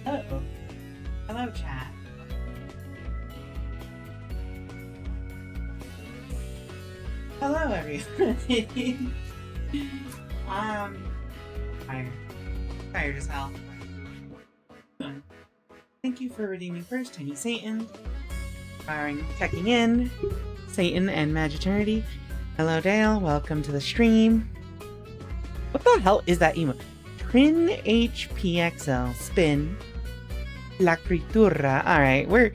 Oh, hello, chat. Hello, everyone. Tired. Tired as hell. Thank you for redeeming first, Tiny Satan. Checking in. Satan and Magiternity. Hello, Dale. Welcome to the stream. What the hell is that emote? Trin HPXL. Spin. La Critura. Alright, we're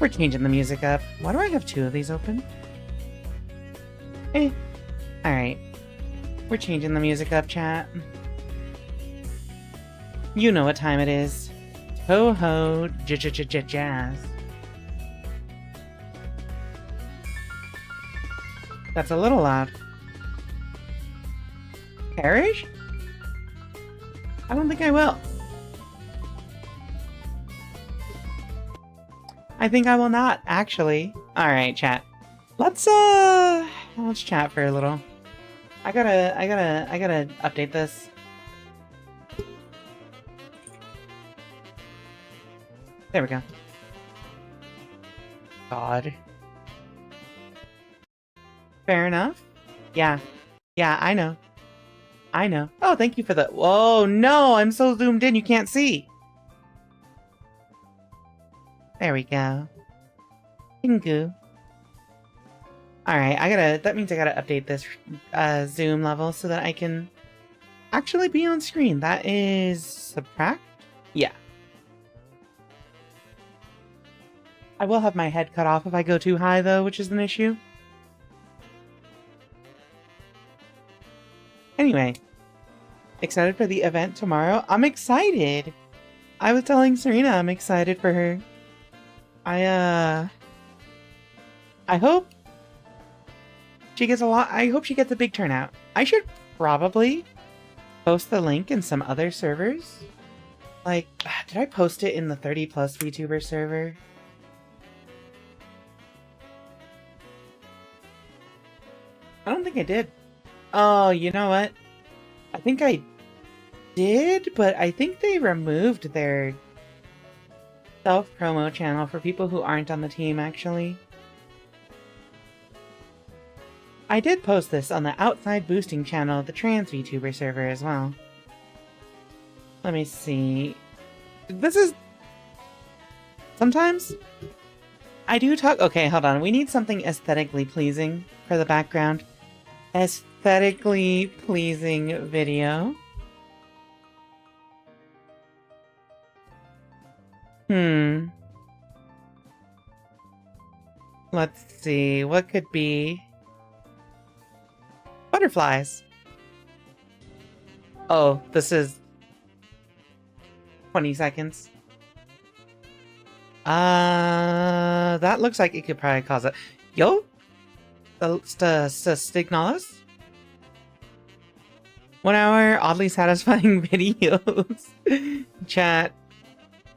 changing the music up. Why do I have two of these open? Alright. We're changing the music up, chat. You know what time it is. Ho-ho jazz. That's a little loud. Perish? I don't think I will. I think I will not, actually. Alright, chat. Let's chat for a little. I gotta update this. There we go. God. Fair enough. Yeah. Yeah, I know. I know. Oh, thank you for the— whoa, no! I'm so zoomed in you can't see! There we go. Pingu. Alright, that means I gotta update this zoom level so that I can actually be on screen. That is subtract? Yeah. I will have my head cut off if I go too high though, which is an issue. Anyway, excited for the event tomorrow? I'm excited! I was telling Serena I'm excited for her. I hope she gets I hope she gets a big turnout. I should probably post the link in some other servers. Like, did I post it in the 30+ VTuber server? I don't think I did. Oh, you know what? I think I did, but I think they removed their self-promo channel for people who aren't on the team, actually. I did post this on the outside boosting channel of the trans VTuber server as well. Let me see. This is— sometimes I do talk— okay, hold on. We need something aesthetically pleasing for the background. Aesthetically pleasing video. Let's see. What could be— butterflies. Oh, this is 20 seconds. That looks like it could probably cause it. Yo? Stignalis? 1 hour, oddly satisfying videos. Chat.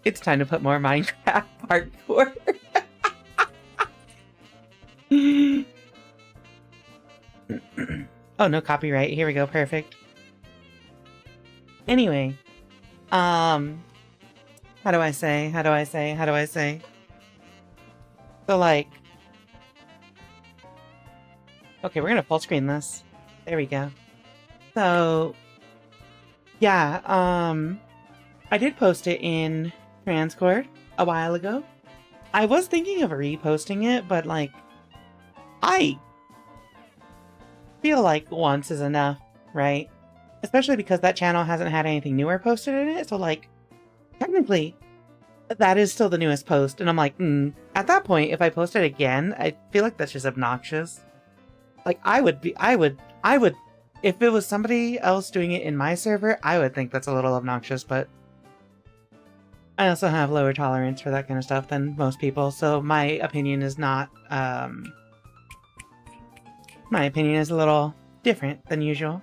It's time to put more Minecraft parkour. Oh, no copyright. Here we go. Perfect. Anyway. How do I say? So, like— okay, we're gonna full screen this. There we go. So, yeah, I did post it in Transcord a while ago. I was thinking of reposting it, but, like, I feel like once is enough, right? Especially because that channel hasn't had anything newer posted in it, so, like, technically, that is still the newest post, and I'm like, at that point, if I post it again, I feel like that's just obnoxious. Like, I would, if it was somebody else doing it in my server, I would think that's a little obnoxious, but I also have lower tolerance for that kind of stuff than most people, so my opinion is not, my opinion is a little different than usual.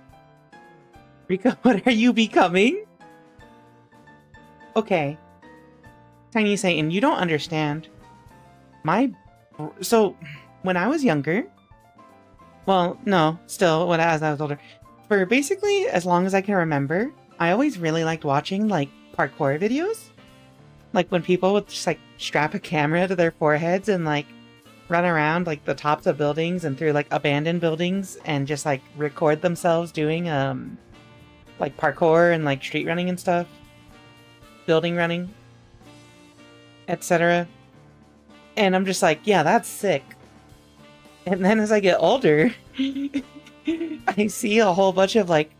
Rika, what are you becoming? Okay. Tiny Satan, you don't understand. So, when I was younger— well, no, still, as I was older. For basically as long as I can remember, I always really liked watching, like, parkour videos. Like when people would just like strap a camera to their foreheads and like run around like the tops of buildings and through like abandoned buildings and just like record themselves doing like parkour and like street running and stuff, building running, etc. And I'm just like, yeah, that's sick. And then as I get older, I see a whole bunch of like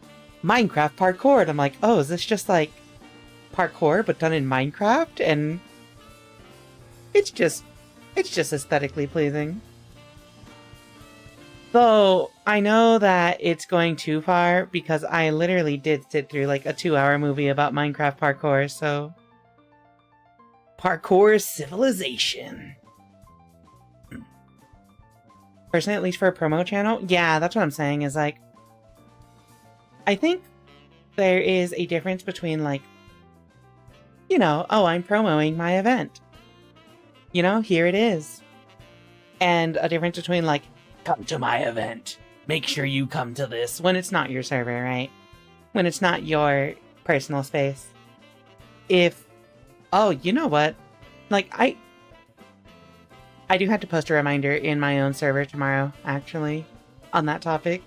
Minecraft parkour, and I'm like, oh, is this just like parkour but done in Minecraft? And it's just aesthetically pleasing. Though I know that it's going too far because I literally did sit through like a 2-hour movie about Minecraft parkour, so parkour civilization. Personally, at least for a promo channel, yeah, that's what I'm saying, is like, I think there is a difference between like, you know, oh, I'm promoting my event. You know, here it is. And a difference between like, come to my event. Make sure you come to this, when it's not your server, right? When it's not your personal space. If, oh, you know what? Like, I do have to post a reminder in my own server tomorrow, actually, on that topic.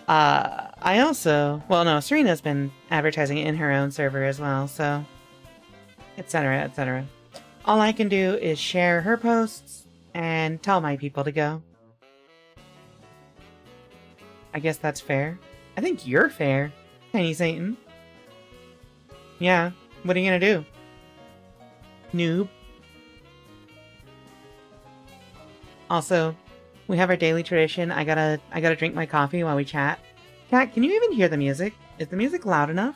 I also, well, no, Serena's been advertising it in her own server as well, so, etc., etc. All I can do is share her posts and tell my people to go. I guess that's fair. I think you're fair, Tiny Satan. Yeah, what are you gonna do? Noob. Also, we have our daily tradition. I gotta drink my coffee while we chat. Cat, can you even hear the music? Is the music loud enough?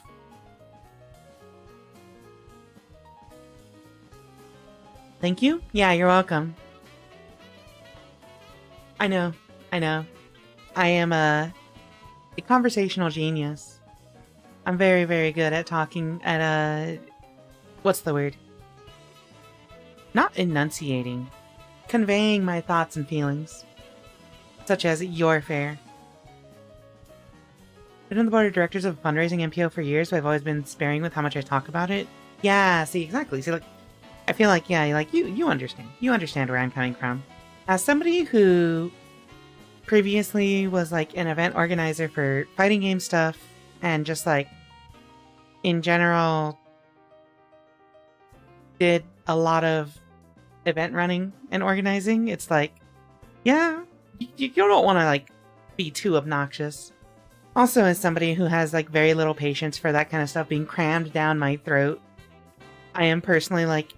Thank you? Yeah, you're welcome. I know. I am a conversational genius. I'm very, very good at talking at what's the word? Not enunciating. Conveying my thoughts and feelings. Such as your fair. I've been on the board of directors of a fundraising MPO for years, but I've always been sparing with how much I talk about it. Yeah, see, exactly. See, like, I feel like, yeah, like, you understand. You understand where I'm coming from. As somebody who previously was, like, an event organizer for fighting game stuff, and just, like, in general, did a lot of event running and organizing, it's like, yeah, you don't want to, like, be too obnoxious. Also, as somebody who has, like, very little patience for that kind of stuff being crammed down my throat, I am personally, like,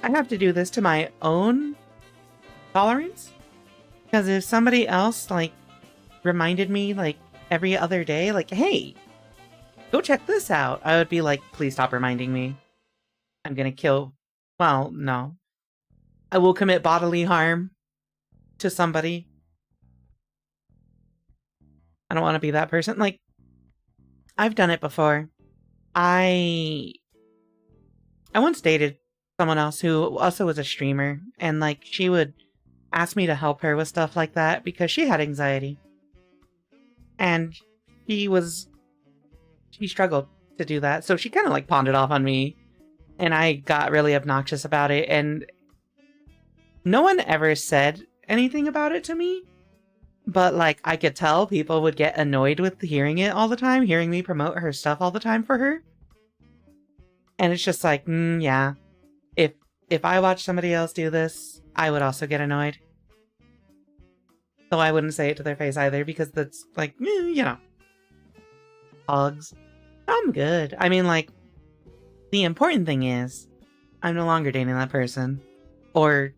I have to do this to my own tolerance. Because if somebody else, like, reminded me, like, every other day, like, hey, go check this out, I would be like, please stop reminding me. I'm gonna kill... Well, no. I will commit bodily harm to somebody. I don't want to be that person. Like, I've done it before. I once dated someone else who also was a streamer, and, like, she would ask me to help her with stuff like that because she had anxiety. And she struggled to do that, so she kind of, like, pawned it off on me. And I got really obnoxious about it, and no one ever said anything about it to me. But, like, I could tell people would get annoyed with hearing it all the time, hearing me promote her stuff all the time for her. And it's just like, yeah. If I watch somebody else do this, I would also get annoyed. Though I wouldn't say it to their face either, because that's, like, you know. Hugs. I'm good. I mean, like, the important thing is, I'm no longer dating that person. Or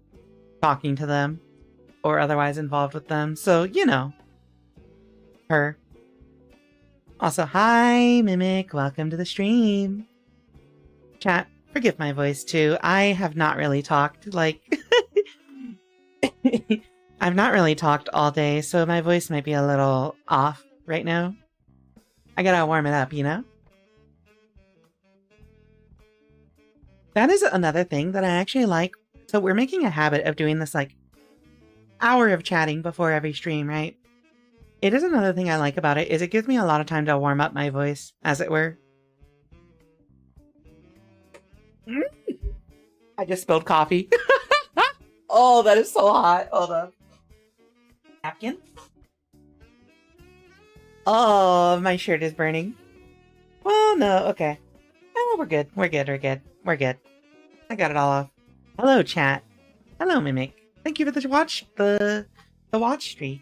talking to them. Or otherwise involved with them. So, you know. Her. Also, hi, Mimic. Welcome to the stream. Chat, forgive my voice, too. I have not really talked, like... I've not really talked all day, so my voice might be a little off right now. I gotta warm it up, you know? That is another thing that I actually like. So we're making a habit of doing this, like, hour of chatting before every stream, right? It is another thing I like about it, is it gives me a lot of time to warm up my voice, as it were. I just spilled coffee. Oh, that is so hot. Hold on. Napkin? Oh, my shirt is burning. Well, no, okay. Oh, we're good. We're good. We're good. We're good. I got it all off. Hello, chat. Hello, Mimic. Thank you for the watch streak.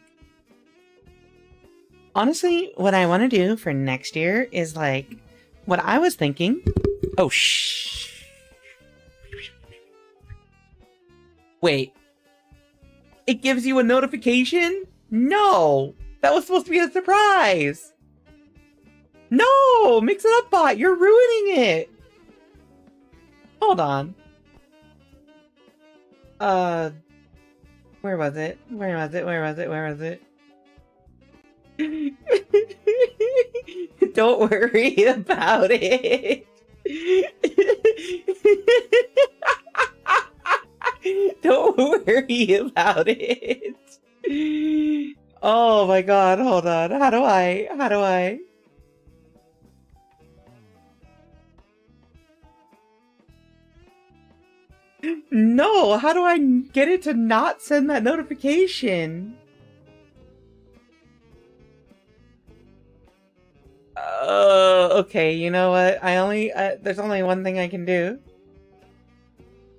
Honestly, what I want to do for next year is like what I was thinking. Oh, shh. Wait. It gives you a notification? No! That was supposed to be a surprise! No! Mix it up, bot! You're ruining it! Hold on. Where was it? Where was it? Where was it? Where was it? Don't worry about it. Don't worry about it. Oh my god, hold on. How do I? No, how do I get it to not send that notification? Okay, you know what? There's only one thing I can do.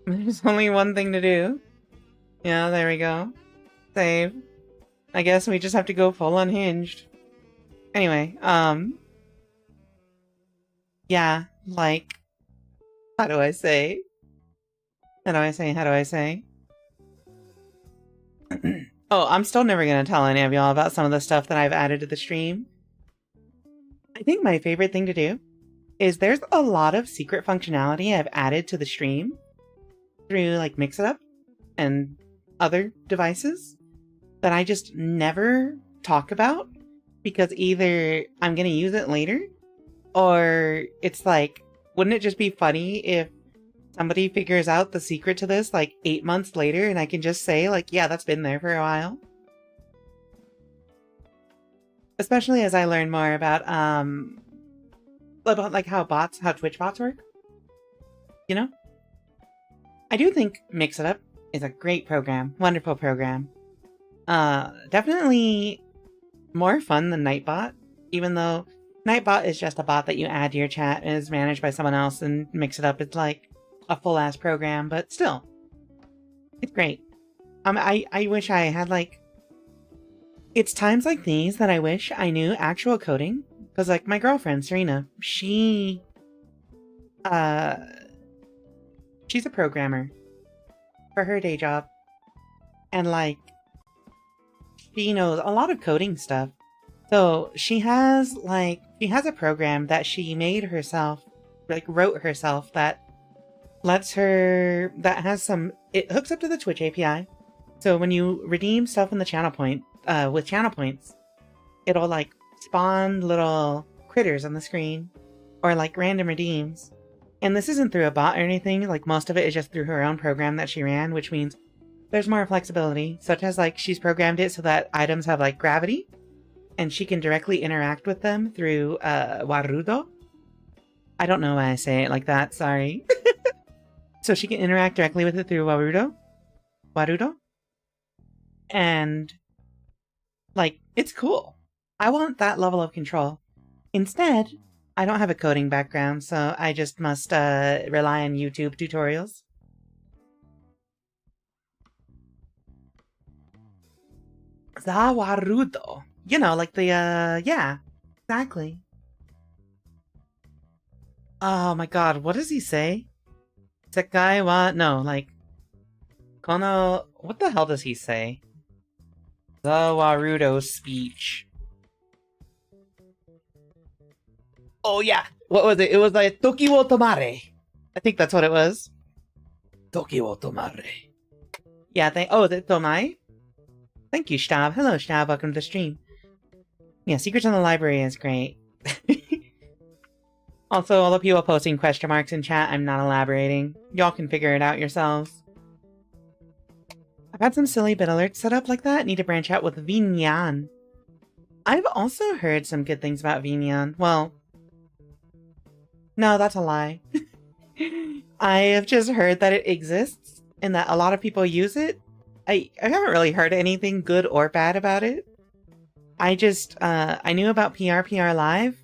There's only one thing to do. Yeah, there we go. Save. I guess we just have to go full unhinged. Anyway, yeah, like, how do I say? How do I say? Oh, I'm still never gonna tell any of y'all about some of the stuff that I've added to the stream. I think my favorite thing to do is there's a lot of secret functionality I've added to the stream through like Mix It Up and other devices that I just never talk about because either I'm gonna use it later or it's like, wouldn't it just be funny if somebody figures out the secret to this like 8 months later and I can just say like, yeah, that's been there for a while. Especially as I learn more about like how Twitch bots work. You know? I do think Mix It Up is a great program. Wonderful program. Definitely more fun than Nightbot, even though Nightbot is just a bot that you add to your chat and is managed by someone else, and Mix It Up is like a full-ass program, but still. It's great. I wish I had like... It's times like these that I wish I knew actual coding, because like my girlfriend, Serena, she's a programmer for her day job, and like she knows a lot of coding stuff. So she has a program that she made herself, like wrote herself, that lets her, that has some, it hooks up to the Twitch API. So when you redeem stuff in the channel point, with channel points, it'll like spawn little critters on the screen or like random redeems. And this isn't through a bot or anything, like most of it is just through her own program that she ran, which means there's more flexibility, such as like she's programmed it so that items have like gravity and she can directly interact with them through Warudo. I don't know why I say it like that, sorry. So she can interact directly with it through Warudo. And like, it's cool. I want that level of control. Instead, I don't have a coding background, so I just must rely on YouTube tutorials. Zawarudo. You know, like the, yeah. Exactly. Oh my god, what does he say? Sekai wa... No, like... Kono... What the hell does he say? Zawarudo speech. Oh yeah! What was it? It was like, Toki wo tomare. I think that's what it was. Toki wo tomare. Yeah, oh, is it Tomai? Thank you, Stab. Hello, Stab. Welcome to the stream. Yeah, Secrets in the Library is great. Also, all the people posting question marks in chat, I'm not elaborating. Y'all can figure it out yourselves. I've had some silly bit alerts set up like that. Need to branch out with Vinyan. I've also heard some good things about Vinyan. Well, no, that's a lie. I have just heard that it exists and that a lot of people use it. I haven't really heard anything good or bad about it. I just, I knew about PRPR Live,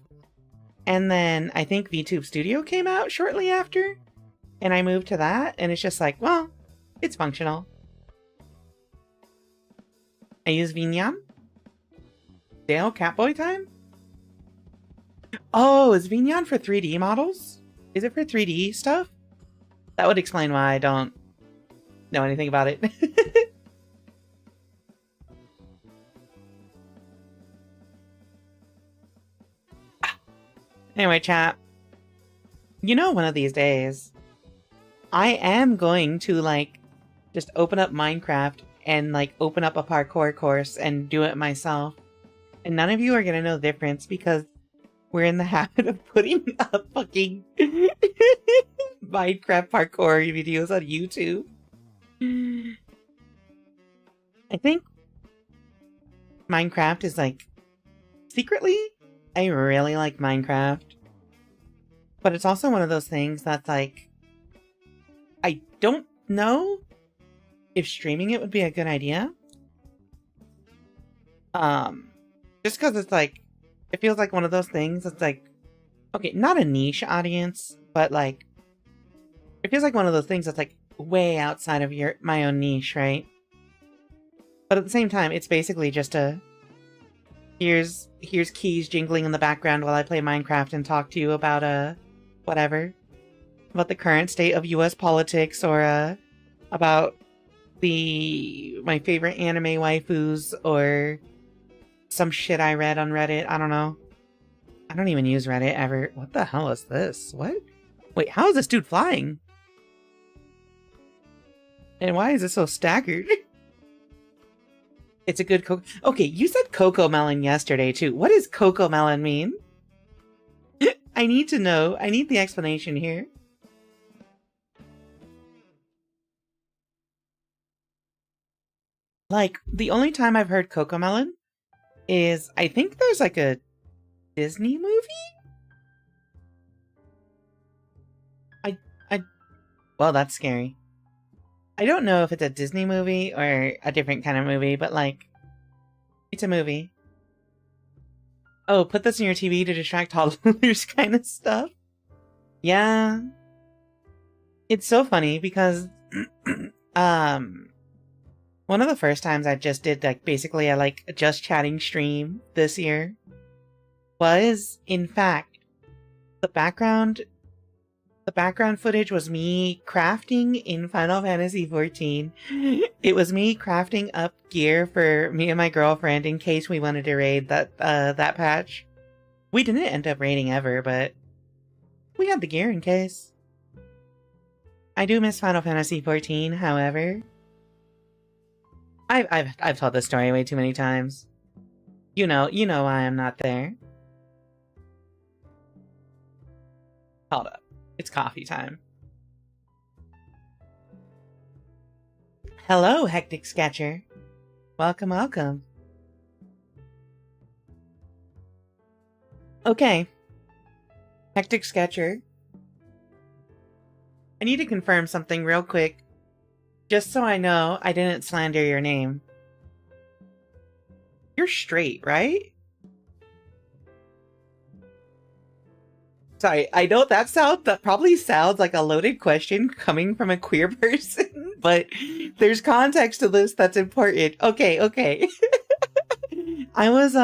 and then I think VTube Studio came out shortly after, and I moved to that, and it's just like, well, it's functional. I use Readman. Dale, Catboy time? Oh, is Readman for 3D models? Is it for 3D stuff? That would explain why I don't know anything about it. Anyway, chat. You know, one of these days, I am going to, like, just open up Minecraft and, like, open up a parkour course and do it myself. And none of you are gonna know the difference because we're in the habit of putting up fucking Minecraft parkour videos on YouTube. I think Minecraft is, like, secretly, I really like Minecraft. But it's also one of those things that's like, I don't know if streaming it would be a good idea. Just because it's like, it feels like one of those things that's like, okay, not a niche audience, but like, it feels like one of those things that's like way outside of my own niche, right? But at the same time, it's basically just a, here's keys jingling in the background while I play Minecraft and talk to you about, whatever. About the current state of US politics or, about my favorite anime waifus or some shit I read on Reddit. I don't know. I don't even use Reddit ever. What the hell is this? What? Wait, how is this dude flying? And why is it so staggered? It's a good okay, you said cocoa melon yesterday too. What does cocoa melon mean? I need to know. I need the explanation here. Like, the only time I've heard cocoa melon is, I think there's like a Disney movie? Well, that's scary. I don't know if it's a Disney movie or a different kind of movie, but like, it's a movie. Oh, put this in your TV to distract toddlers kind of stuff. Yeah. It's so funny because, one of the first times I just did like, basically a like just chatting stream this year was, in fact, the background footage was me crafting in Final Fantasy XIV. It was me crafting up gear for me and my girlfriend in case we wanted to raid that patch. We didn't end up raiding ever, but we had the gear in case. I do miss Final Fantasy XIV, however. I've told this story way too many times. You know why I'm not there. Hold up. It's coffee time. Hello, Hectic Sketcher. Welcome, welcome. Okay. Hectic Sketcher. I need to confirm something real quick. Just so I know I didn't slander your name. You're straight, right? Sorry, I know that probably sounds like a loaded question coming from a queer person, but there's context to this that's important. Okay. I was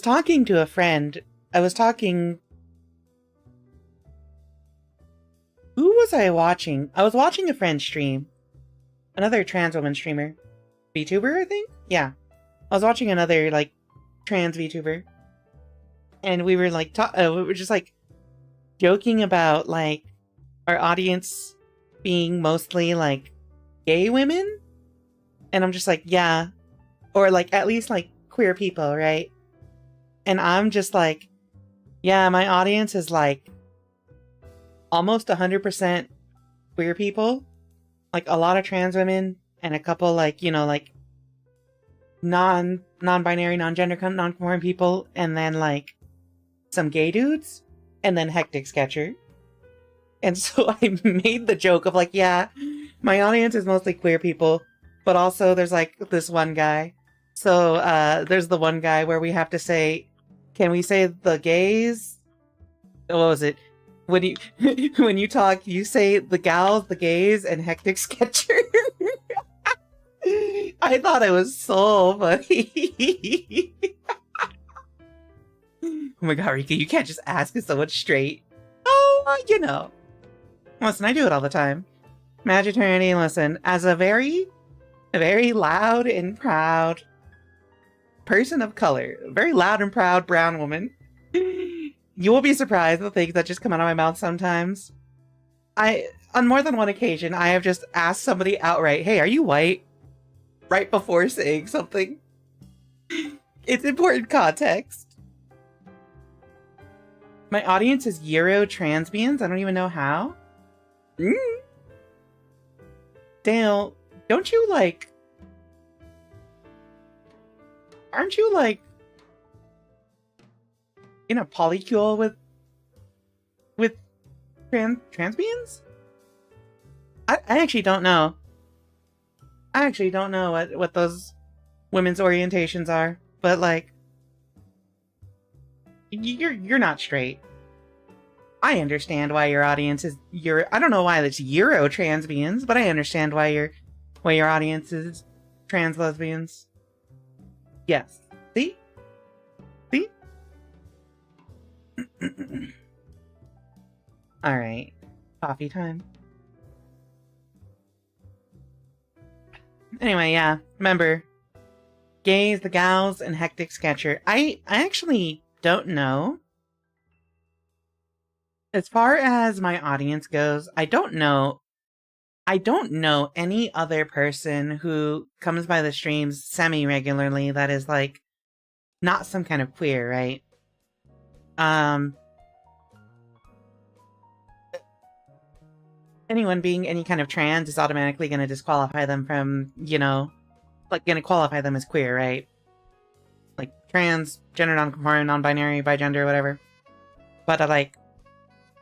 talking to a friend. Who was I watching? I was watching a friend stream. Another trans woman streamer. VTuber, I think? Yeah. I was watching another, like, trans VTuber. And we were like, we were just like joking about like our audience being mostly like gay women. And I'm just like, yeah. Or like at least like queer people, right? And I'm just like, yeah, my audience is like almost 100% queer people. Like a lot of trans women and a couple like, you know, like non-binary, non-gender, non-conforming people. And then like some gay dudes, and then Hectic Sketcher. And so I made the joke of like, yeah, my audience is mostly queer people, but also there's like this one guy. So there's the one guy where we have to say, can we say the gays? What was it? When you when you talk, you say the gals, the gays, and hectic sketcher. I thought it was so funny. Oh my god, Rika, you can't just ask us someone straight. Oh, you know. Listen, I do it all the time. Magiternity, listen, as a very loud and proud person of color, a very loud and proud brown woman, you will be surprised at the things that just come out of my mouth sometimes. On more than one occasion, I have just asked somebody outright, hey, are you white? Right before saying something. It's important context. My audience is Euro transbians. I don't even know how. Dale, don't you like... Aren't you like... in a polycule with transbians? I actually don't know. I actually don't know what those women's orientations are, but like, you're not straight. I understand why your audience is I don't know why it's Euro transbians, but I understand why your audience is trans lesbians. Yes. See? See? All right. Coffee time. Anyway, yeah. Remember, gays, the gals, and hectic sketcher. I actually don't know. As far as my audience goes, I don't know any other person who comes by the streams semi-regularly that is like not some kind of queer, right? Anyone being any kind of trans is automatically going to disqualify them from, like going to qualify them as queer, right? Like trans, gender non-conforming, non-binary, bigender, whatever. But like,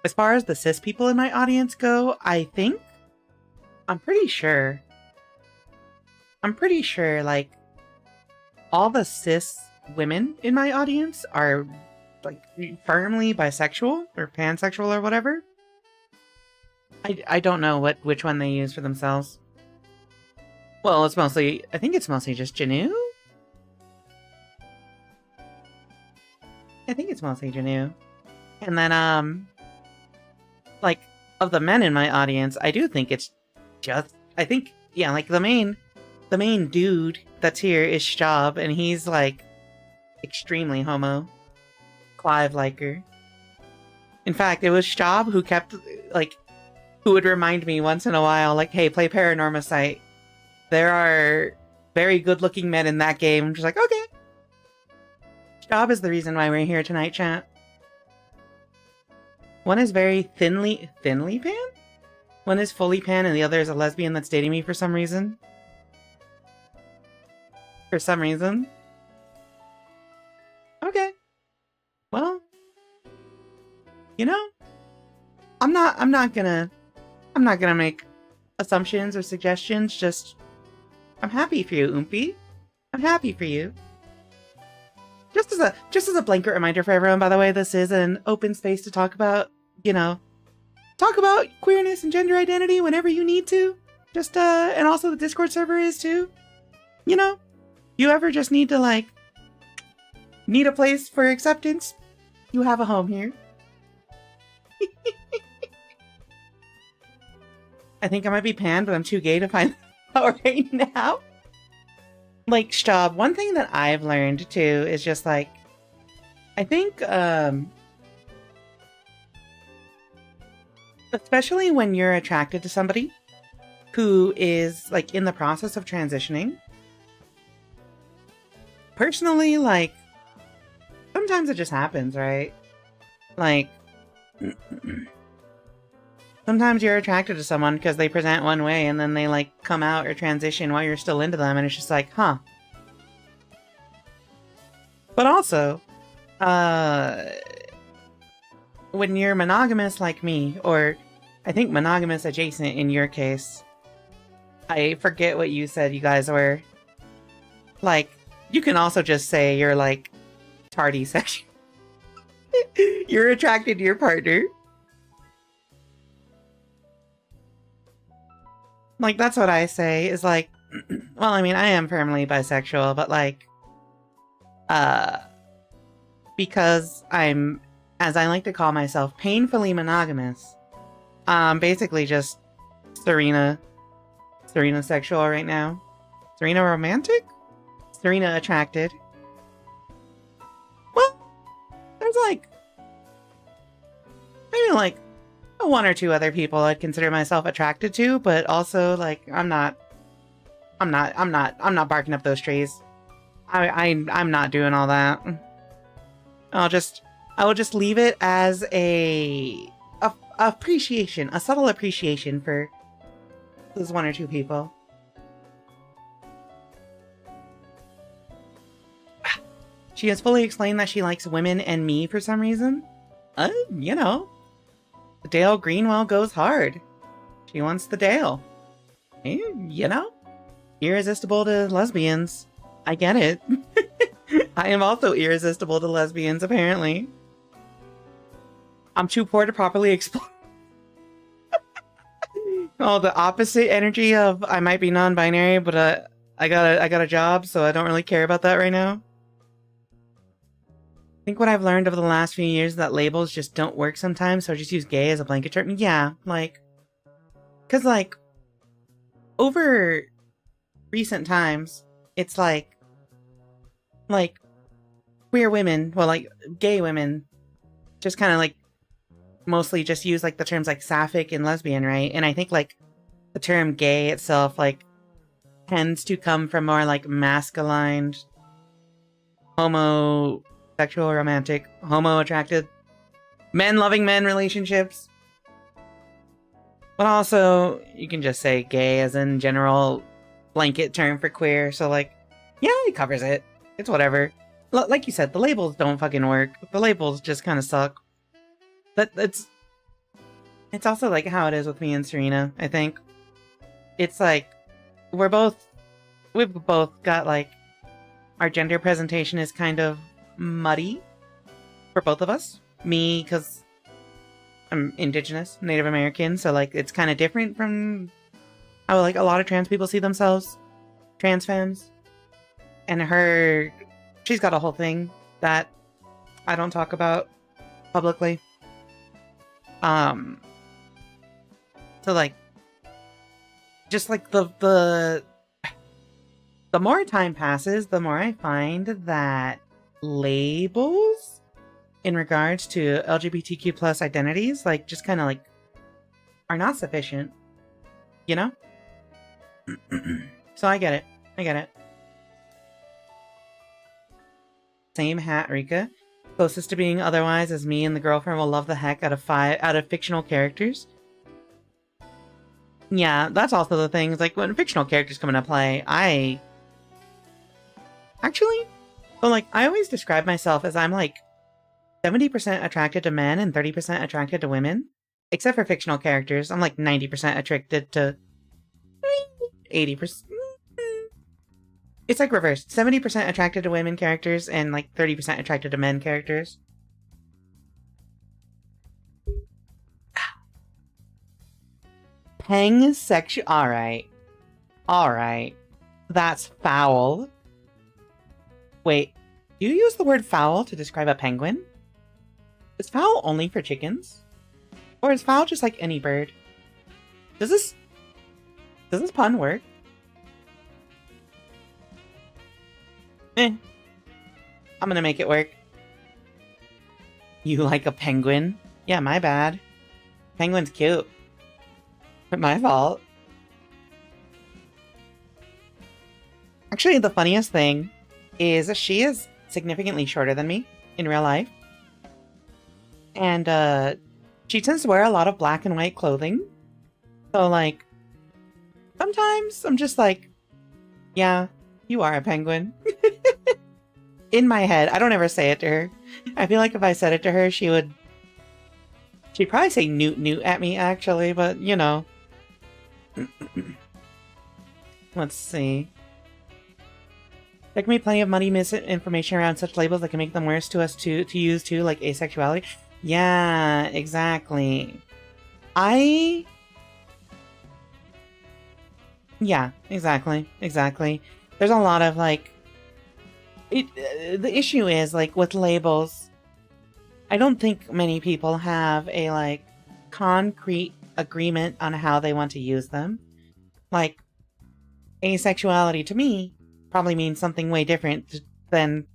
as far as the cis people in my audience go, I'm pretty sure, like, all the cis women in my audience are, like, firmly bisexual or pansexual or whatever. I don't know which one they use for themselves. Well, I think it's mostly just Janu? I think it's mostly Janu. And then, like, of the men in my audience, I do think it's just, like, the main dude that's here is Shab, and he's, like, extremely homo. Clive liker. In fact, it was Shab who kept, like, who would remind me once in a while, like, hey, play Paranormasight. There are very good-looking men in that game. I'm just like, okay. Shab is the reason why we're here tonight, chat. One is very thinly pan? One is fully pan and the other is a lesbian that's dating me for some reason. For some reason. Okay. Well, I'm not gonna make assumptions or suggestions, just I'm happy for you, Oompy. I'm happy for you. Just as a blanket reminder for everyone, by the way, this is an open space to talk about, talk about queerness and gender identity whenever you need to. Just and also the Discord server is too. You ever just need to like need a place for acceptance, you have a home here. I think I might be panned, but I'm too gay to find out right now. Like, Shab, one thing that I've learned, too, is just, like, I think, especially when you're attracted to somebody who is, like, in the process of transitioning, personally, like, sometimes it just happens, right? Like, sometimes you're attracted to someone because they present one way and then they, like, come out or transition while you're still into them and it's just like, huh. But also, when you're monogamous like me, or I think monogamous adjacent in your case. I forget what you said you guys were. Like, you can also just say you're like tardy section. You're attracted to your partner. Like, that's what I say, is like, well, I mean, I am firmly bisexual, but like, because I'm, as I like to call myself, painfully monogamous, basically just Serena sexual right now. Serena romantic? Serena attracted. Well, there's like, maybe like one or two other people I'd consider myself attracted to, but also like I'm not barking up those trees. I'm not doing all that. I will just leave it as a appreciation, a subtle appreciation for those one or two people. She has fully explained that she likes women and me for some reason. You know, the Dale Greenwell goes hard. She wants the Dale. You know, irresistible to lesbians. I get it. I am also irresistible to lesbians, apparently. I'm too poor to properly explain. Oh, the opposite energy of I might be non-binary, but I got a job, so I don't really care about that right now. I think what I've learned over the last few years is that labels just don't work sometimes, so I just use gay as a blanket term. Yeah, like, cause like, over recent times, it's like queer women, well, like gay women, just kind of like mostly just use like the terms like sapphic and lesbian, right? And I think like the term gay itself like tends to come from more like masculine, homosexual, romantic, homo-attracted, men-loving men relationships. But also, you can just say gay as in general blanket term for queer, so like, yeah, it covers it. It's whatever. Like you said, the labels don't fucking work. The labels just kind of suck. But it's also like how it is with me and Serena, I think. It's like, we've both got like, our gender presentation is kind of muddy for both of us. Me, because I'm indigenous, Native American, so like it's kind of different from how like a lot of trans people see themselves. Trans femmes. And she's got a whole thing that I don't talk about publicly. So like, just like the more time passes, the more I find that labels in regards to LGBTQ plus identities, like, just kind of like are not sufficient, you know? So I get it. I get it. Same hat, Rika. Closest to being otherwise as me and the girlfriend will love the heck out of fictional characters. Yeah, that's also the thing. It's like when fictional characters come into play, I always describe myself as I'm like 70% attracted to men and 30% attracted to women. Except for fictional characters. I'm like 90% attracted to 80%. It's like reversed. 70% attracted to women characters and like 30% attracted to men characters. Pangsexual. Alright. Alright. That's foul. Wait. Do you use the word foul to describe a penguin? Is foul only for chickens? Or is foul just like any bird? Does this pun work? I'm gonna make it work. You like a penguin? Yeah, my bad. Penguin's cute. But my fault. Actually, the funniest thing is she is significantly shorter than me in real life. And, she tends to wear a lot of black and white clothing. So, like, sometimes I'm just like, yeah, you are a penguin. In my head. I don't ever say it to her. I feel like if I said it to her, she would She'd probably say newt newt at me, actually, but, you know. Let's see. There can be plenty of muddy misinformation around such labels that can make them worse to us to use too, like asexuality. Yeah, exactly. Yeah, exactly. There's a lot of, like... the issue is, like, with labels, I don't think many people have a, like, concrete agreement on how they want to use them. Like, asexuality to me probably means something way different than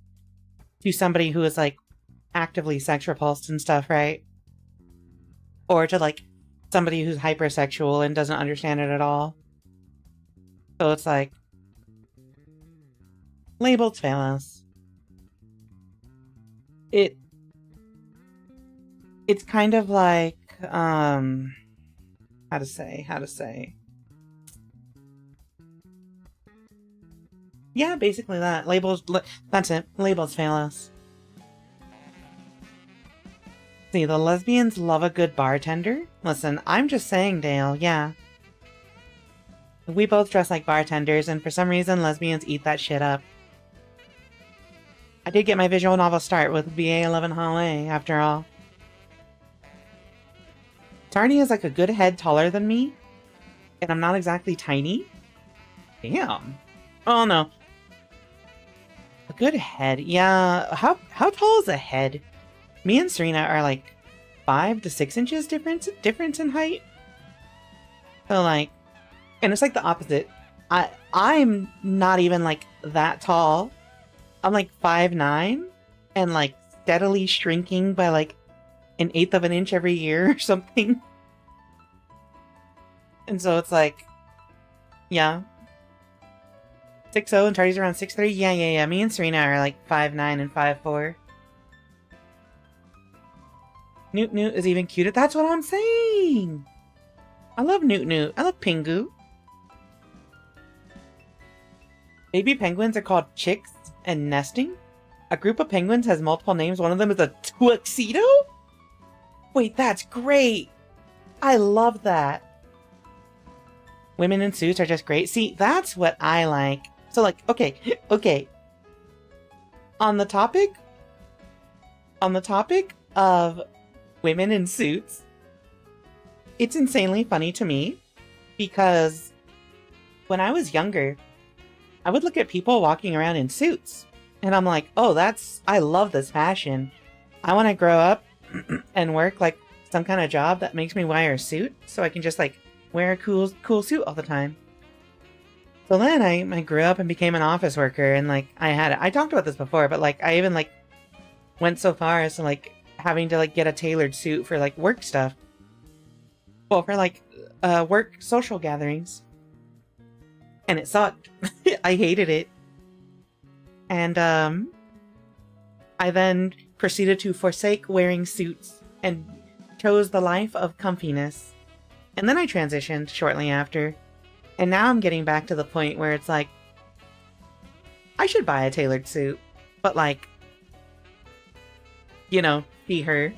to somebody who is, like, actively sex repulsed and stuff, right? Or to, like, somebody who's hypersexual and doesn't understand it at all. So it's like, labels fail us. It's kind of like, how to say. Yeah, basically that. Labels, that's it. Labels fail us. See, the lesbians love a good bartender? Listen, I'm just saying, Dale, yeah. We both dress like bartenders, and for some reason, lesbians eat that shit up. I did get my visual novel start with BA11 Hall A, after all. Tarny is like a good head taller than me, and I'm not exactly tiny. Damn. Oh no. A good head. Yeah, how tall is a head? Me and Serena are like 5 to 6 inches difference in height. So like, and it's like the opposite. I'm not even like that tall. I'm like 5'9", and like steadily shrinking by like 1/8 of an inch every year or something. And so it's like, yeah. 6'0" and Tardy's around 6'3". Yeah. Me and Serena are like 5'9" and 5'4". Newt Newt is even cuter. That's what I'm saying! I love Newt Newt. I love Pingu. Baby penguins are called chicks and nesting. A group of penguins has multiple names. One of them is a tuxedo? Wait, that's great! I love that. Women in suits are just great. See, that's what I like. So like, okay. On the topic of women in suits, it's insanely funny to me because when I was younger, I would look at people walking around in suits and I'm like, oh, I love this fashion. I want to grow up and work like some kind of job that makes me wear a suit so I can just like wear a cool suit all the time. So then I grew up and became an office worker, and like I talked about this before, but like I even like went so far as to like having to like get a tailored suit for like work stuff. Well, for like work social gatherings. And it sucked. I hated it. And I then proceeded to forsake wearing suits and chose the life of comfiness. And then I transitioned shortly after. And now I'm getting back to the point where it's like, I should buy a tailored suit. But like, you know, she, her.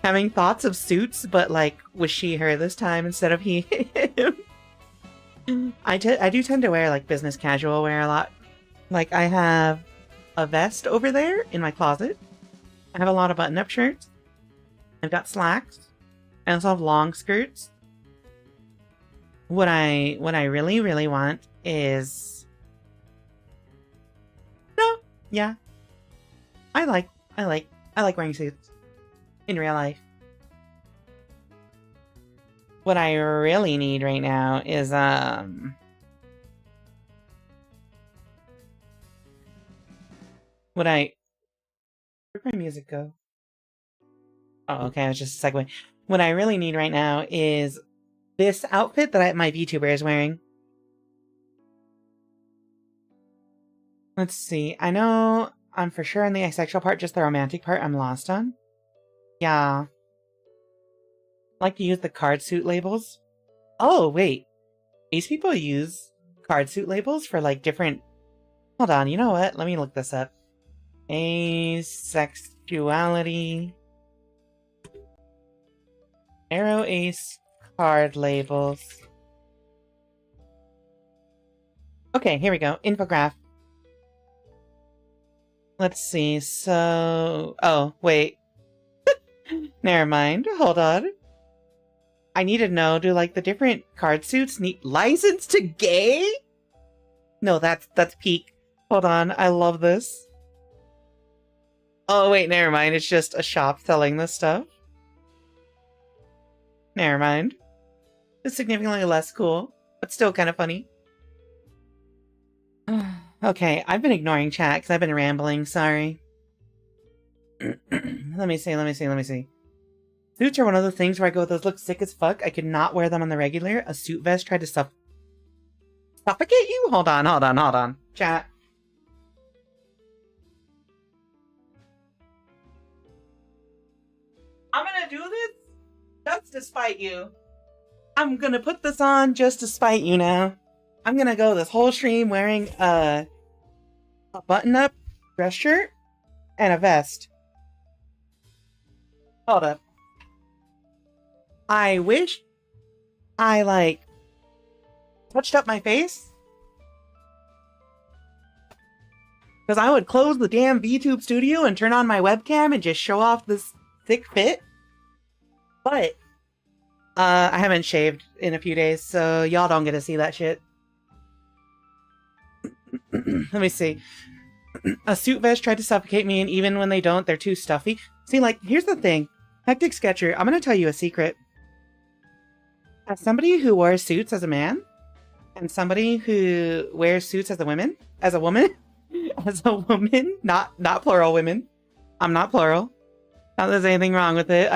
Having thoughts of suits, but like, was she, her this time instead of he, him. I do tend to wear like business casual wear a lot. Like I have a vest over there in my closet. I have a lot of button-up shirts. I've got slacks. I also have long skirts. What I really, really want is... No, yeah. I like wearing suits. In real life. What I really need right now is, where'd my music go? Oh, okay, it was just a segue. What I really need right now is this outfit that my VTuber is wearing. Let's see. I know I'm for sure on the asexual part, just the romantic part I'm lost on. Yeah. I like to use the card suit labels. Oh, wait. These people use card suit labels for like different... Hold on, you know what? Let me look this up. Asexuality Arrow Ace card labels. Okay, here we go. Infograph. Let's see. So... Oh, wait. Never mind. Hold on. I need to know, do, like, the different card suits need license to gay? No, that's peak. Hold on. I love this. Oh, wait, never mind. It's just a shop selling this stuff. Never mind. It's significantly less cool, but still kind of funny. Okay, I've been ignoring chat because I've been rambling. Sorry. Let me see. Suits are one of those things where I go, those look sick as fuck. I could not wear them on the regular. A suit vest tried to suffocate you? Hold on. Chat. I'm gonna do this just to spite you. I'm gonna put this on just to spite you now. I'm gonna go this whole stream wearing a button-up dress shirt and a vest. Hold up. I wish I, like, touched up my face. Because I would close the damn VTube studio and turn on my webcam and just show off this thick fit. But, I haven't shaved in a few days, so y'all don't get to see that shit. Let me see. A suit vest tried to suffocate me, and even when they don't, they're too stuffy. See, like, here's the thing. Hectic Sketcher, I'm gonna tell you a secret. As somebody who wears suits as a man, and somebody who wears suits as a woman, not plural women. I'm not plural. Not that there's anything wrong with it.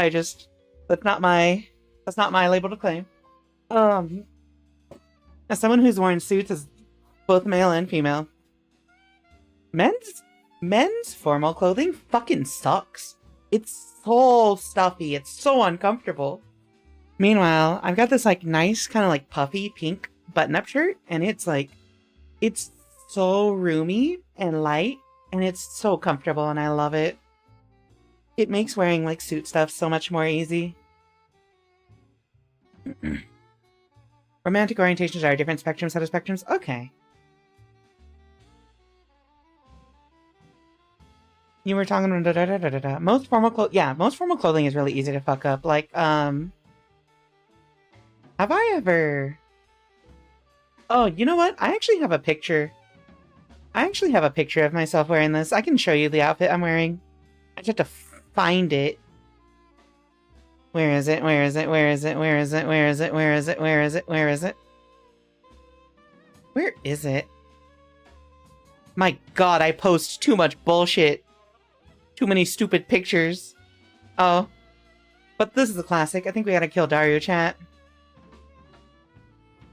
That's not my label to claim. As someone who's worn suits as both male and female, men's formal clothing fucking sucks. It's so stuffy. It's so uncomfortable. Meanwhile, I've got this, like, nice kind of, like, puffy pink button-up shirt, and it's, like, it's so roomy and light, and it's so comfortable, and I love it. It makes wearing, like, suit stuff so much more easy. Romantic orientations are a different set of spectrums? Okay. You were talking about most formal clothing is really easy to fuck up. Like, have I ever... Oh, you know what? I actually have a picture. Of myself wearing this. I can show you the outfit I'm wearing. I just have to find it. Where is it? Where is it? My god, I post too much bullshit. Too many stupid pictures. Oh. But this is a classic. I think we gotta kill Dario, chat.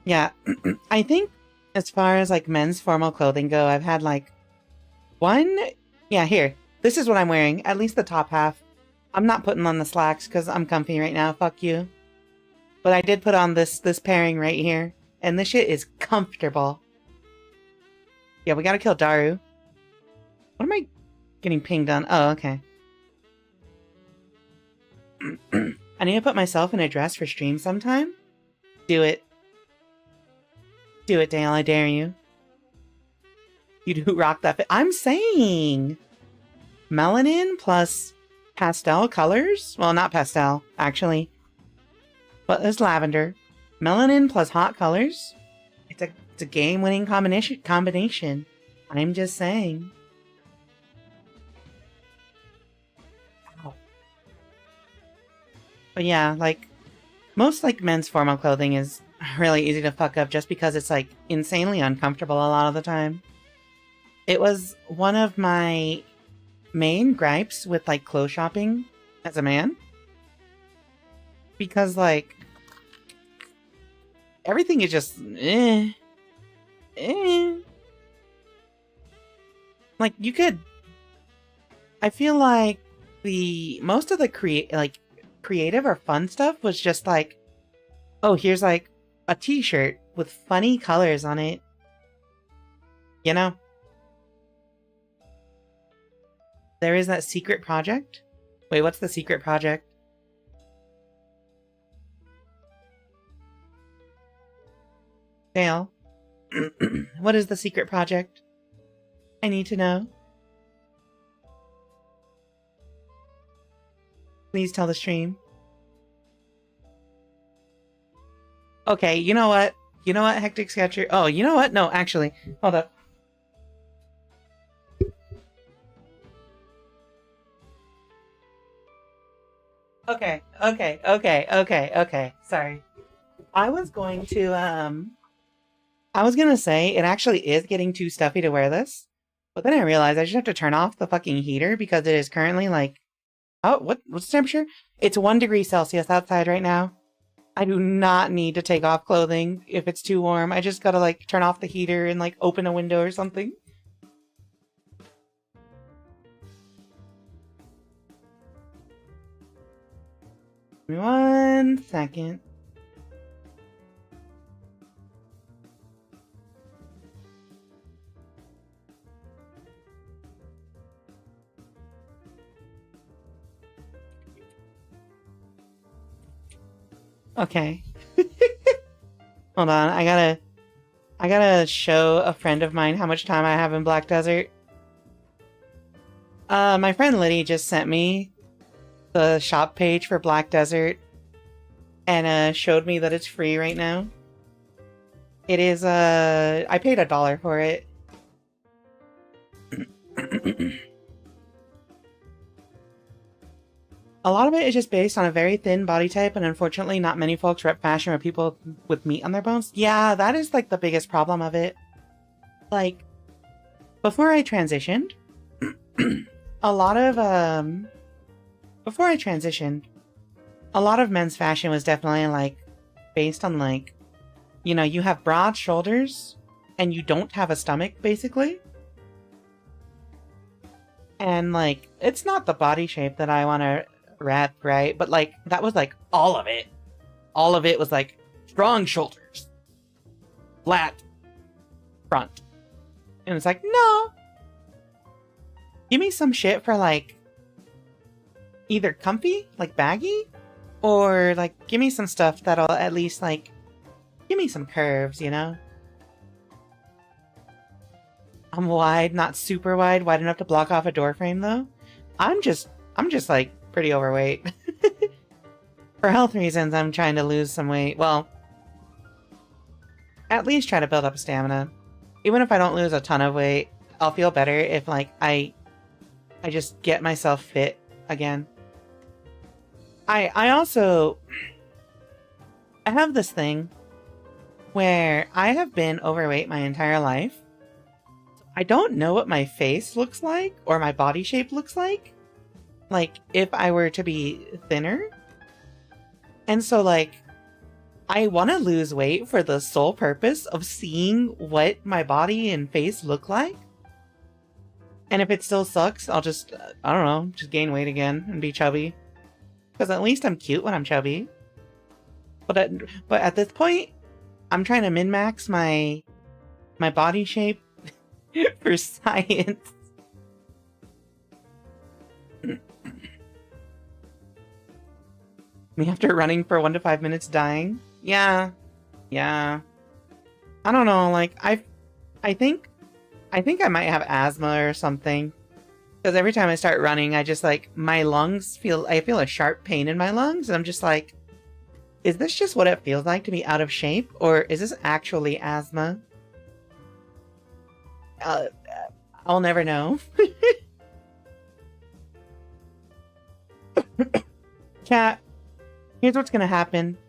Yeah. I think as far as, like, men's formal clothing go, I've had, like, one... Yeah, here. This is what I'm wearing. At least the top half. I'm not putting on the slacks because I'm comfy right now. Fuck you. But I did put on this pairing right here. And this shit is comfortable. Yeah, we gotta kill Daru. What am I getting pinged on? Oh, okay. I need to put myself in a dress for stream sometime. Do it. Do it, Dale. I dare you. You do rock that fit. I'm saying! Melanin plus pastel colors? Well, not pastel, actually. But there's lavender. Melanin plus hot colors? It's a game-winning combination. I'm just saying. Ow. But yeah, like, most, like, men's formal clothing is really easy to fuck up just because it's, like, insanely uncomfortable a lot of the time. It was one of my main gripes with, like, clothes shopping as a man. Because, like, everything is just, Like, you could... I feel like most of the creative or fun stuff was just like, oh, here's, like, a t-shirt with funny colors on it. You know? There is that secret project. Wait, what's the secret project? Dale, what is the secret project? I need to know. Please tell the stream. Okay, you know what? You know what, Hectic Sketcher? Oh, you know what? No, actually. Hold up. Okay. Sorry. I was going to say, it actually is getting too stuffy to wear this. But then I realized I just have to turn off the fucking heater because it is currently like... Oh, what's the temperature? It's 1 degree Celsius outside right now. I do not need to take off clothing if it's too warm. I just gotta, like, turn off the heater and, like, open a window or something. Give me 1 second. Okay. Hold on, I gotta show a friend of mine how much time I have in Black Desert. My friend Liddy just sent me the shop page for Black Desert and showed me that it's free right now. It is I paid $1 for it. A lot of it is just based on a very thin body type, and unfortunately not many folks rep fashion with people with meat on their bones. Yeah, that is like the biggest problem of it. Like, before I transitioned, a lot of men's fashion was definitely like based on like, you know, you have broad shoulders and you don't have a stomach, basically. And like, it's not the body shape that I want to rep, right? But like, that was like all of it. All of it was like strong shoulders, flat front. And it's like, no. Give me some shit for like either comfy, like baggy, or like give me some stuff that'll at least like give me some curves, you know? I'm wide, not super wide enough to block off a door frame though. I'm just like pretty overweight. For health reasons, I'm trying to lose some weight. Well, at least try to build up stamina. Even if I don't lose a ton of weight, I'll feel better if like I just get myself fit again. I have this thing where I have been overweight my entire life. I don't know what my face looks like or my body shape looks like if I were to be thinner. And so like I want to lose weight for the sole purpose of seeing what my body and face look like. And if it still sucks, I'll just, I don't know, just gain weight again and be chubby. Because at least I'm cute when I'm chubby. But at this point, I'm trying to min-max my body shape for science. Me after running for 1 to 5 minutes dying? Yeah. I don't know, like, I think I might have asthma or something. Because every time I start running, I just like, my lungs I feel a sharp pain in my lungs. And I'm just like, is this just what it feels like to be out of shape? Or is this actually asthma? I'll never know. Chat, here's what's gonna happen.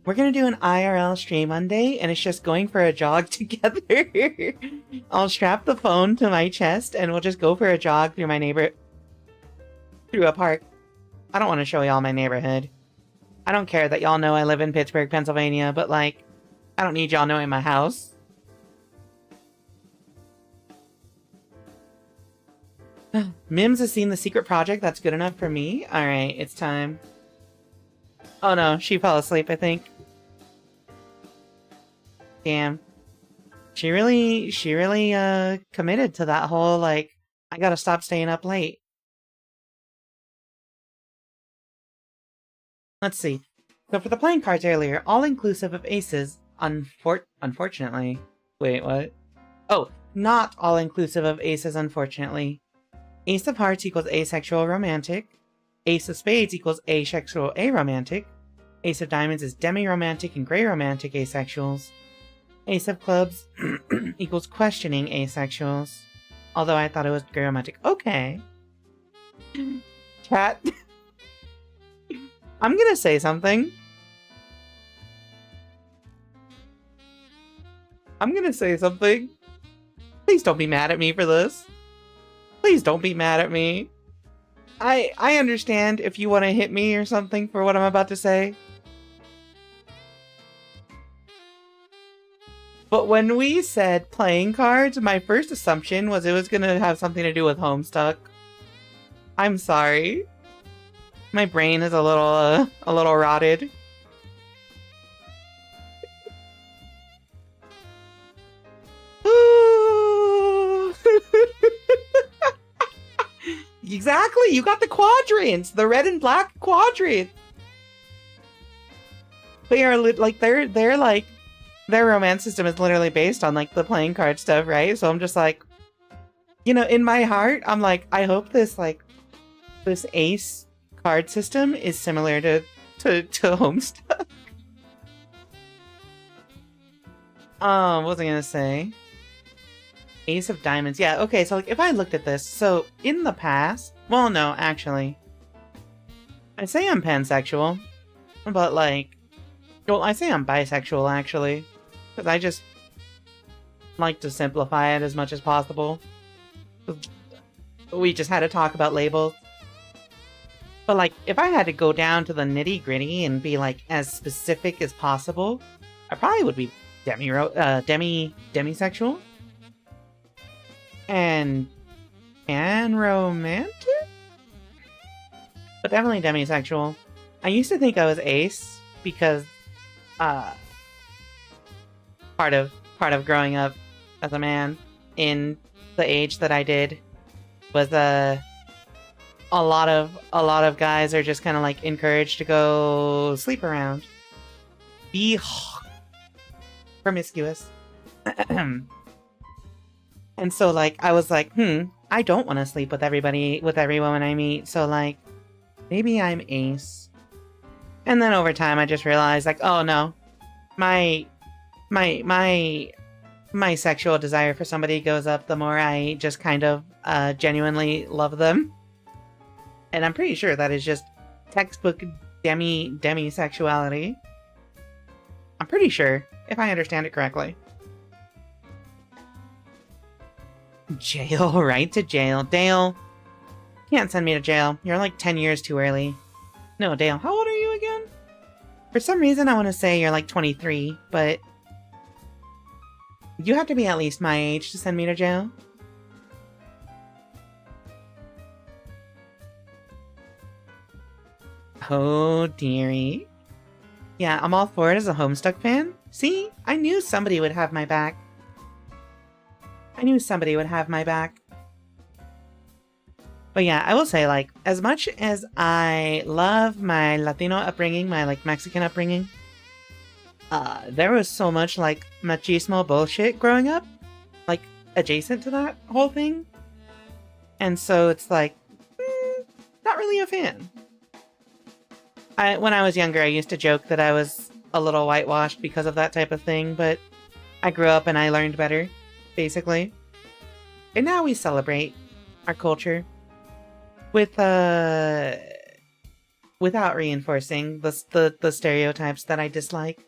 We're gonna do an IRL stream Monday, and it's just going for a jog together. I'll strap the phone to my chest, and we'll just go for a jog through through a park. I don't want to show y'all my neighborhood. I don't care that y'all know I live in Pittsburgh, Pennsylvania, but like, I don't need y'all knowing my house. Mims has seen the secret project. That's good enough for me. Alright, it's time. Oh no, she fell asleep, I think. Damn. She really committed to that whole, like, I gotta stop staying up late. Let's see. So for the playing cards earlier, all inclusive of aces, unfortunately. Wait, what? Oh, not all-inclusive of aces, unfortunately. Ace of hearts equals asexual romantic. Ace of spades equals asexual aromantic. Ace of diamonds is demi-romantic and gray romantic asexuals. Ace of clubs equals questioning asexuals. Although I thought it was gray romantic. Okay. Chat. I'm gonna say something. Please don't be mad at me for this. Please don't be mad at me. I understand if you want to hit me or something for what I'm about to say. But when we said playing cards, my first assumption was it was going to have something to do with Homestuck. I'm sorry. My brain is a little rotted. Exactly, you got the quadrants, the red and black quadrant. They are like their romance system is literally based on like the playing card stuff, right? So I'm just like, you know, in my heart, I'm like, I hope this ace card system is similar to Homestuck. What was I gonna say? Ace of diamonds. Yeah, okay, so like if I looked at this, so in the past, well no, actually. I say I'm pansexual, but like, well, I say I'm bisexual actually, because I just like to simplify it as much as possible. We just had to talk about labels. But like, if I had to go down to the nitty-gritty and be like as specific as possible, I probably would be demisexual. And romantic? But definitely demisexual. I used to think I was ace because part of growing up as a man in the age that I did was a lot of guys are just kind of like encouraged to go sleep around. Be promiscuous. And so, like, I was like, I don't want to sleep with every woman I meet, so, like, maybe I'm ace. And then over time, I just realized, like, oh, no. My sexual desire for somebody goes up the more I just kind of, genuinely love them. And I'm pretty sure that is just textbook demisexuality. I'm pretty sure, if I understand it correctly. Jail, right to jail. Dale, can't send me to jail. You're like 10 years too early. No, Dale, how old are you again? For some reason I want to say you're like 23, but you have to be at least my age to send me to jail. Oh, dearie. Yeah, I'm all for it as a Homestuck fan. See? I knew somebody would have my back. But yeah, I will say, like, as much as I love my Latino upbringing, my, like, Mexican upbringing, there was so much, like, machismo bullshit growing up, like, adjacent to that whole thing. And so it's like, not really a fan. When I was younger, I used to joke that I was a little whitewashed because of that type of thing, but I grew up and I learned better. Basically. And now we celebrate our culture with without reinforcing the stereotypes that I dislike.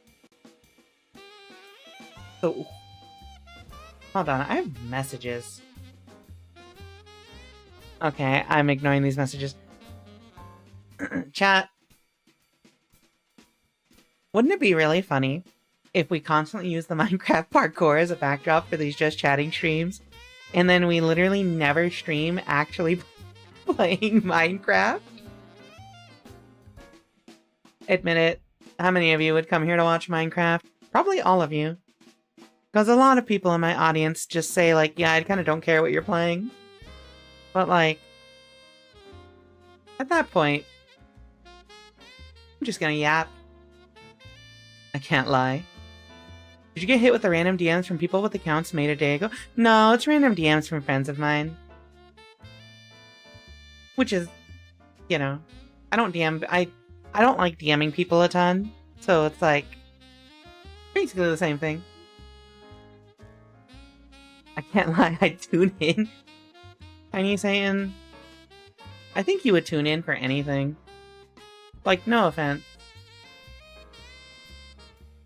So hold on, I have messages. Okay, I'm ignoring these messages. Chat. Wouldn't it be really funny if we constantly use the Minecraft parkour as a backdrop for these just chatting streams, and then we literally never stream actually playing Minecraft? Admit it. How many of you would come here to watch Minecraft? Probably all of you. Because a lot of people in my audience just say, like, yeah, I kind of don't care what you're playing. But, like, at that point, I'm just gonna yap. I can't lie. Did you get hit with the random DMs from people with accounts made a day ago? No, it's random DMs from friends of mine. Which is, you know, I don't DM, I don't like DMing people a ton. So it's like, basically the same thing. I can't lie, I tune in. Tiny Satan, I think you would tune in for anything. Like, no offense.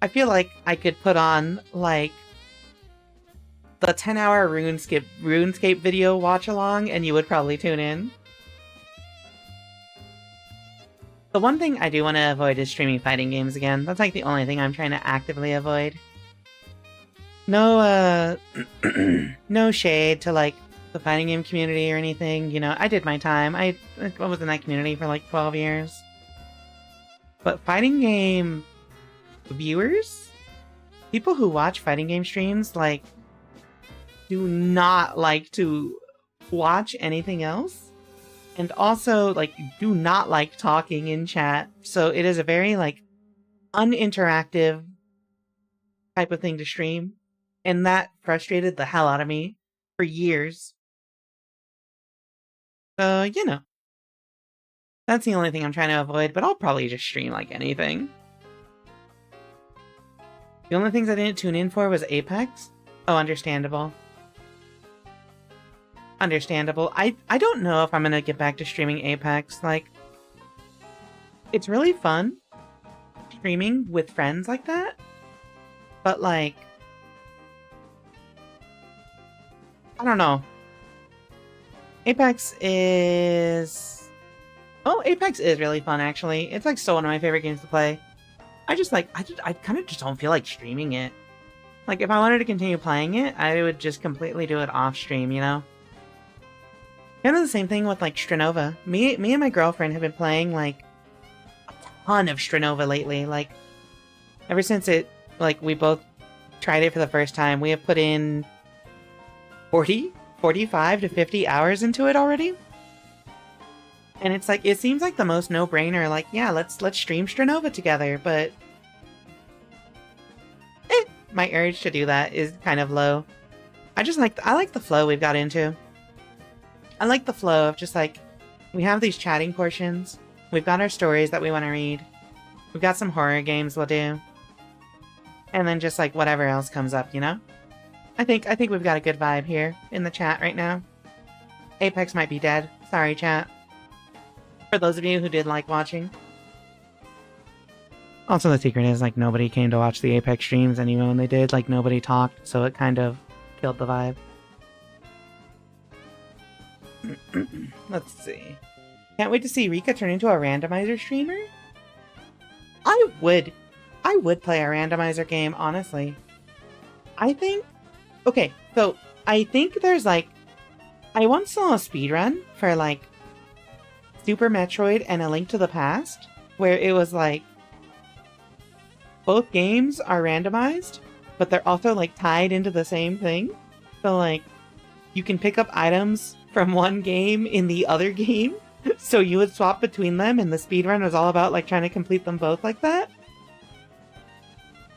I feel like I could put on, like, the 10-hour RuneScape video watch-along, and you would probably tune in. The one thing I do want to avoid is streaming fighting games again. That's, like, the only thing I'm trying to actively avoid. No, no shade to, like, the fighting game community or anything. You know, I did my time. I was in that community for, like, 12 years. But fighting game viewers, people who watch fighting game streams, like, do not like to watch anything else, and also, like, do not like talking in chat. So it is a very, like, uninteractive type of thing to stream, and that frustrated the hell out of me for years. So, you know, that's the only thing I'm trying to avoid, but I'll probably just stream like anything. The only things I didn't tune in for was Apex. Oh, understandable. Understandable. I don't know if I'm gonna get back to streaming Apex. Like, it's really fun streaming with friends like that, but like, I don't know. Apex is really fun, actually. It's like still one of my favorite games to play. I kind of just don't feel like streaming it. Like, if I wanted to continue playing it, I would just completely do it off stream, you know? Kind of the same thing with, like, Stranova. Me and my girlfriend have been playing, like, a ton of Stranova lately. Like, ever since we both tried it for the first time, we have put in 45 to 50 hours into it already. And it's like, it seems like the most no-brainer, like, yeah, let's stream Stranova together, but my urge to do that is kind of low. I like the flow we've got into. I like the flow of just like, we have these chatting portions, we've got our stories that we want to read, we've got some horror games we'll do, and then just like whatever else comes up, you know? I think we've got a good vibe here in the chat right now. Apex might be dead. Sorry, chat. For those of you who did like watching. Also, the secret is, like, nobody came to watch the Apex streams, and even when they did, like, nobody talked, so it kind of killed the vibe. Let's see. Can't wait to see Rika turn into a randomizer streamer? I would play a randomizer game, honestly. Okay, so I think there's, like, I once saw a speedrun for, like, Super Metroid and A Link to the Past, where it was, like, both games are randomized, but they're also, like, tied into the same thing. So, like, you can pick up items from one game in the other game, so you would swap between them, and the speedrun was all about, like, trying to complete them both like that.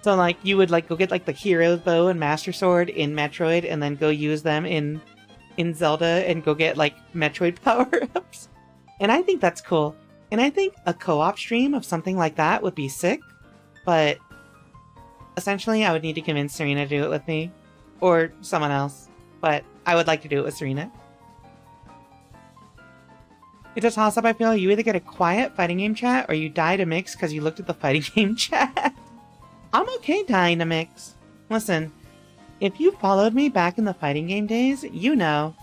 So, like, you would, like, go get, like, the Hero's Bow and Master Sword in Metroid, and then go use them in Zelda, and go get, like, Metroid power-ups. And I think that's cool. And I think a co-op stream of something like that would be sick. But essentially, I would need to convince Serena to do it with me. Or someone else. But I would like to do it with Serena. It's a toss-up, I feel. You either get a quiet fighting game chat, or you die to mix because you looked at the fighting game chat. I'm okay dying to mix. Listen, if you followed me back in the fighting game days, you know,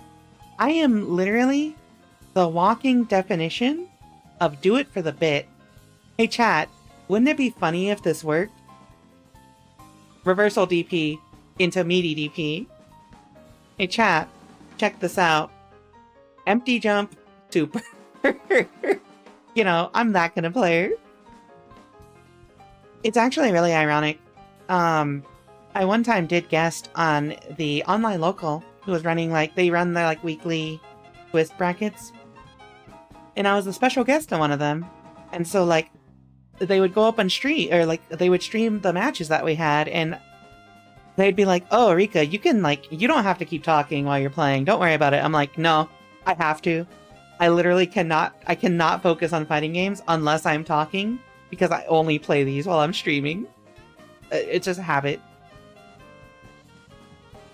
I am literally the walking definition of do it for the bit. Hey chat, wouldn't it be funny if this worked? Reversal DP into meaty DP. Hey chat, check this out. Empty jump, super. You know, I'm that kind of player. It's actually really ironic. I one time did guest on the online local who was running, like, they run their, like, weekly twist brackets. And I was a special guest on one of them. And so, like, they would go up on stream, or, like, they would stream the matches that we had, and they'd be like, "Oh, Rika, you can you don't have to keep talking while you're playing. Don't worry about it." I'm like, "No, I have to. I literally cannot. I cannot focus on fighting games unless I'm talking because I only play these while I'm streaming. It's just a habit."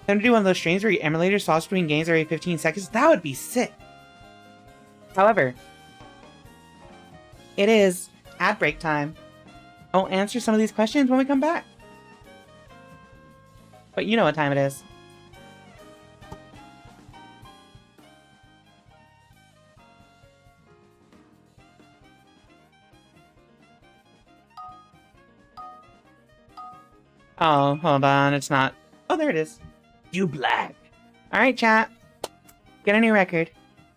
I'm gonna do one of those streams where you emulator swaps between games every 15 seconds. That would be sick. However, it is ad break time. I'll answer some of these questions when we come back. But you know what time it is. Oh, hold on. It's not. Oh, there it is. You black. Alright, chat. Get a new record.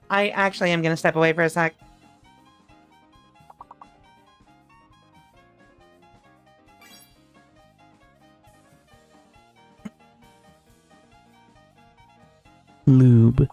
I actually am gonna step away for a sec. Lube.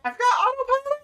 I've got autopilot!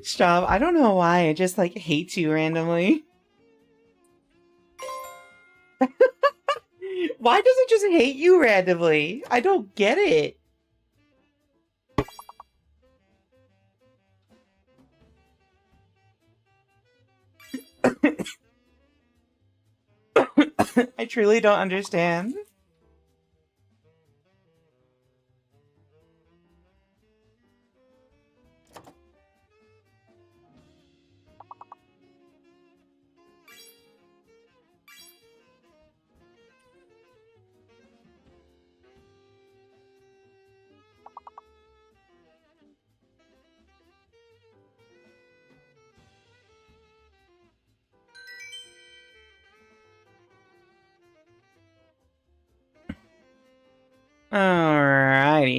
Stop. I don't know why. It just hates you randomly. Why does it just hate you randomly? I don't get it. I truly don't understand.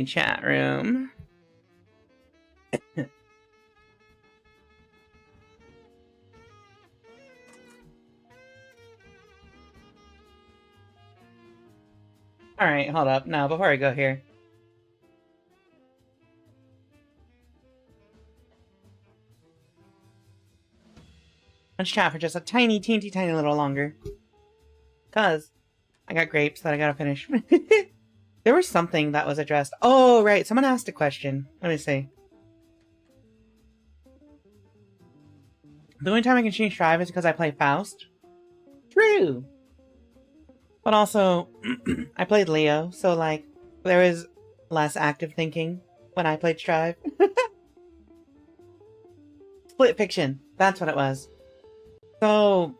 Hey, chat room. Alright, hold up. Now, before I go here. Let's chat for just a tiny, teeny, tiny little longer. Cause I got grapes that I gotta finish. There was something that was addressed. Oh, right. Someone asked a question. Let me see. The only time I can change drive is because I play Faust. True. But also, I played Leo, so like, there was less active thinking when I played Strive. Split fiction. That's what it was. So,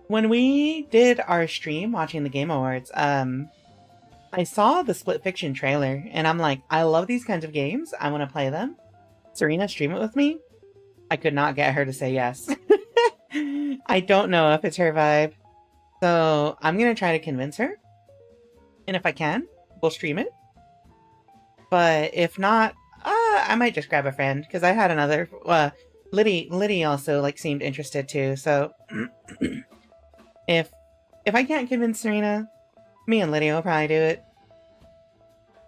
when we did our stream watching the Game Awards, I saw the Split Fiction trailer, and I'm like, I love these kinds of games. I want to play them. Serena, stream it with me? I could not get her to say yes. I don't know if it's her vibe. So, I'm going to try to convince her. And if I can, we'll stream it. But if not, I might just grab a friend, because I had another... Liddy also, like, seemed interested too, so... if I can't convince Serena, me and Liddy will probably do it.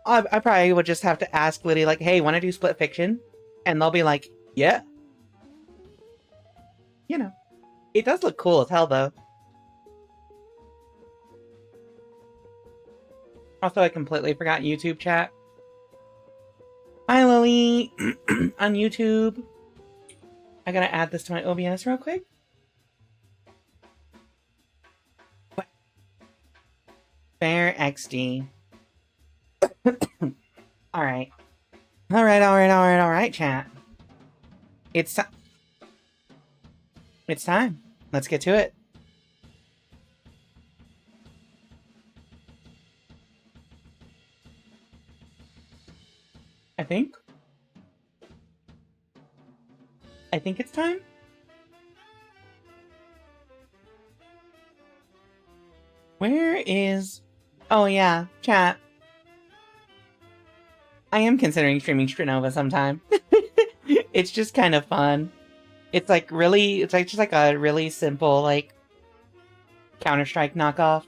I probably would just have to ask Liddy, like, hey, want to do Split Fiction? And they'll be like, yeah. You know. It does look cool as hell, though. Also, I completely forgot YouTube chat. Hi, Lily! On YouTube. I gotta add this to my OBS real quick. What? Fair XD. Alright. Alright, chat. It's time. Let's get to it. I think it's time. Where is... Oh yeah, chat. I am considering streaming Strinova sometime. It's just kind of fun. It's like really... It's like just like a really simple, like, Counter-Strike knockoff.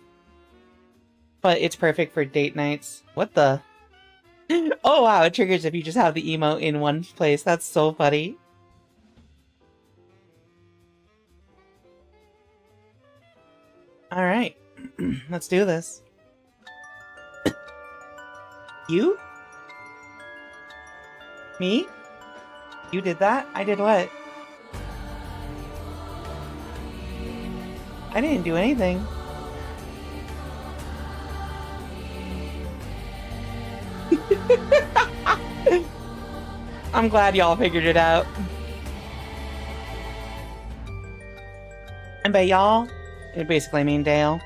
But it's perfect for date nights. What the... Oh wow, it triggers if you just have the emote in one place. That's so funny. Alright. Let's do this. You? Me? You did that? I did what? I didn't do anything. I'm glad y'all figured it out. And by y'all, it basically mean Dale.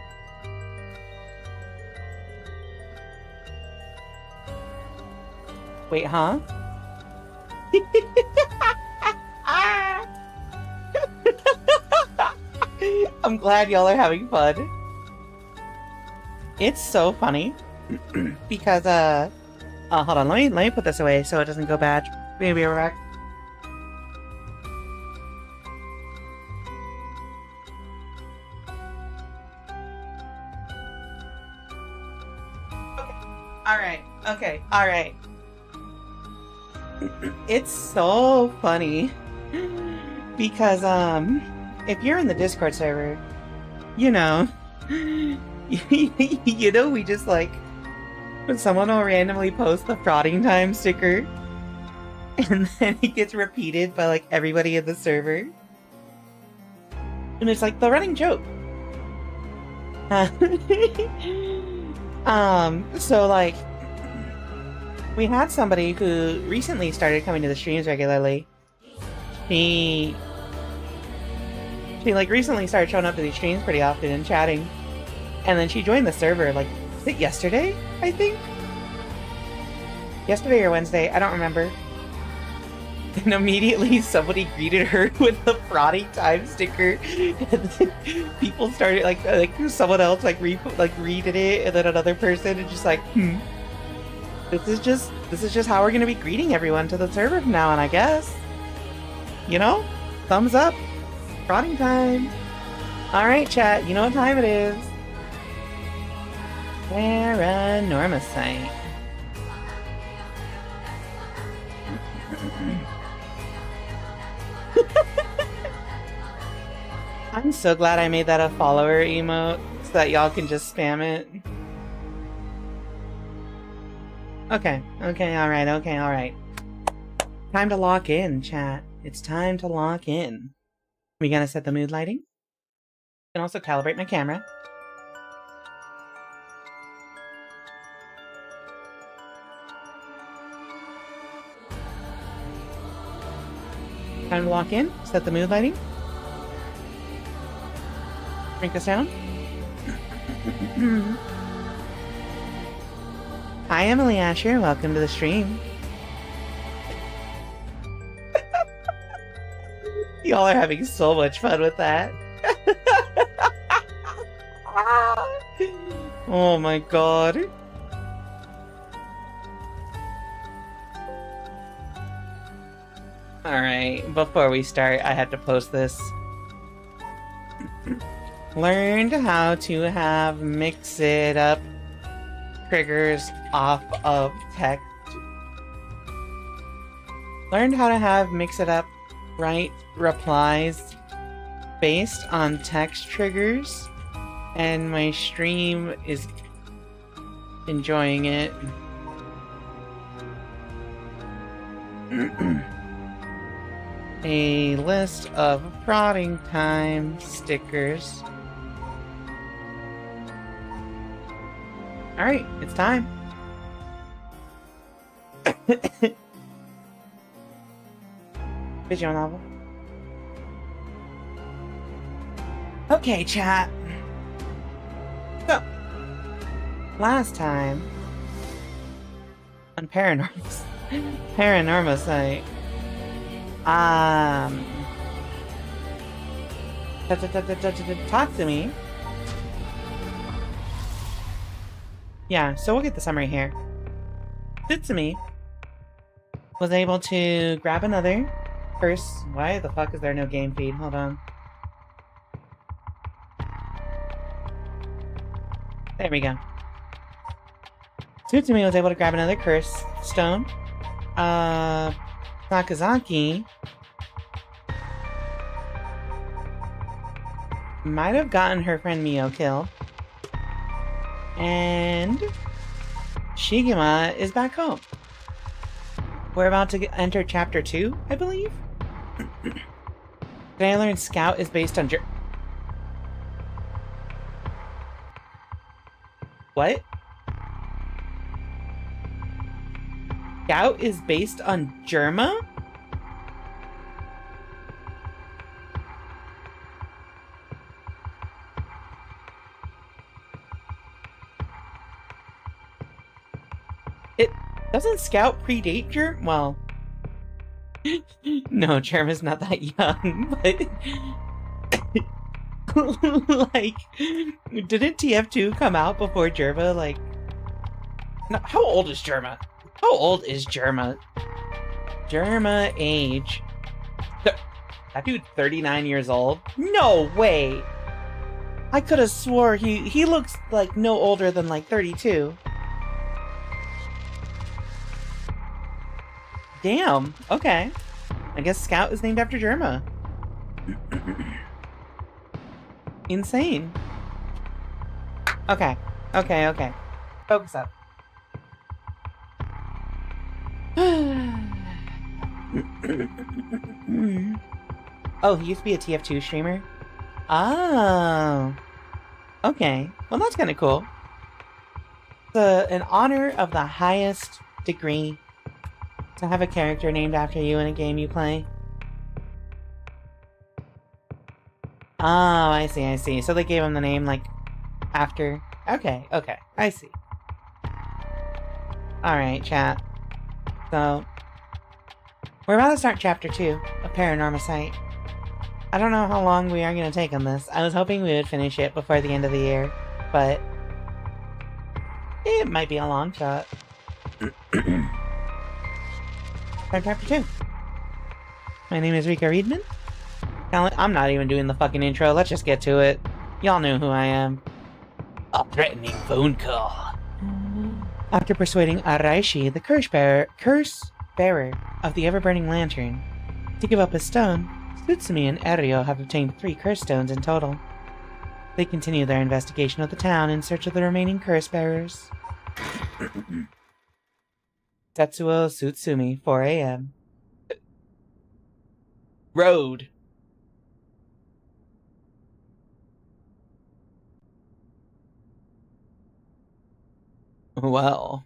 Wait, huh? I'm glad y'all are having fun. It's so funny. Because, hold on, let me put this away so it doesn't go bad. Maybe we're back. Okay, alright. It's so funny. Because, if you're in the Discord server, you know, you know, we just, like, when someone will randomly post the frauding time sticker, and then it gets repeated by, like, everybody in the server. And it's, like, the running joke. So, like, we had somebody who recently started coming to the streams regularly. She like, recently started showing up to these streams pretty often and chatting. And then she joined the server, like, was it yesterday, I think? Yesterday or Wednesday, I don't remember. And immediately somebody greeted her with the frauding time sticker. And then people started, like someone else, like, redid it, and then another person, and just like, This is just how we're gonna be greeting everyone to the server from now on, I guess. You know? Thumbs up. Prodding time. Alright, chat, you know what time it is. PARANORMASIGHT. I'm so glad I made that a follower emote so that y'all can just spam it. Okay, alright. Time to lock in, chat. It's time to lock in. We gonna set the mood lighting? I can also calibrate my camera. Time to lock in, set the mood lighting. Drink us down. Hi, Emily Asher. Welcome to the stream. Y'all are having so much fun with that. Oh my god. Alright, before we start, I had to post this. Learned how to have mix it up triggers off of text. Learned how to have mix it up right replies based on text triggers, and my stream is enjoying it. A list of prodding time stickers. Alright, it's time. Visual novel. Okay, chat. So, last time on PARANORMASIGHT, talk to me. Yeah, so we'll get the summary here. Hootenanny was able to grab another curse. Why the fuck is there no game feed? Hold on. There we go. Hootenanny was able to grab another curse stone. Sakazaki might have gotten her friend Mio killed. And Shigema is back home. We're about to enter chapter 2, I believe? Today I learned Scout is based on What? Scout is based on Germa? Doesn't Scout predate Germ? Well, no, Germa's not that young, but like, didn't TF2 come out before Germa? Like, no, how old is Germa? How old is Germa? Germa age. That dude's 39 years old? No way! I could have swore he looks like no older than like 32. Damn, okay. I guess Scout is named after Germa. Insane. Okay. Focus up. Oh, he used to be a TF2 streamer? Oh. Okay. Well, that's kind of cool. It's an honor of the highest degree to have a character named after you in a game you play. Oh, I see. So they gave him the name, like, after... Okay, I see. Alright, chat. So, we're about to start chapter 2 of PARANORMASIGHT. I don't know how long we are going to take on this. I was hoping we would finish it before the end of the year, but... it might be a long shot. Chapter 2. My name is Rika Readman. I'm not even doing the fucking intro, let's just get to it. Y'all know who I am. A threatening phone call. After persuading Araishi, the curse bearer of the ever-burning lantern, to give up his stone, Tsutsumi and Eryo have obtained 3 curse stones in total. They continue their investigation of the town in search of the remaining curse bearers. Tetsuo Tsutsumi, 4 a.m. Road. Well,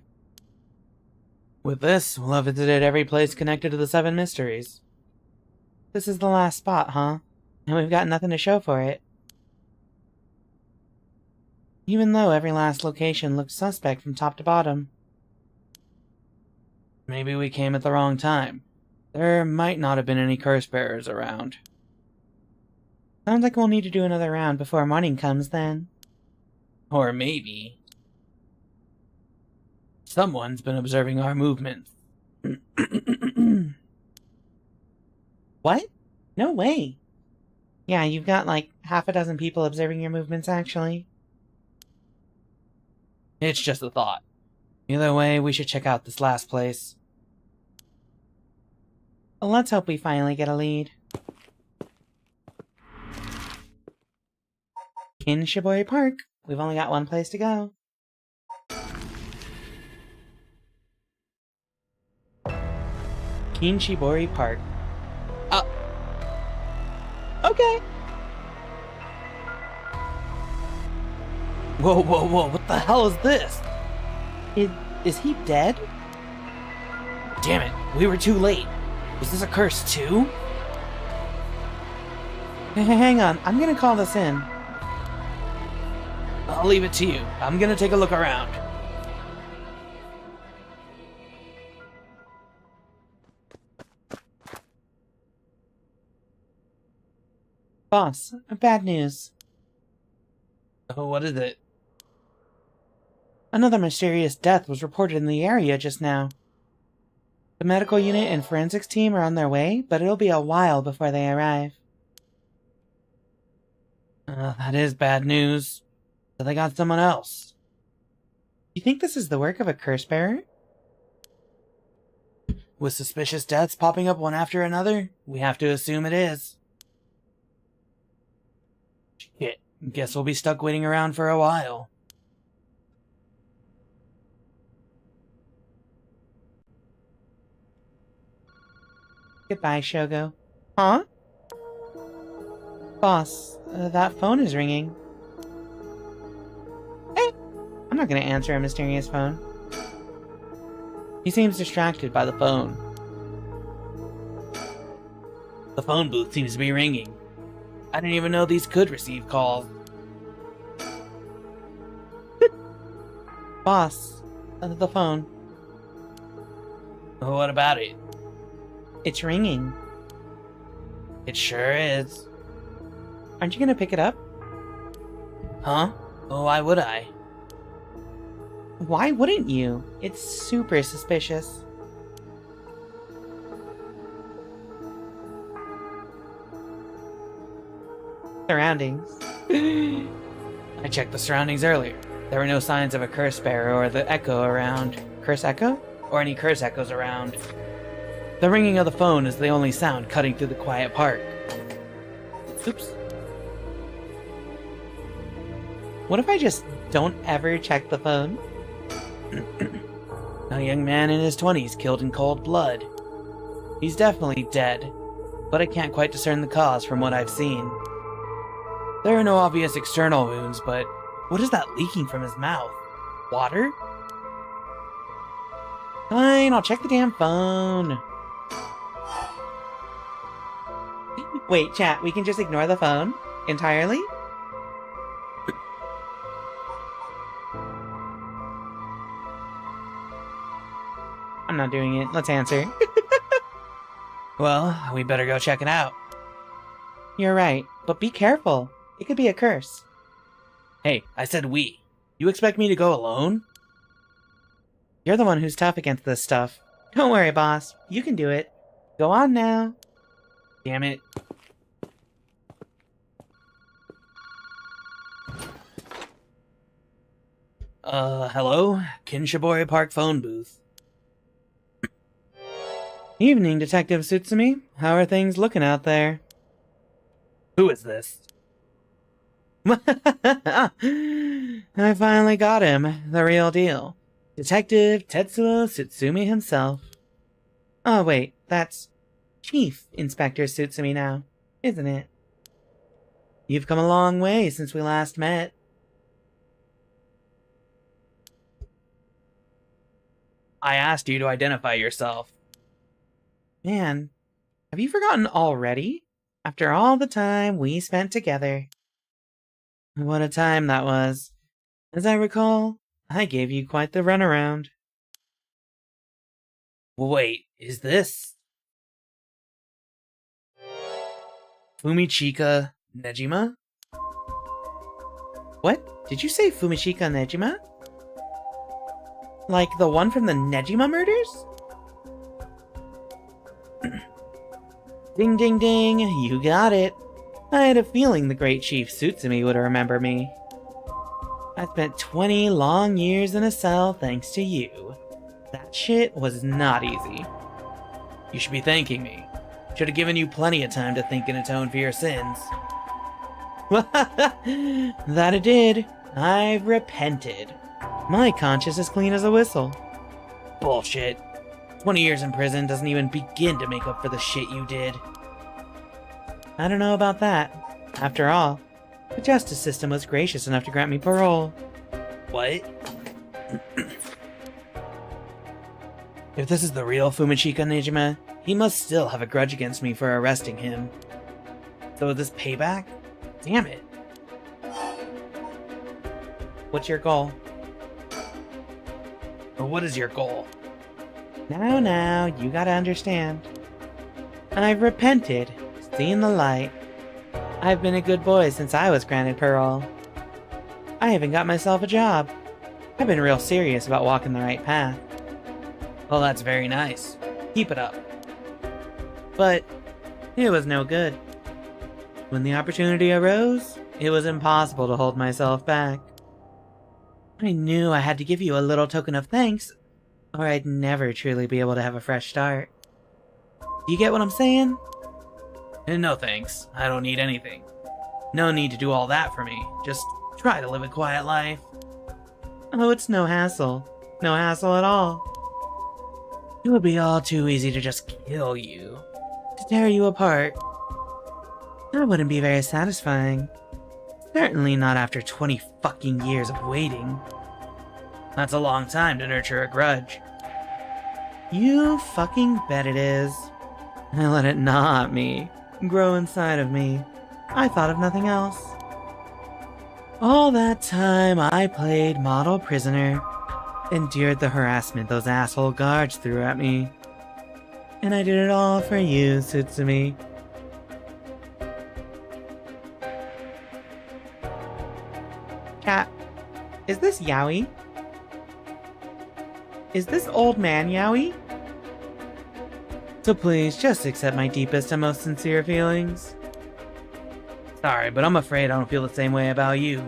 with this, we'll have visited every place connected to the 7 mysteries. This is the last spot, huh? And we've got nothing to show for it. Even though every last location looks suspect from top to bottom. Maybe we came at the wrong time. There might not have been any curse bearers around. Sounds like we'll need to do another round before morning comes then. Or maybe someone's been observing our movements. What? No way. Yeah, you've got like half a dozen people observing your movements, actually. It's just a thought. Either way, we should check out this last place. Let's hope we finally get a lead. Kinshibori Park. We've only got one place to go. Kinshibori Park. Okay. Whoa, whoa, whoa, what the hell is this? Is he dead? Damn it, we were too late. Was this a curse too? Hang on, I'm gonna call this in. I'll leave it to you. I'm gonna take a look around. Boss, bad news. Oh, what is it? Another mysterious death was reported in the area just now. The medical unit and forensics team are on their way, but it'll be a while before they arrive. That is bad news. So they got someone else. You think this is the work of a curse bearer? With suspicious deaths popping up one after another, we have to assume it is. Shit, guess we'll be stuck waiting around for a while. Goodbye, Shogo. Huh? Boss, that phone is ringing. I'm not gonna answer a mysterious phone. He seems distracted by the phone. The phone booth seems to be ringing. I didn't even know these could receive calls. Boss, the phone. What about it? It's ringing. It sure is. Aren't you gonna pick it up? Huh? Oh, why would I? Why wouldn't you? It's super suspicious. Surroundings. I checked the surroundings earlier. There were no signs of a curse bearer or the echo around. Curse echo? Or any curse echoes around. The ringing of the phone is the only sound cutting through the quiet park. Oops. What if I just don't ever check the phone? A young man in his 20s killed in cold blood. He's definitely dead, but I can't quite discern the cause from what I've seen. There are no obvious external wounds, but what is that leaking from his mouth? Water? Fine, I'll check the damn phone. Wait, chat, we can just ignore the phone? Entirely? I'm not doing it. Let's answer. Well, we better go check it out. You're right, but be careful. It could be a curse. Hey, I said we. You expect me to go alone? You're the one who's tough against this stuff. Don't worry, boss. You can do it. Go on now. Damn it. Hello? Kinshibori Park phone booth. Evening, Detective Tsutsumi. How are things looking out there? Who is this? I finally got him. The real deal. Detective Tetsuo Tsutsumi himself. Oh wait, that's Chief Inspector Tsutsumi now, isn't it? You've come a long way since we last met. I asked you to identify yourself. Man, have you forgotten already? After all the time we spent together. What a time that was. As I recall, I gave you quite the runaround. Wait, is this... Fumichika Nejima? What? Did you say Fumichika Nejima? Like the one from the Nejima murders? Ding ding ding, you got it. I had a feeling the great Chief Tsutsumi would remember me. I spent 20 long years in a cell thanks to you. That shit was not easy. You should be thanking me. Should have given you plenty of time to think and atone for your sins. That it did. I've repented. My conscience is clean as a whistle. Bullshit. 20 years in prison doesn't even begin to make up for the shit you did. I don't know about that. After all, the justice system was gracious enough to grant me parole. What? If this is the real Fumichika Nejima, he must still have a grudge against me for arresting him. So is this payback? Damn it. What's your goal? Or what is your goal? Now, you gotta understand. I've repented, seen the light. I've been a good boy since I was granted parole. I even got myself a job. I've been real serious about walking the right path. Well, that's very nice. Keep it up. But it was no good. When the opportunity arose, it was impossible to hold myself back. I knew I had to give you a little token of thanks, or I'd never truly be able to have a fresh start. Do you get what I'm saying? No thanks. I don't need anything. No need to do all that for me. Just try to live a quiet life. Oh, it's no hassle. No hassle at all. It would be all too easy to just kill you. To tear you apart. That wouldn't be very satisfying. Certainly not after 20 fucking years of waiting. That's a long time to nurture a grudge. You fucking bet it is. I let it gnaw at me, grow inside of me. I thought of nothing else. All that time I played model prisoner, endured the harassment those asshole guards threw at me. And I did it all for you, Tsutsumi. Cat, is this Yaoi? Is this old man Yaoi? So please, just accept my deepest and most sincere feelings. Sorry, but I'm afraid I don't feel the same way about you.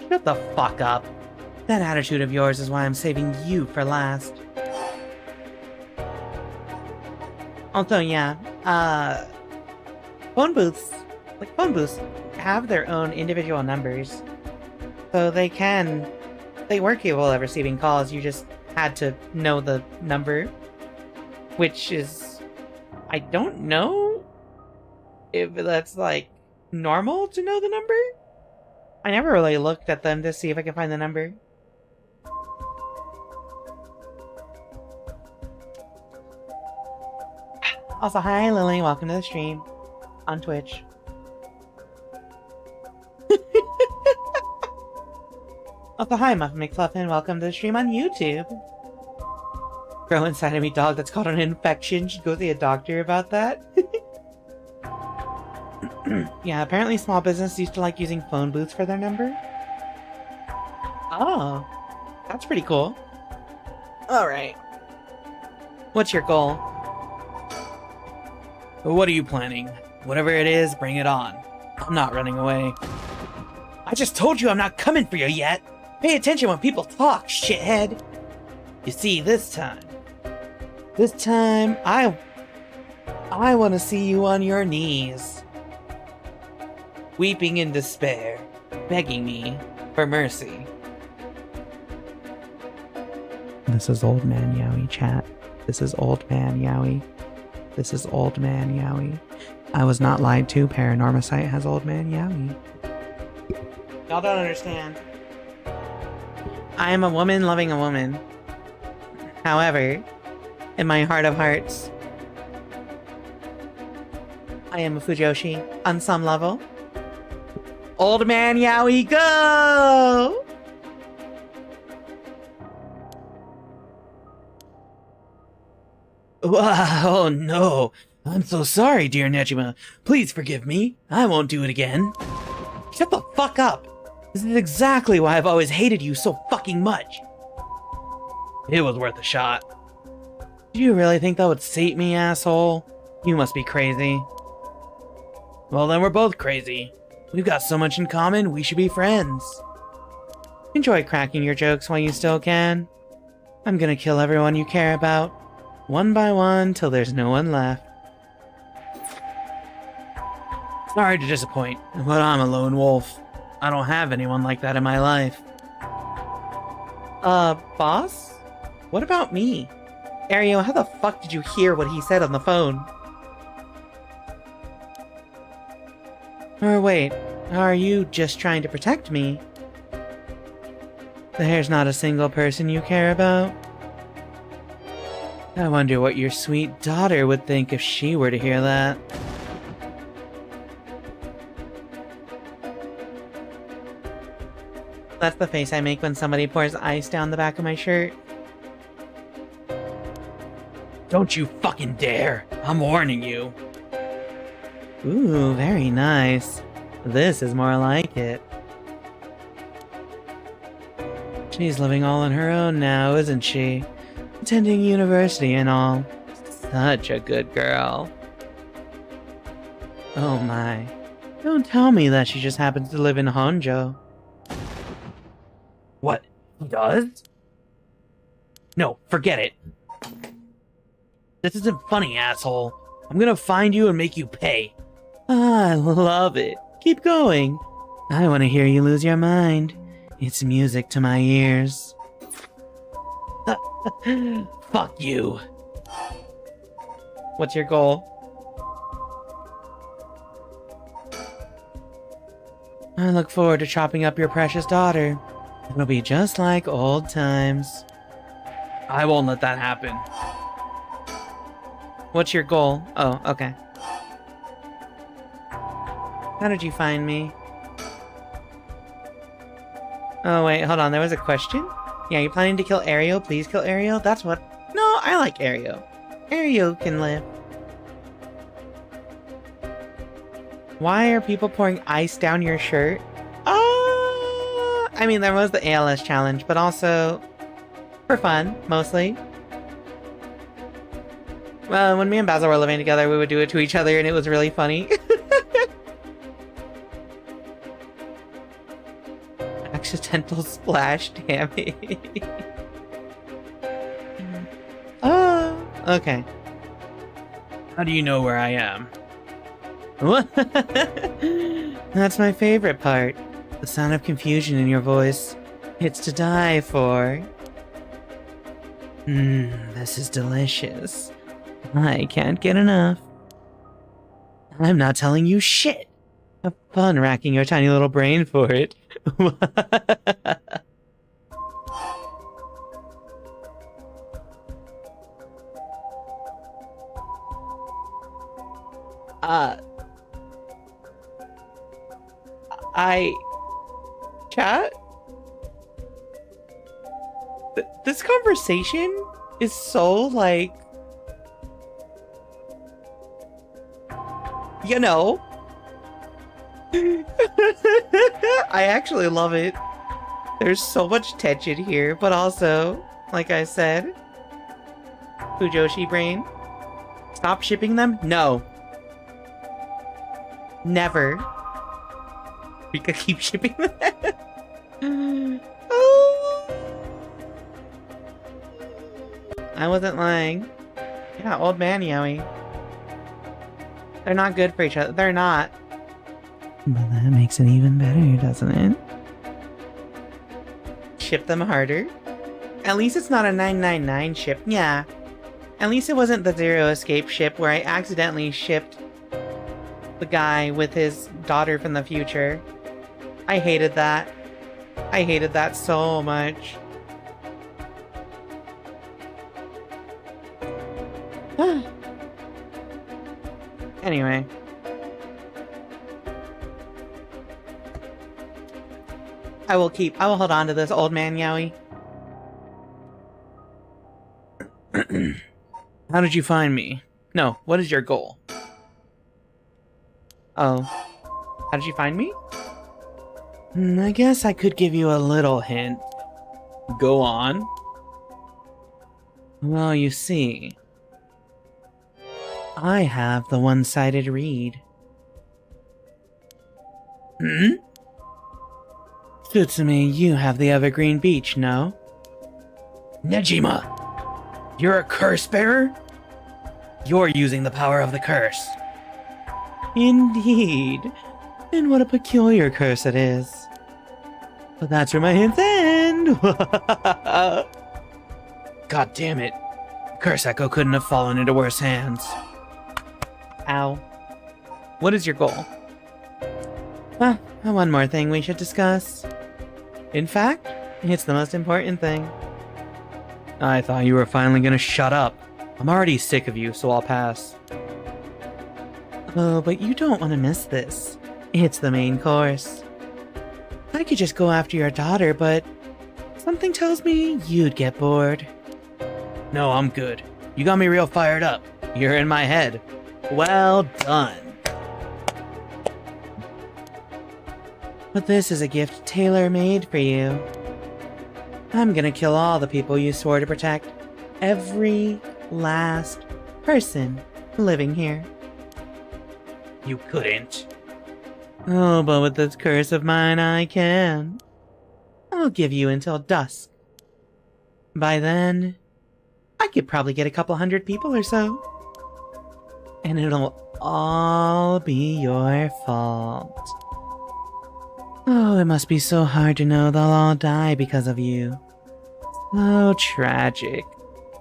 Shut the fuck up. That attitude of yours is why I'm saving you for last. Also, yeah, phone booths have their own individual numbers. So they were capable of receiving calls, you just had to know the number. Which is, I don't know if that's like normal to know the number. I never really looked at them to see if I can find the number. Also, hi Lily, welcome to the stream on Twitch. Also, hi Muffin McFluffin, welcome to the stream on YouTube. Grow inside of me, dog, that's called an infection. Should go see a doctor about that. Yeah, apparently small business used to like using phone booths for their number. Oh, that's pretty cool. Alright. What's your goal? What are you planning? Whatever it is, bring it on. I'm not running away. I just told you I'm not coming for you yet! Pay attention when people talk, shithead! You see, this time, I want to see you on your knees, weeping in despair, begging me for mercy. This is Old Man Yowie, chat. This is Old Man Yowie. This is Old Man Yowie. I was not lied to. Paranormasight has Old Man Yowie. Y'all don't understand. I am a woman loving a woman. However, in my heart of hearts, I am a Fujoshi on some level. Old Man Yowie, go! Oh no! I'm so sorry, dear Nejima. Please forgive me. I won't do it again. Shut the fuck up! This is exactly why I've always hated you so fucking much. It was worth a shot. Do you really think that would sate me, asshole? You must be crazy. Well, then we're both crazy. We've got so much in common, we should be friends. Enjoy cracking your jokes while you still can. I'm gonna kill everyone you care about, one by one, till there's no one left. Sorry to disappoint, but I'm a lone wolf. I don't have anyone like that in my life. Boss? What about me? Ario, how the fuck did you hear what he said on the phone? Or wait, are you just trying to protect me? There's not a single person you care about? I wonder what your sweet daughter would think if she were to hear that. That's the face I make when somebody pours ice down the back of my shirt. Don't you fucking dare! I'm warning you. Ooh, very nice. This is more like it. She's living all on her own now, isn't she? Attending university and all. Such a good girl. Oh my. Don't tell me that she just happens to live in Honjo. What? He does? No, forget it. This isn't funny, asshole. I'm gonna find you and make you pay. I love it. Keep going. I want to hear you lose your mind. It's music to my ears. Fuck you. What's your goal? I look forward to chopping up your precious daughter. It'll be just like old times. I won't let that happen. What's your goal? Oh, okay. How did you find me? Oh, wait, hold on. There was a question? Yeah, you planning to kill Ario? Please kill Ario? That's what... No, I like Ario. Ario can live. Why are people pouring ice down your shirt? I mean, there was the ALS challenge, but also for fun, mostly. Well, when me and Basil were living together, we would do it to each other, and it was really funny. Accidental splash damage. Oh, okay. How do you know where I am? That's my favorite part. The sound of confusion in your voice. It's to die for. This is delicious. I can't get enough. I'm not telling you shit. Have fun racking your tiny little brain for it. Chat? This conversation is so, like... You know? I actually love it. There's so much tension here, but also like I said. Fujoshi brain. Stop shipping them? No. Never. Rika keep shipping them? Oh. I wasn't lying. Yeah, old man Yowie. They're not good for each other. They're not. But that makes it even better, doesn't it? Ship them harder? At least it's not a 999 ship. Yeah. At least it wasn't the Zero Escape ship where I accidentally shipped the guy with his daughter from the future. I hated that. I hated that so much. Anyway. I will hold on to this old man Yowie. How did you find me? No, what is your goal? Oh. How did you find me? I guess I could give you a little hint. Go on. Well, you see, I have the one-sided read. Hmm? Tsutsumi, you have the Evergreen Beach, no? Nejima! You're a curse bearer? You're using the power of the curse. Indeed. And what a peculiar curse it is. But that's where my hints end! God damn it. Curse Echo couldn't have fallen into worse hands. Ow. What is your goal? One more thing we should discuss. In fact, it's the most important thing. I thought you were finally gonna shut up. I'm already sick of you, so I'll pass. Oh, but you don't want to miss this. It's the main course. I could just go after your daughter, but something tells me you'd get bored. No, I'm good. You got me real fired up. You're in my head. Well done. But this is a gift tailor-made for you. I'm gonna kill all the people you swore to protect. Every last person living here. You couldn't. Oh, but with this curse of mine, I can. I'll give you until dusk. By then, I could probably get a couple hundred people or so. And it'll all be your fault. Oh, it must be so hard to know they'll all die because of you. So tragic.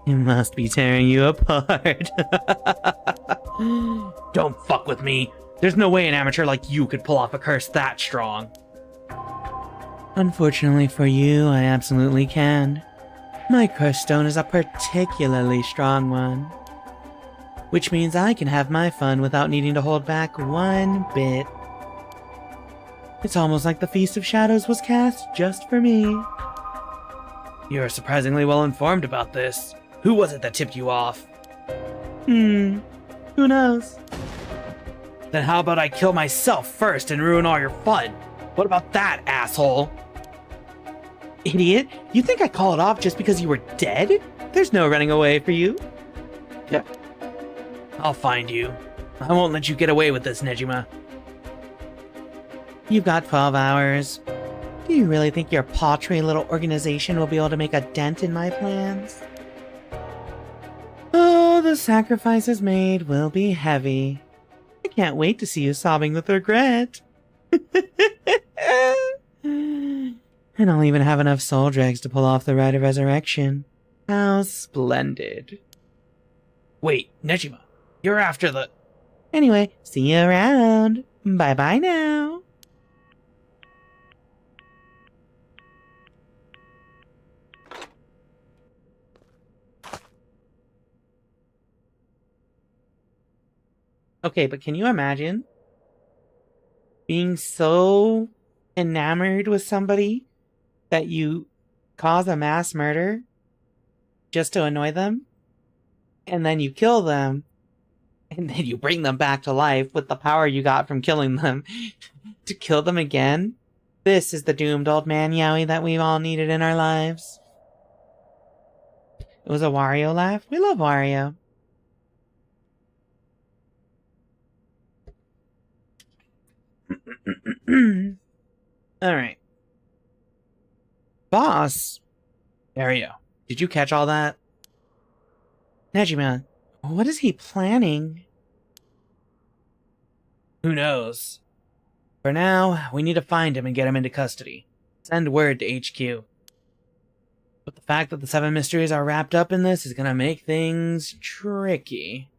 It must be tearing you apart. Don't fuck with me. There's no way an amateur like you could pull off a curse that strong. Unfortunately for you, I absolutely can. My curse stone is a particularly strong one. Which means I can have my fun without needing to hold back one bit. It's almost like the Feast of Shadows was cast just for me. You're surprisingly well informed about this. Who was it that tipped you off? Who knows? Then how about I kill myself first and ruin all your fun? What about that, asshole? Idiot, you think I call it off just because you were dead? There's no running away for you. Yeah. I'll find you. I won't let you get away with this, Nejima. You've got 12 hours. Do you really think your paltry little organization will be able to make a dent in my plans? Oh, the sacrifices made will be heavy. I can't wait to see you sobbing with regret. And I'll even have enough soul dregs to pull off the rite of resurrection. How splendid. Wait, Nejima, you're after the... Anyway, see you around. Bye-bye now. Okay, but can you imagine being so enamored with somebody that you cause a mass murder just to annoy them, and then you kill them, and then you bring them back to life with the power you got from killing them to kill them again? This is the doomed old man Yowie that we've all needed in our lives. It was a Wario laugh. We love Wario. Alright. Boss! Ario, did you catch all that? Nejima, what is he planning? Who knows? For now, we need to find him and get him into custody. Send word to HQ. But the fact that the 7 mysteries are wrapped up in this is gonna make things tricky.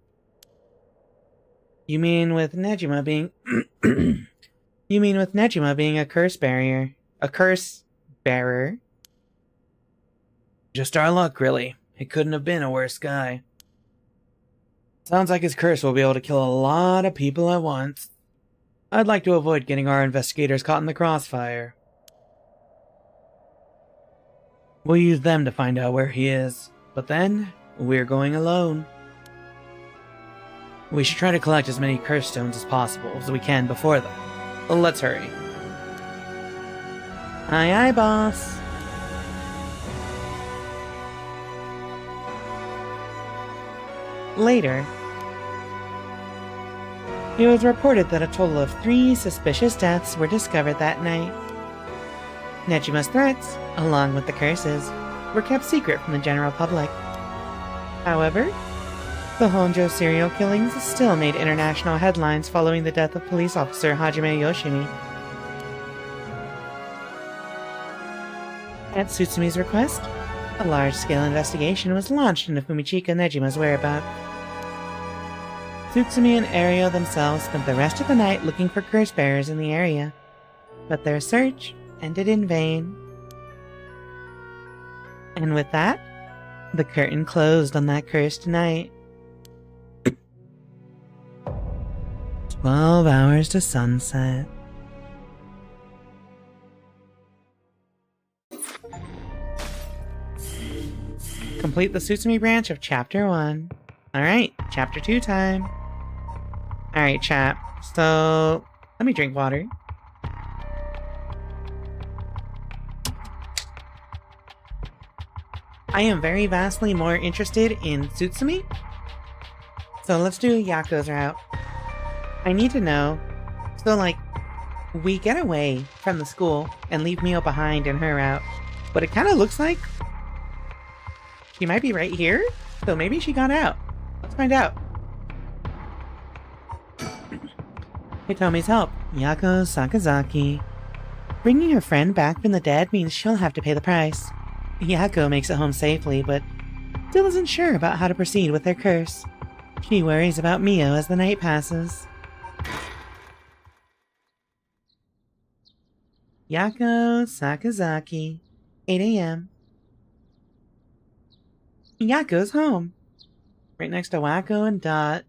You mean with Nejima being... You mean with Nejima being a curse barrier? A curse bearer? Just our luck, really. It couldn't have been a worse guy. Sounds like his curse will be able to kill a lot of people at once. I'd like to avoid getting our investigators caught in the crossfire. We'll use them to find out where he is. But then, we're going alone. We should try to collect as many curse stones as possible as we can before them. Let's hurry. Aye aye, boss. Later, it was reported that a total of 3 suspicious deaths were discovered that night. Nejima's threats, along with the curses, were kept secret from the general public. However, the Honjo serial killings still made international headlines following the death of police officer Hajime Yoshimi. At Tsutsumi's request, a large-scale investigation was launched into Fumichika Nejima's whereabouts. Tsutsumi and Ario themselves spent the rest of the night looking for curse bearers in the area, but their search ended in vain. And with that, the curtain closed on that cursed night. 12 hours to sunset. Complete the Tsutsumi branch of Chapter 1. Alright, Chapter 2 time. Alright, chap. So, let me drink water. I am very vastly more interested in Tsutsumi. So let's do Yako's route. I need to know. So, like, we get away from the school and leave Mio behind in her route. But it kind of looks like she might be right here. So maybe she got out. Let's find out. Hitomi's help. Yako Sakazaki. Bringing her friend back from the dead means she'll have to pay the price. Yako makes it home safely, but still isn't sure about how to proceed with their curse. She worries about Mio as the night passes. Yako Sakazaki, 8 a.m. Yako's home. Right next to Wacko and Dot.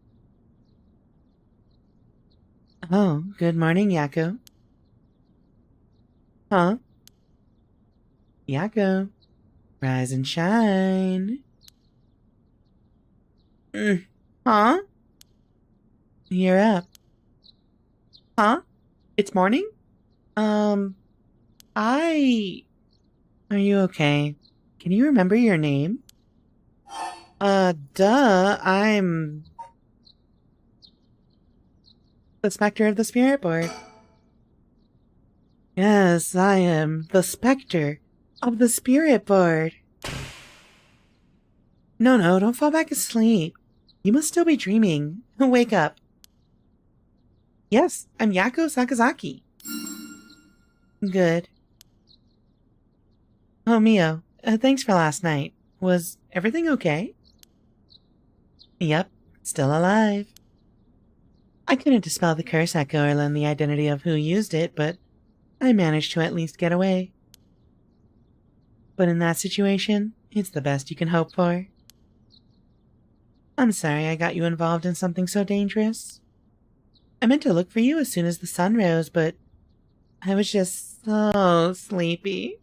Oh, good morning, Yako. Huh? Yako. Rise and shine. Huh? You're up. Huh? It's morning? Are you okay? Can you remember your name? I'm... the Spectre of the Spirit Board. Yes, I am the Spectre of the Spirit Board. No, don't fall back asleep. You must still be dreaming. Wake up. Yes, I'm Yako Sakazaki. Good. Oh, Mio, thanks for last night. Was everything okay? Yep, still alive. I couldn't dispel the curse echo or learn the identity of who used it, but I managed to at least get away. But in that situation, it's the best you can hope for. I'm sorry I got you involved in something so dangerous. I meant to look for you as soon as the sun rose, but I was just so sleepy.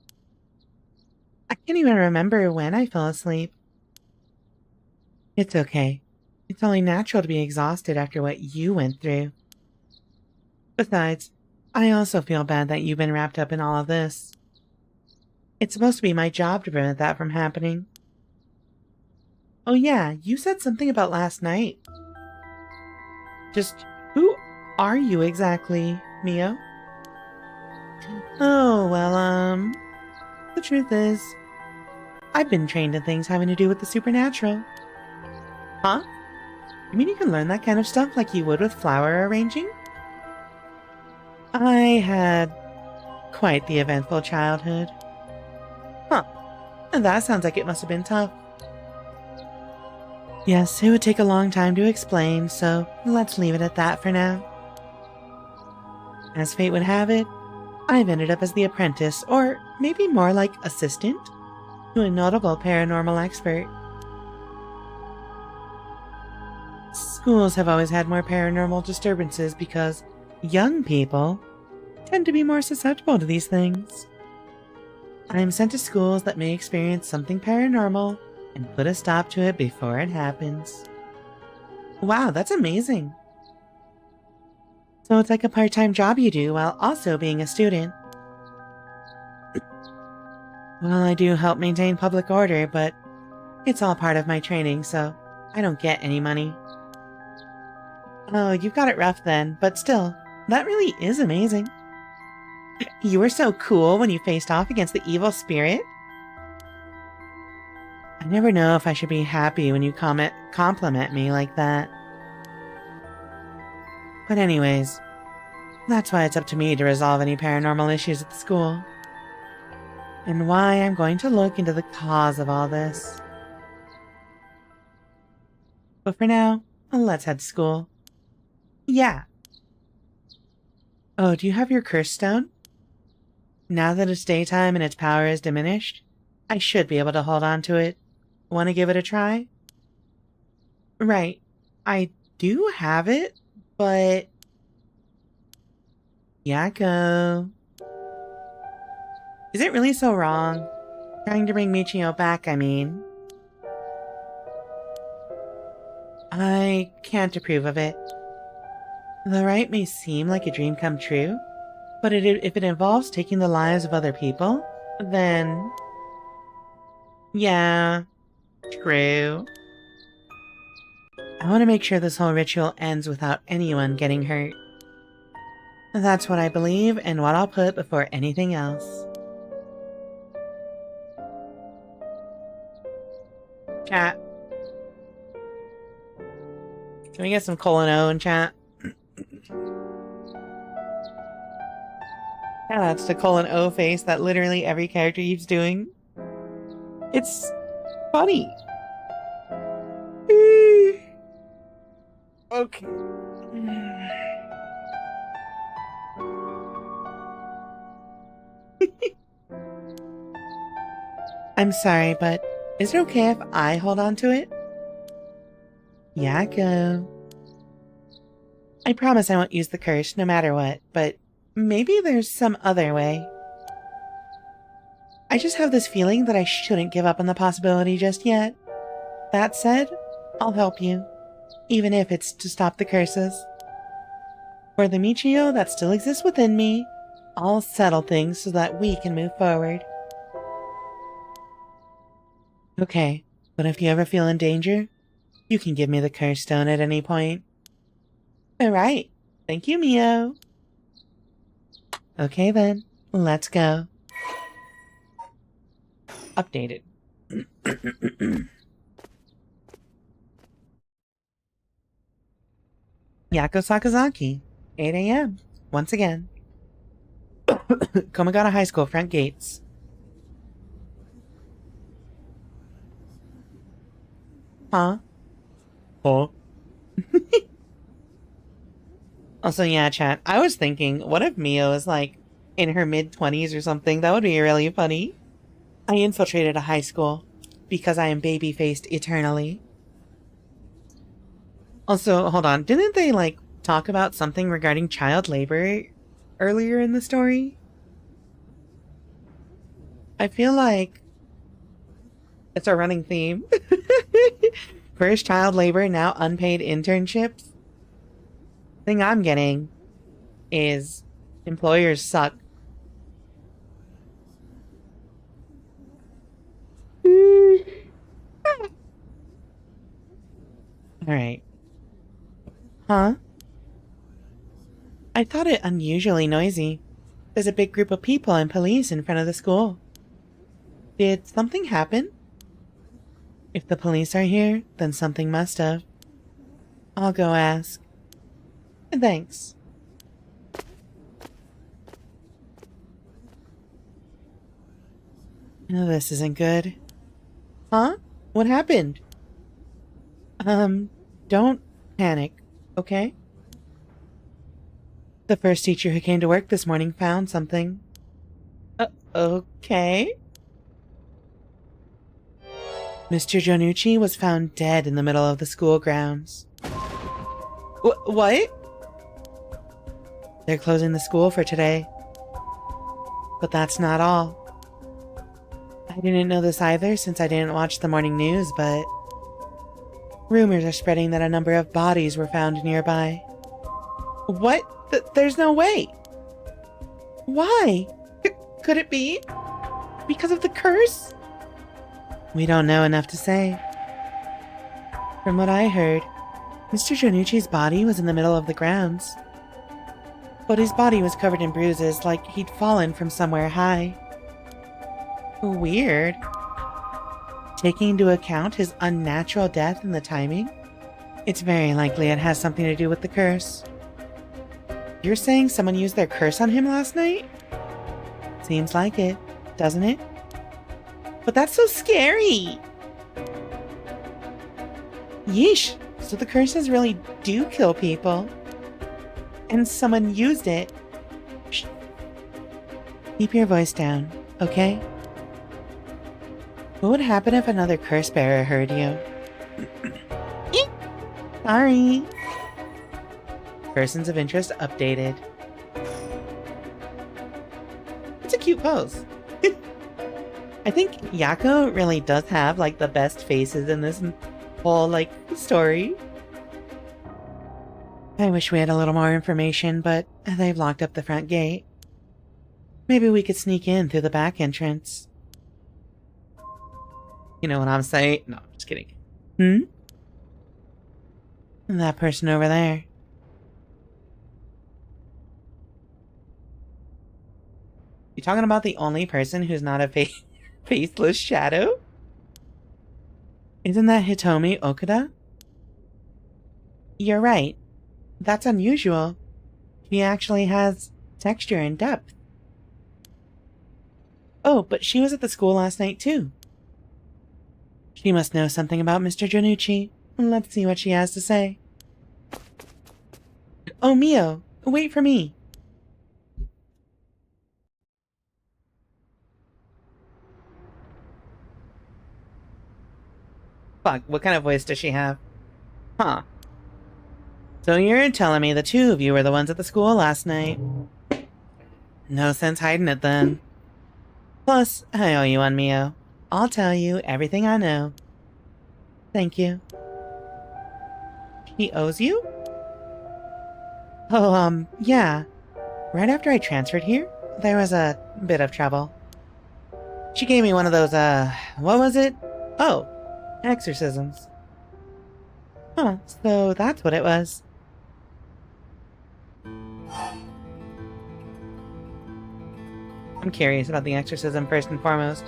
I can't even remember when I fell asleep. It's okay. It's only natural to be exhausted after what you went through. Besides, I also feel bad that you've been wrapped up in all of this. It's supposed to be my job to prevent that from happening. Oh yeah, you said something about last night. Just who are you exactly, Mio? Oh, well, the truth is, I've been trained in things having to do with the supernatural. Huh? You mean you can learn that kind of stuff like you would with flower arranging? I had quite the eventful childhood. Huh. That sounds like it must have been tough. Yes, it would take a long time to explain, so let's leave it at that for now. As fate would have it, I've ended up as the apprentice, or maybe more like assistant, to a notable paranormal expert. Schools have always had more paranormal disturbances because young people tend to be more susceptible to these things. I am sent to schools that may experience something paranormal and put a stop to it before it happens. Wow, that's amazing. So it's like a part-time job you do while also being a student. Well, I do help maintain public order, but it's all part of my training, so I don't get any money. Oh, you've got it rough then, but still, that really is amazing. You were so cool when you faced off against the evil spirit. I never know if I should be happy when you compliment me like that. But anyways, that's why it's up to me to resolve any paranormal issues at the school. And why I'm going to look into the cause of all this. But for now, let's head to school. Yeah. Oh, do you have your curse stone? Now that it's daytime and its power is diminished, I should be able to hold on to it. Want to give it a try? Right. I do have it, but... Yako. Is it really so wrong? Trying to bring Michio back, I mean. I can't approve of it. The rite may seem like a dream come true, but if it involves taking the lives of other people, then... Yeah, true. I want to make sure this whole ritual ends without anyone getting hurt. That's what I believe and what I'll put before anything else. Chat. Can we get some colon-O in chat? Yeah, that's the colon-O face that literally every character keeps doing. It's funny. Okay. I'm sorry, but is it okay if I hold on to it? Yako. I promise I won't use the curse no matter what, but maybe there's some other way. I just have this feeling that I shouldn't give up on the possibility just yet. That said, I'll help you, even if it's to stop the curses. For the Michio that still exists within me, I'll settle things so that we can move forward. Okay, but if you ever feel in danger, you can give me the curse stone at any point. Alright, thank you, Mio. Okay then, let's go. Updated. Yako Sakazaki, 8 a.m. Once again. Komagata High School front gates. Huh? Huh? Also, yeah, chat. I was thinking, what if Mio is like in her mid-20s or something? That would be really funny. I infiltrated a high school because I am baby-faced eternally. Also, hold on. Didn't they, like, talk about something regarding child labor earlier in the story? I feel like it's a running theme. First child labor, now unpaid internships. Thing I'm getting is employers suck. Alright. Huh? I thought it unusually noisy. There's a big group of people and police in front of the school. Did something happen? If the police are here, then something must have. I'll go ask. Thanks. No, this isn't good. Huh? What happened? Don't panic, okay? The first teacher who came to work this morning found something. Okay. Mr. Jonucci was found dead in the middle of the school grounds. What? They're closing the school for today. But that's not all. I didn't know this either since I didn't watch the morning news, but rumors are spreading that a number of bodies were found nearby. What? There's no way. Why? Could it be because of the curse? We don't know enough to say. From what I heard, Mr. Jonucci's body was in the middle of the grounds. But his body was covered in bruises like he'd fallen from somewhere high. Weird. Taking into account his unnatural death and the timing, it's very likely it has something to do with the curse. You're saying someone used their curse on him last night? Seems like it, doesn't it? But that's so scary! Yeesh, so the curses really do kill people. And someone used it. Shh. Keep your voice down, okay? What would happen if another curse bearer heard you? Sorry. Persons of interest updated. It's a cute pose. I think Yako really does have, like, the best faces in this whole, like, story. I wish we had a little more information, but they've locked up the front gate. Maybe we could sneak in through the back entrance. You know what I'm saying? No, just kidding. That person over there. You talking about the only person who's not a faceless shadow? Isn't that Hitomi Okuda? You're right. That's unusual. She actually has texture and depth. Oh, but she was at the school last night too. She must know something about Mr. Jonucci. Let's see what she has to say. Oh, Mio, wait for me. Fuck, what kind of voice does she have? Huh. So you're telling me the two of you were the ones at the school last night? No sense hiding it then. Plus, I owe you one, Mio. I'll tell you everything I know. Thank you. He owes you? Oh, yeah. Right after I transferred here, there was a bit of trouble. She gave me one of those, what was it? Oh, exorcisms. Huh, so that's what it was. I'm curious about the exorcism first and foremost.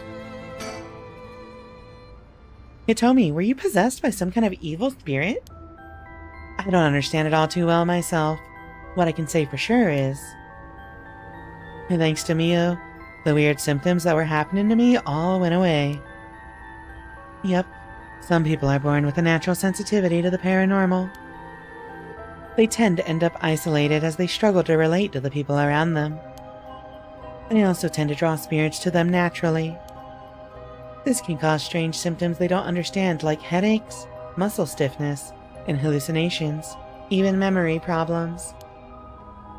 Hitomi, were you possessed by some kind of evil spirit? I don't understand it all too well myself. What I can say for sure is, thanks to Mio, the weird symptoms that were happening to me all went away. Yep, some people are born with a natural sensitivity to the paranormal. They tend to end up isolated as they struggle to relate to the people around them. They also tend to draw spirits to them naturally. This can cause strange symptoms they don't understand, like headaches, muscle stiffness, and hallucinations, even memory problems.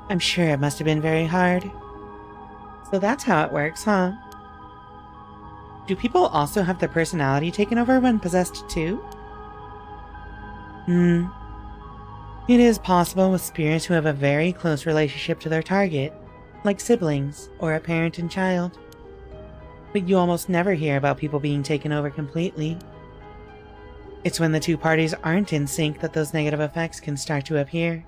I'm sure it must have been very hard. So that's how it works, huh? Do people also have their personality taken over when possessed too? It is possible with spirits who have a very close relationship to their target, like siblings or a parent and child. But you almost never hear about people being taken over completely. It's when the two parties aren't in sync that those negative effects can start to appear.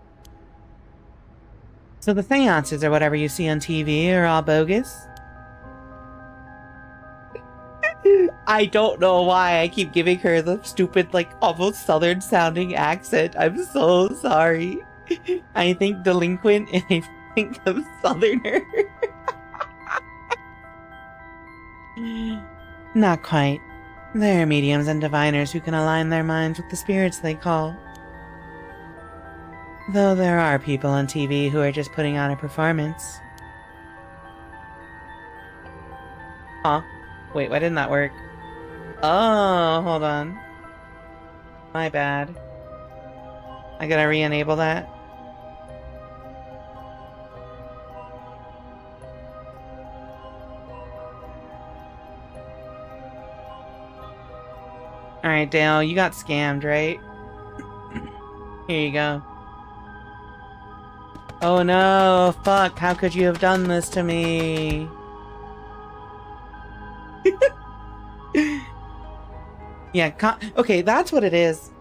So the seances or whatever you see on TV are all bogus? I don't know why I keep giving her the stupid, like, almost southern-sounding accent. I'm so sorry. I think delinquent and I think of southerner. Not quite. There are mediums and diviners who can align their minds with the spirits they call. Though there are people on TV who are just putting on a performance. Huh? Wait, why didn't that work? Oh, hold on. My bad. I gotta re-enable that. Alright, Dale, you got scammed, right? Here you go. Oh no, fuck, how could you have done this to me? Yeah, okay, that's what it is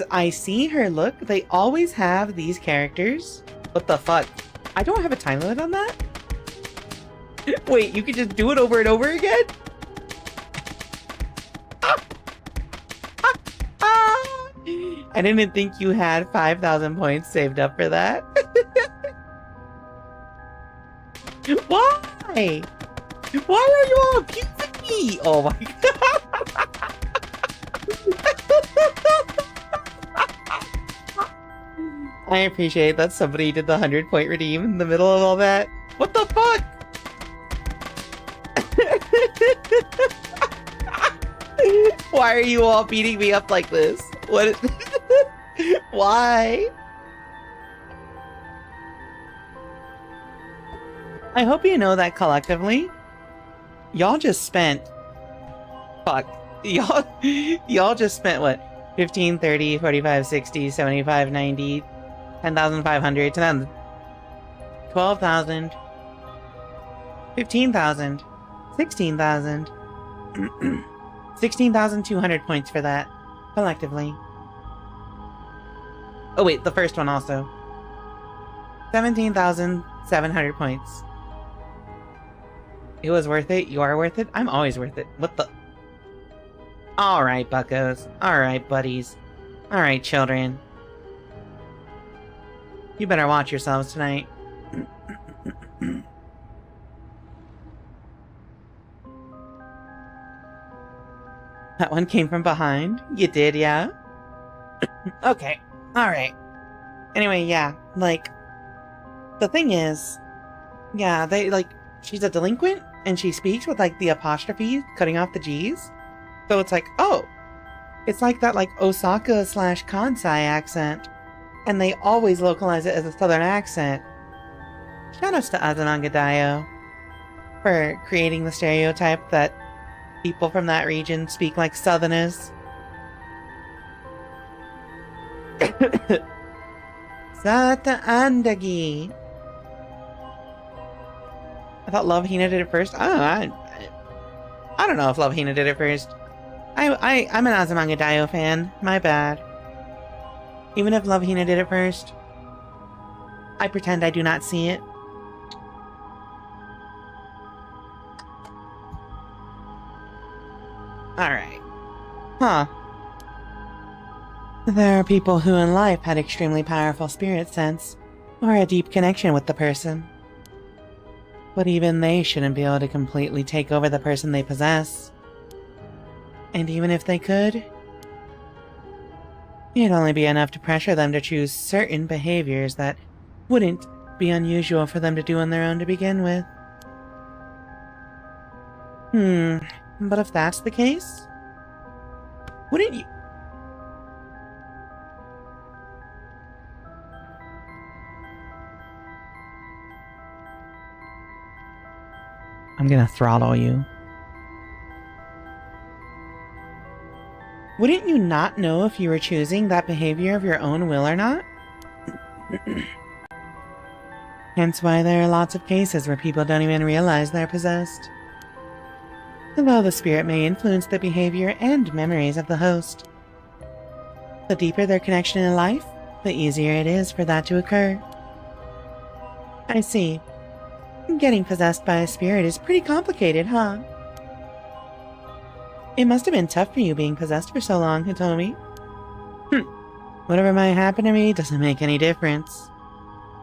I see her look, they always have these characters. What the fuck? I don't have a time limit on that? Wait, you can just do it over and over again? I didn't think you had 5,000 points saved up for that. Why? Why are you all abusing me? Oh my god. I appreciate that somebody did the 100-point redeem in the middle of all that. What the fuck? Why are you all beating me up like this? What? Why? I hope you know that collectively, y'all just spent... Fuck. Y'all just spent, what? 15, 30, 45, 60, 75, 90, 10,500, 10,000, 12,000, 15,000, 16,000, 16,200 points for that, collectively. Oh wait, the first one also. 17,700 points. It was worth it? You are worth it? I'm always worth it. What the... Alright, buckos. Alright, buddies. Alright, children. You better watch yourselves tonight. That one came from behind? You did, yeah? Okay. Alright. Anyway, yeah. Like, the thing is... Yeah, they, like... She's a delinquent, and she speaks with, like, the apostrophe, cutting off the G's. So it's like, oh, it's like that, like, Osaka/Kansai accent. And they always localize it as a southern accent. Shoutouts to Azanagadayo for creating the stereotype that people from that region speak like southerners. Sata Andagi. I thought Love Hina did it first. I don't know if Love Hina did it first. I'm an Azumanga fan. My bad. Even if Love Hina did it first, I pretend I do not see it. Alright. Huh. There are people who in life had extremely powerful spirit sense, or a deep connection with the person. But even they shouldn't be able to completely take over the person they possess. And even if they could, it'd only be enough to pressure them to choose certain behaviors that wouldn't be unusual for them to do on their own to begin with. But if that's the case, wouldn't you... I'm gonna throttle you. Wouldn't you not know if you were choosing that behavior of your own will or not? Hence why there are lots of cases where people don't even realize they're possessed. Although the spirit may influence the behavior and memories of the host, The deeper their connection in life, the easier it is for that to occur. I see. Getting possessed by a spirit is pretty complicated, huh? It must have been tough for you being possessed for so long, Hitomi. Whatever might happen to me doesn't make any difference.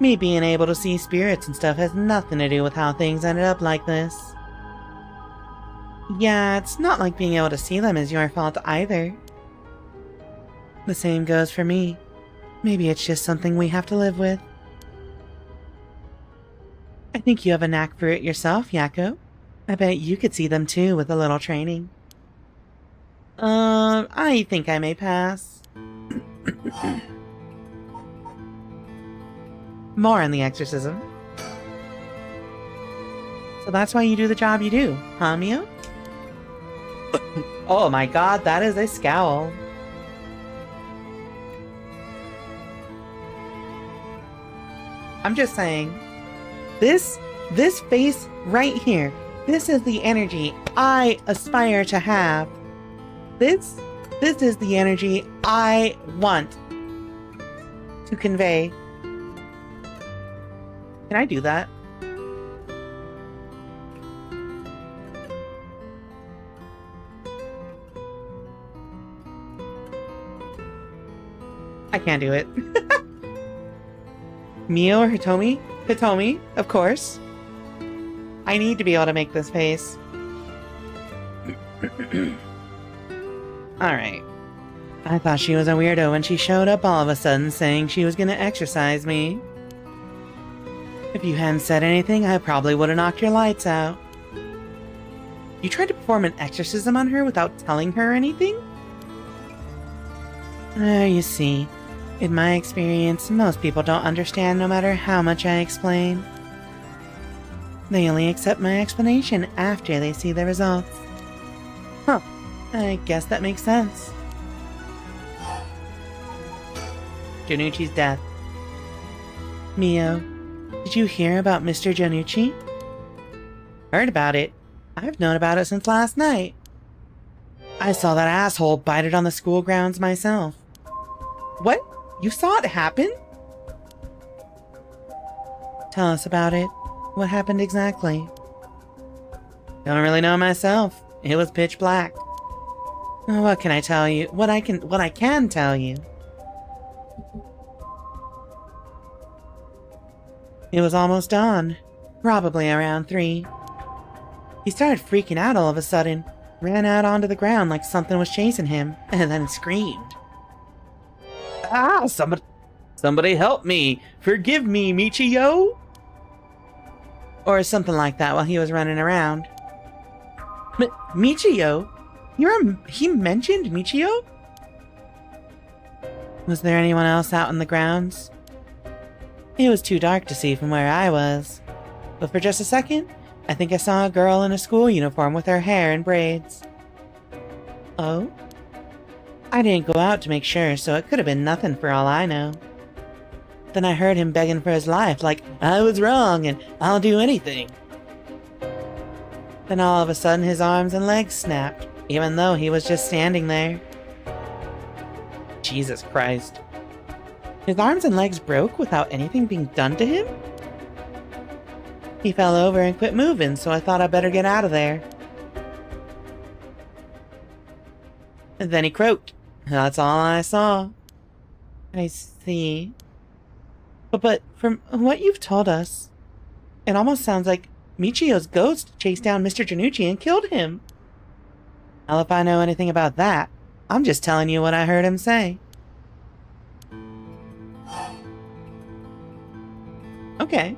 Me being able to see spirits and stuff has nothing to do with how things ended up like this. Yeah, it's not like being able to see them is your fault either. The same goes for me. Maybe it's just something we have to live with. I think you have a knack for it yourself, Yako. I bet you could see them too with a little training. I think I may pass. More on the exorcism. So that's why you do the job you do, huh, Mio? Oh my god, that is a scowl. I'm just saying, this face right here, this is the energy I aspire to have. This is the energy I want to convey. Can I do that? I can't do it. Mio or Hitomi? Hitomi, of course. I need to be able to make this face. Alright. I thought she was a weirdo when she showed up all of a sudden saying she was gonna exorcise me. If you hadn't said anything, I probably would have knocked your lights out. You tried to perform an exorcism on her without telling her anything? You see, in my experience, most people don't understand no matter how much I explain. They only accept my explanation after they see the results. Huh, I guess that makes sense. Janucci's death. Mio, did you hear about Mr. Janucci? Heard about it. I've known about it since last night. I saw that asshole bite it on the school grounds myself. What? You saw it happen? Tell us about it. What happened exactly? Don't really know myself. It was pitch black. What can I tell you? What I can tell you. It was almost dawn. Probably around 3. He started freaking out all of a sudden. Ran out onto the ground like something was chasing him, and then screamed. Ah, somebody help me! Forgive me, Michio! Or something like that while he was running around. Michio? He mentioned Michio? Was there anyone else out in the grounds? It was too dark to see from where I was. But for just a second, I think I saw a girl in a school uniform with her hair in braids. Oh? I didn't go out to make sure, so it could have been nothing for all I know. Then I heard him begging for his life, like, I was wrong and I'll do anything. Then all of a sudden his arms and legs snapped, even though he was just standing there. Jesus Christ. His arms and legs broke without anything being done to him? He fell over and quit moving, so I thought I'd better get out of there. And then he croaked. That's all I saw. I see. But from what you've told us, it almost sounds like Michio's ghost chased down Mr. Janucci and killed him. Well, if I know anything about that, I'm just telling you what I heard him say. Okay.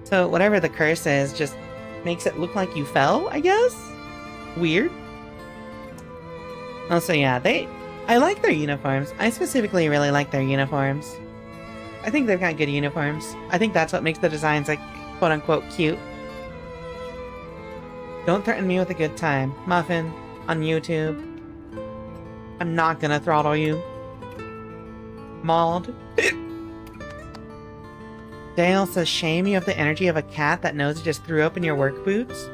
So whatever the curse is just makes it look like you fell, I guess? Weird. Also, yeah, I like their uniforms. I specifically really like their uniforms. I think they've got good uniforms. I think that's what makes the designs, like, quote-unquote cute. Don't threaten me with a good time. Muffin, on YouTube. I'm not gonna throttle you. Mauled. Dale says, shame you have the energy of a cat that knows it just threw open your work boots?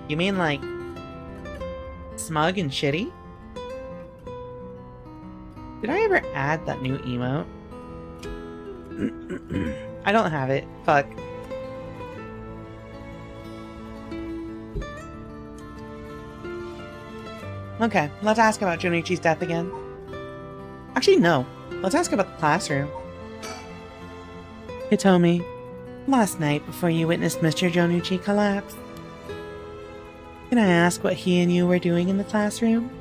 You mean, like, smug and shitty? Did I ever add that new emote? I don't have it. Fuck. Okay, let's ask about Junichi's death again. Actually, no. Let's ask about the classroom. Hitomi, last night before you witnessed Mr. Jonichi collapse, can I ask what he and you were doing in the classroom?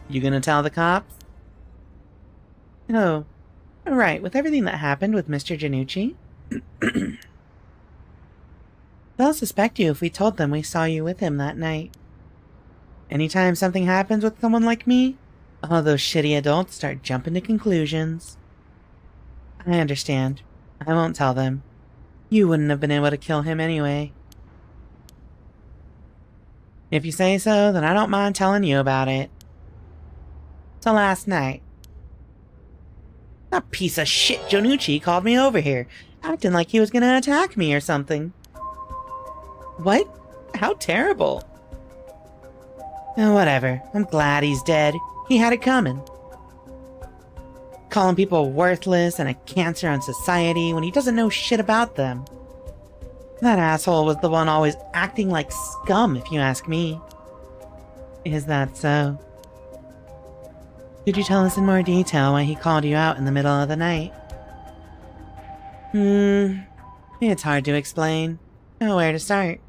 You gonna tell the cops? Oh, right, with everything that happened with Mr. Jonichi. They'll suspect you if we told them we saw you with him that night. Anytime something happens with someone like me, all those shitty adults start jumping to conclusions. I understand. I won't tell them. You wouldn't have been able to kill him anyway. If you say so, then I don't mind telling you about it. So last night, that piece of shit Jonichi called me over here, acting like he was gonna attack me or something. What? How terrible. Oh, whatever. I'm glad he's dead. He had it coming. Calling people worthless and a cancer on society when he doesn't know shit about them. That asshole was the one always acting like scum, if you ask me. Is that so? Could you tell us in more detail why he called you out in the middle of the night? It's hard to explain. Know where to start.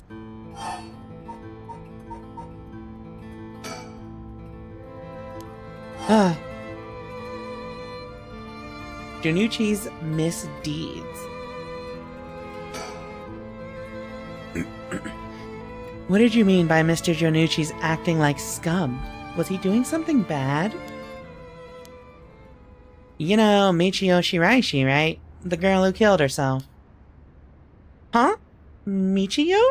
Junichi's misdeeds. What did you mean by Mr. Jonichi's acting like scum? Was he doing something bad? You know, Michio Shiraishi, right? The girl who killed herself. Huh? Michio?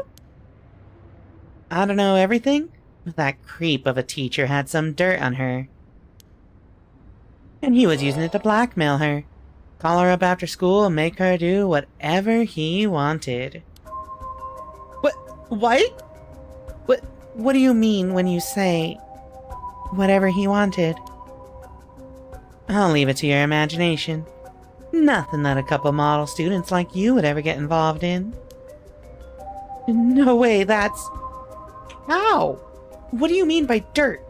I don't know everything, but that creep of a teacher had some dirt on her. And he was using it to blackmail her. Call her up after school and make her do whatever he wanted. What? What do you mean when you say whatever he wanted? I'll leave it to your imagination. Nothing that a couple model students like you would ever get involved in. No way, that's... How? What do you mean by dirt?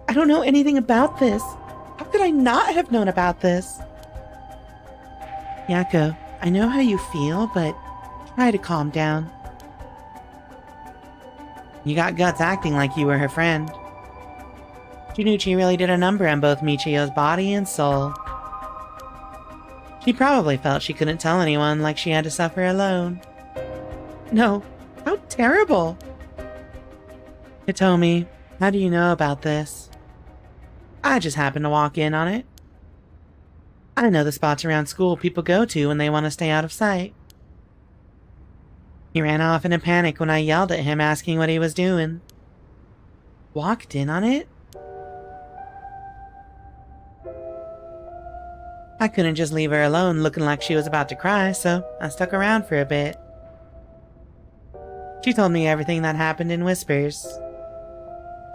I don't know anything about this. How could I not have known about this? Yako, I know how you feel, but try to calm down. You got guts acting like you were her friend. Junichi really did a number on both Michio's body and soul. She probably felt she couldn't tell anyone, like she had to suffer alone. No, how terrible! Hitomi, how do you know about this? I just happened to walk in on it. I know the spots around school people go to when they want to stay out of sight. He ran off in a panic when I yelled at him asking what he was doing. Walked in on it? I couldn't just leave her alone looking like she was about to cry, so I stuck around for a bit. She told me everything that happened in whispers.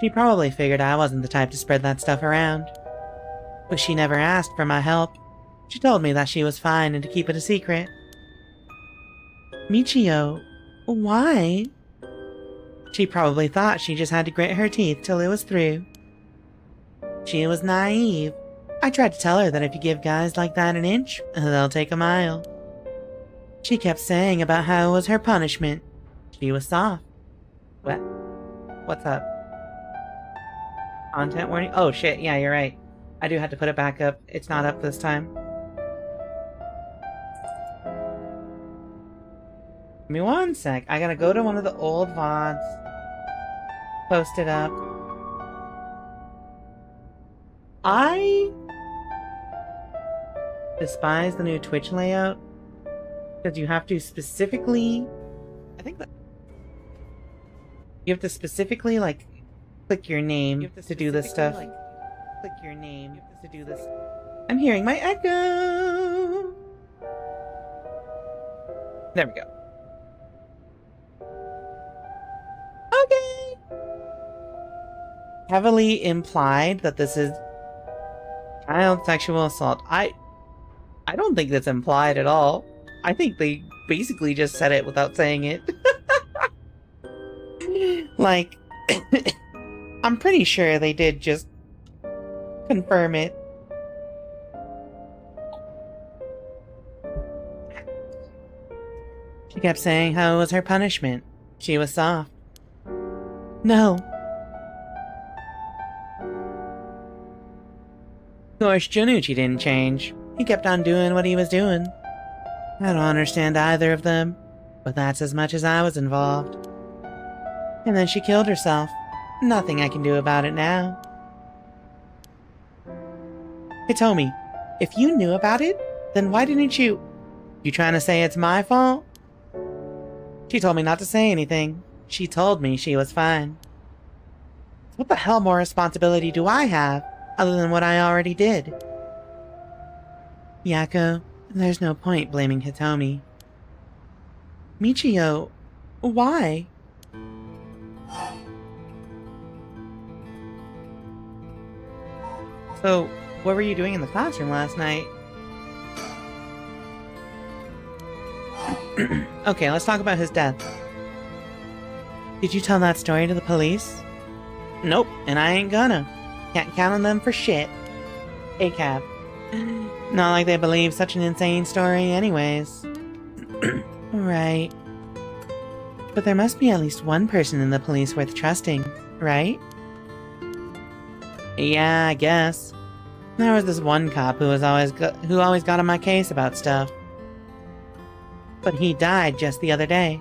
She probably figured I wasn't the type to spread that stuff around. But she never asked for my help. She told me that she was fine and to keep it a secret. Michio, why? She probably thought she just had to grit her teeth till it was through. She was naive. I tried to tell her that if you give guys like that an inch, they'll take a mile. She kept saying about how it was her punishment. She was soft. What? What's up? Content warning? Oh shit, yeah, you're right. I do have to put it back up. It's not up this time. Give me one sec. I gotta go to one of the old VODs. Post it up. I despise the new Twitch layout. Because you have to specifically... I think that... You have to specifically, like, click your name to do this stuff. Click your name to do this. I'm hearing my echo! There we go. Okay! heavily implied that this is child sexual assault. I don't think that's implied at all. I think they basically just said it without saying it. Like, I'm pretty sure they did just confirm it. She kept saying how it was her punishment. She was soft. No. Of course, Junucci didn't change. He kept on doing what he was doing. I don't understand either of them, but that's as much as I was involved. And then she killed herself. Nothing I can do about it now. Hitomi, if you knew about it, then why didn't you... You trying to say it's my fault? She told me not to say anything. She told me she was fine. What the hell more responsibility do I have, other than what I already did? Yako, there's no point blaming Hitomi. Michio, why? So, what were you doing in the classroom last night? Okay, let's talk about his death. Did you tell that story to the police? Nope, and I ain't gonna. Can't count on them for shit. ACAB. Not like they believe such an insane story anyways. Right. But there must be at least one person in the police worth trusting, right? Yeah, I guess. There was this one cop who always got on my case about stuff. But he died just the other day.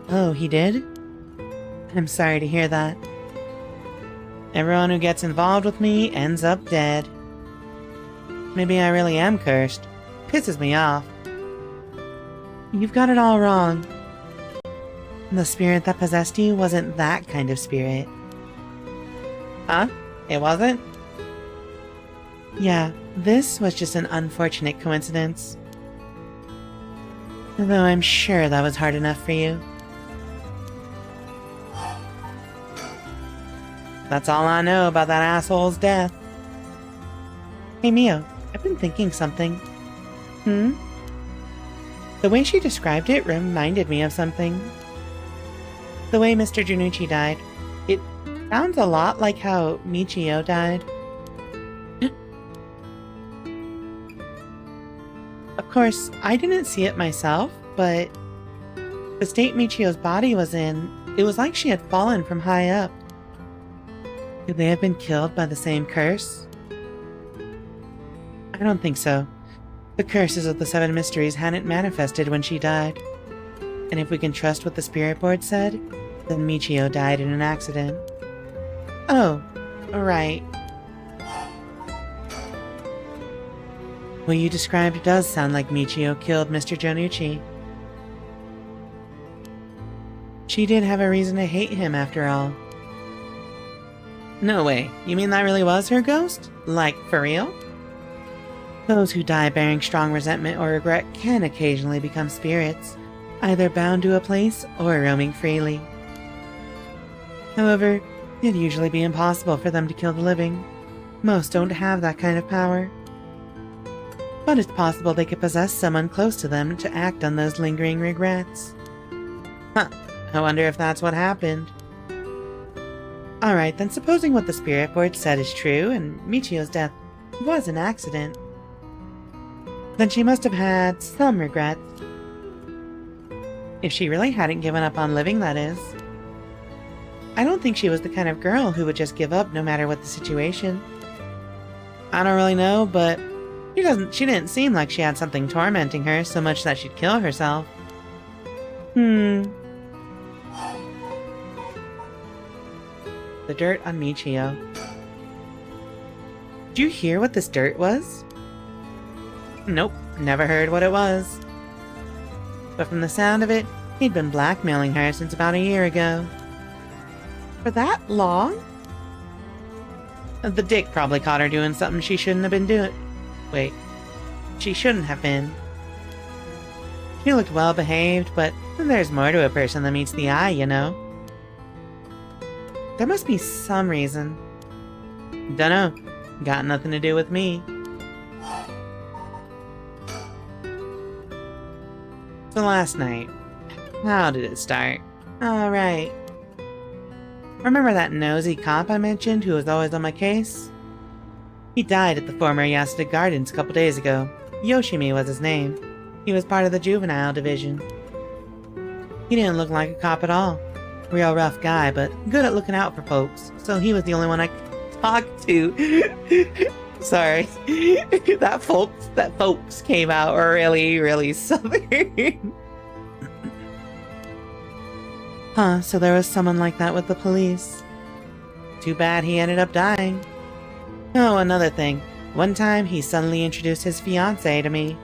Oh, he did? I'm sorry to hear that. Everyone who gets involved with me ends up dead. Maybe I really am cursed. Pisses me off. You've got it all wrong. The spirit that possessed you wasn't that kind of spirit. Huh? It wasn't? Yeah, this was just an unfortunate coincidence. Though I'm sure that was hard enough for you. That's all I know about that asshole's death. Hey Mio, I've been thinking something. The way she described it reminded me of something. The way Mr. Junucci died. It sounds a lot like how Michio died. Of course, I didn't see it myself, but the state Michio's body was in, it was like she had fallen from high up. Could they have been killed by the same curse? I don't think so. The curses of the Seven Mysteries hadn't manifested when she died. And if we can trust what the spirit board said, then Michio died in an accident. Oh, right. What you described does sound like Michio killed Mr. Junucci. She did have a reason to hate him after all. No way. You mean that really was her ghost? Like, for real? Those who die bearing strong resentment or regret can occasionally become spirits, either bound to a place or roaming freely. However, it'd usually be impossible for them to kill the living. Most don't have that kind of power. But it's possible they could possess someone close to them to act on those lingering regrets. Huh, I wonder if that's what happened. Alright, then supposing what the spirit board said is true and Michio's death was an accident, then she must have had some regrets. If she really hadn't given up on living, that is. I don't think she was the kind of girl who would just give up no matter what the situation. I don't really know, but she didn't seem like she had something tormenting her so much that she'd kill herself. The dirt on Michio. Did you hear what this dirt was? Nope, never heard what it was. But from the sound of it, he'd been blackmailing her since about a year ago. For that long? The dick probably caught her doing something she shouldn't have been doing. Wait, she shouldn't have been. She looked well behaved, but there's more to a person than meets the eye, you know. There must be some reason. Dunno. Got nothing to do with me. So last night, how did it start? Alright. Remember that nosy cop I mentioned who was always on my case? He died at the former Yasuda Gardens a couple days ago. Yoshimi was his name. He was part of the juvenile division. He didn't look like a cop at all. Real rough guy, but good at looking out for folks, so he was the only one I could talk to. Sorry. that folks came out really, really southern. Huh, so there was someone like that with the police. Too bad he ended up dying. Oh, another thing. One time, he suddenly introduced his fiancée to me.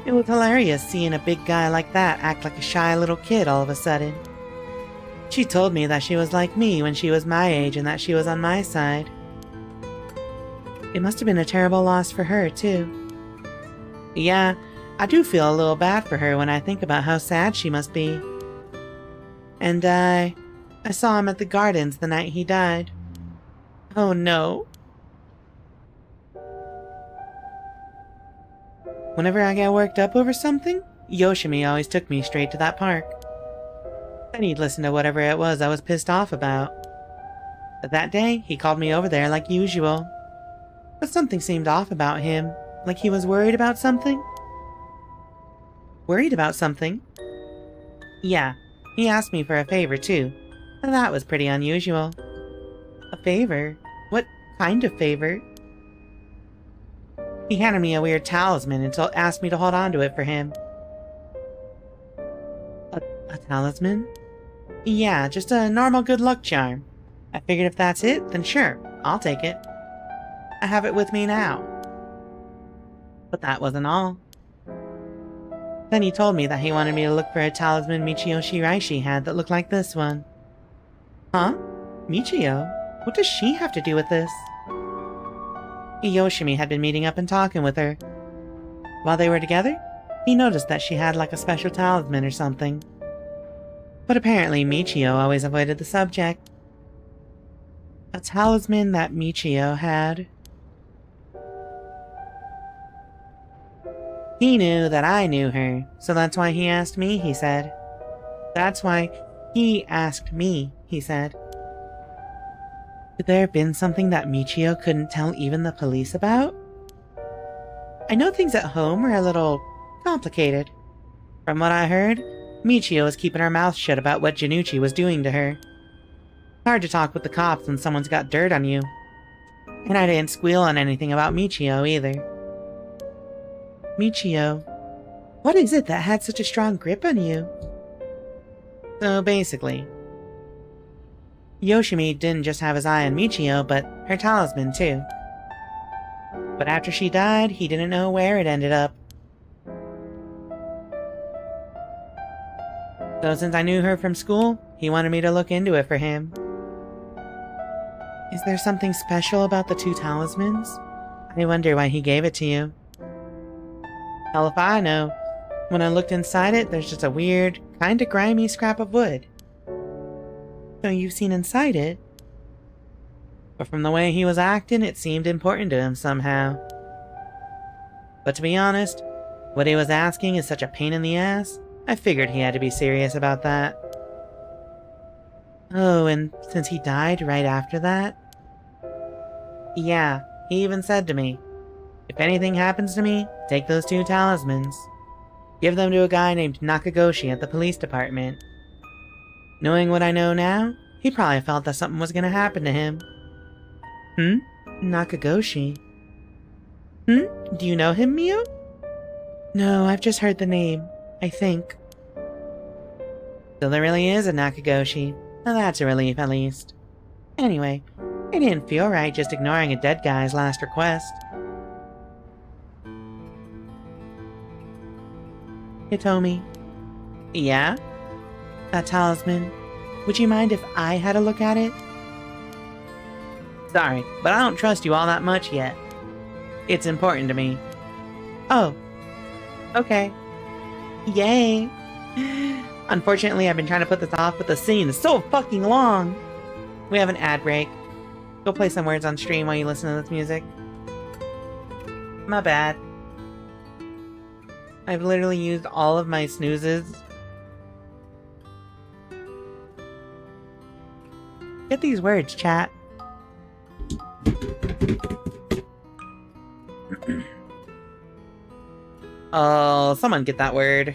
It was hilarious seeing a big guy like that act like a shy little kid all of a sudden. She told me that she was like me when she was my age and that she was on my side. It must have been a terrible loss for her, too. Yeah, I do feel a little bad for her when I think about how sad she must be. And I saw him at the gardens the night he died. Oh no. Whenever I get worked up over something, Yoshimi always took me straight to that park. Then he'd listen to whatever it was I was pissed off about. But that day, he called me over there like usual. But something seemed off about him, like he was worried about something. Worried about something? Yeah, he asked me for a favor too, and that was pretty unusual. A favor? What kind of favor? He handed me a weird talisman and asked me to hold on to it for him. A talisman? Yeah, just a normal good luck charm. I figured if that's it, then sure, I'll take it. I have it with me now. But that wasn't all. Then he told me that he wanted me to look for a talisman Michio Shiraishi had that looked like this one. Huh? Michio? What does she have to do with this? Yoshimi had been meeting up and talking with her. While they were together, he noticed that she had like a special talisman or something. But apparently Michio always avoided the subject. A talisman that Michio had. He knew that I knew her, so that's why he asked me, he said. That's why he asked me, he said. Could there have been something that Michio couldn't tell even the police about? I know things at home are a little complicated. From what I heard, Michio was keeping her mouth shut about what Janucci was doing to her. Hard to talk with the cops when someone's got dirt on you. And I didn't squeal on anything about Michio either. Michio, what is it that had such a strong grip on you? So basically, Yoshimi didn't just have his eye on Michio, but her talisman too. But after she died, he didn't know where it ended up. So since I knew her from school, he wanted me to look into it for him. Is there something special about the two talismans? I wonder why he gave it to you. Hell if I know. When I looked inside it, there's just a weird, kinda grimy scrap of wood. So you've seen inside it? But from the way he was acting, it seemed important to him somehow. But to be honest, what he was asking is such a pain in the ass, I figured he had to be serious about that. Oh, and since he died right after that? Yeah, he even said to me, if anything happens to me, take those two talismans. Give them to a guy named Nakagoshi at the police department. Knowing what I know now, he probably felt that something was gonna happen to him. Nakagoshi? Do you know him, Mio? No, I've just heard the name, I think. So there really is a Nakagoshi. Well, that's a relief, at least. Anyway, it didn't feel right just ignoring a dead guy's last request. Hitomi. Yeah? That talisman. Would you mind if I had a look at it? Sorry, but I don't trust you all that much yet. It's important to me. Oh. Okay. Yay! Unfortunately, I've been trying to put this off, but the scene is so fucking long! We have an ad break. Go play some words on stream while you listen to this music. My bad. I've literally used all of my snoozes. Get these words, chat. Oh, someone get that word.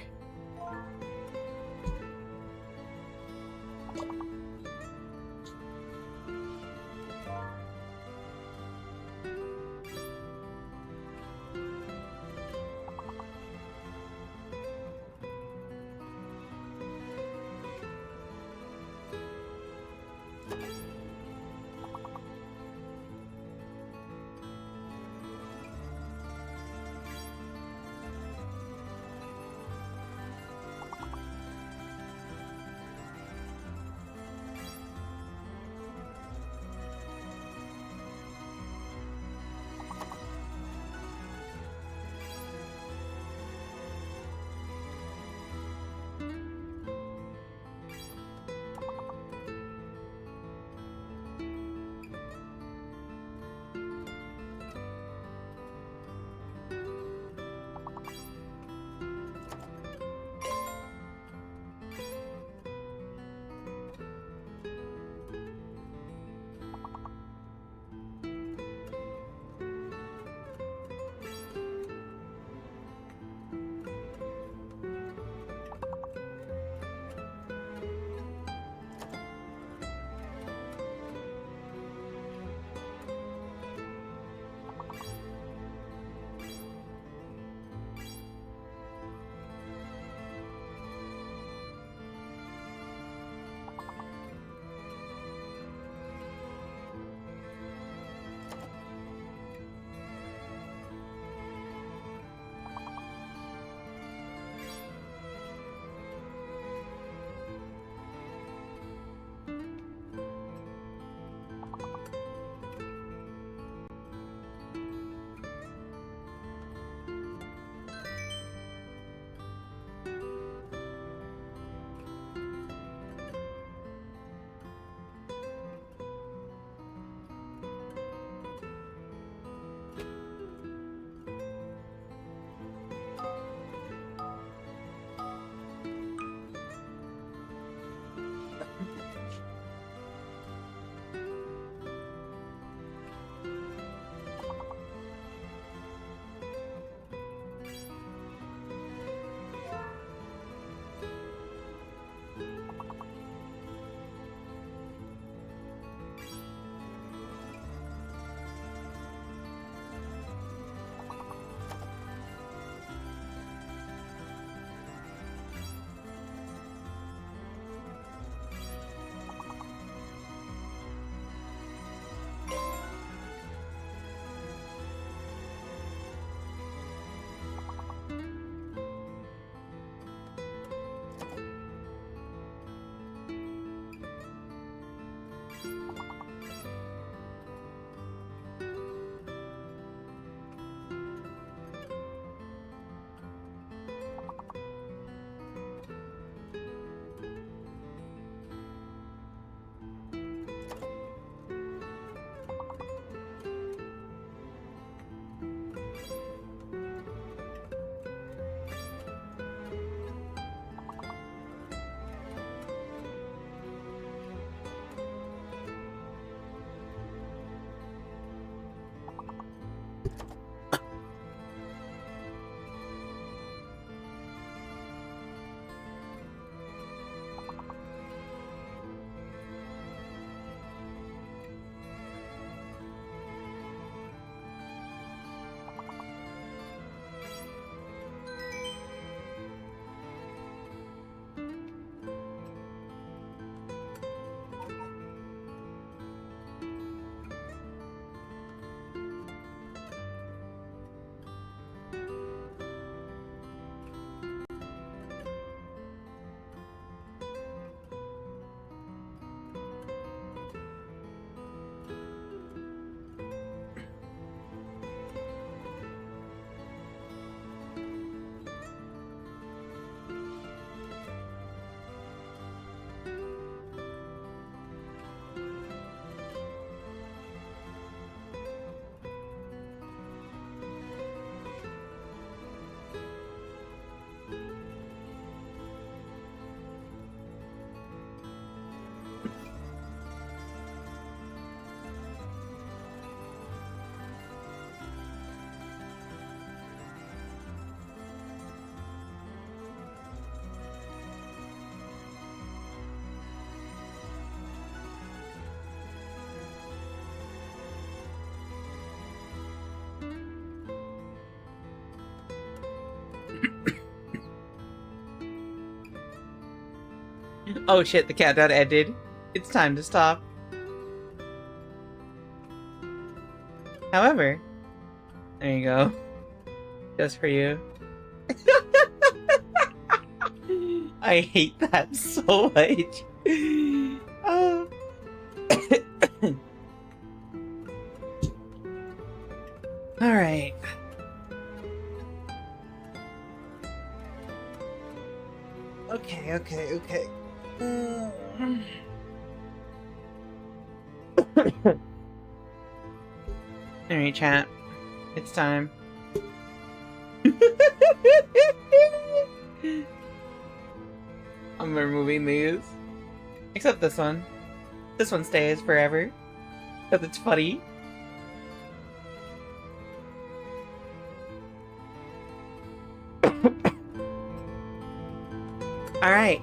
Oh shit, the countdown ended. It's time to stop. However, there you go. Just for you. I hate that so much. Oh. Alright. Okay. Alright, chat. It's time. I'm removing these. Except this one. This one stays forever. Because it's funny. Alright.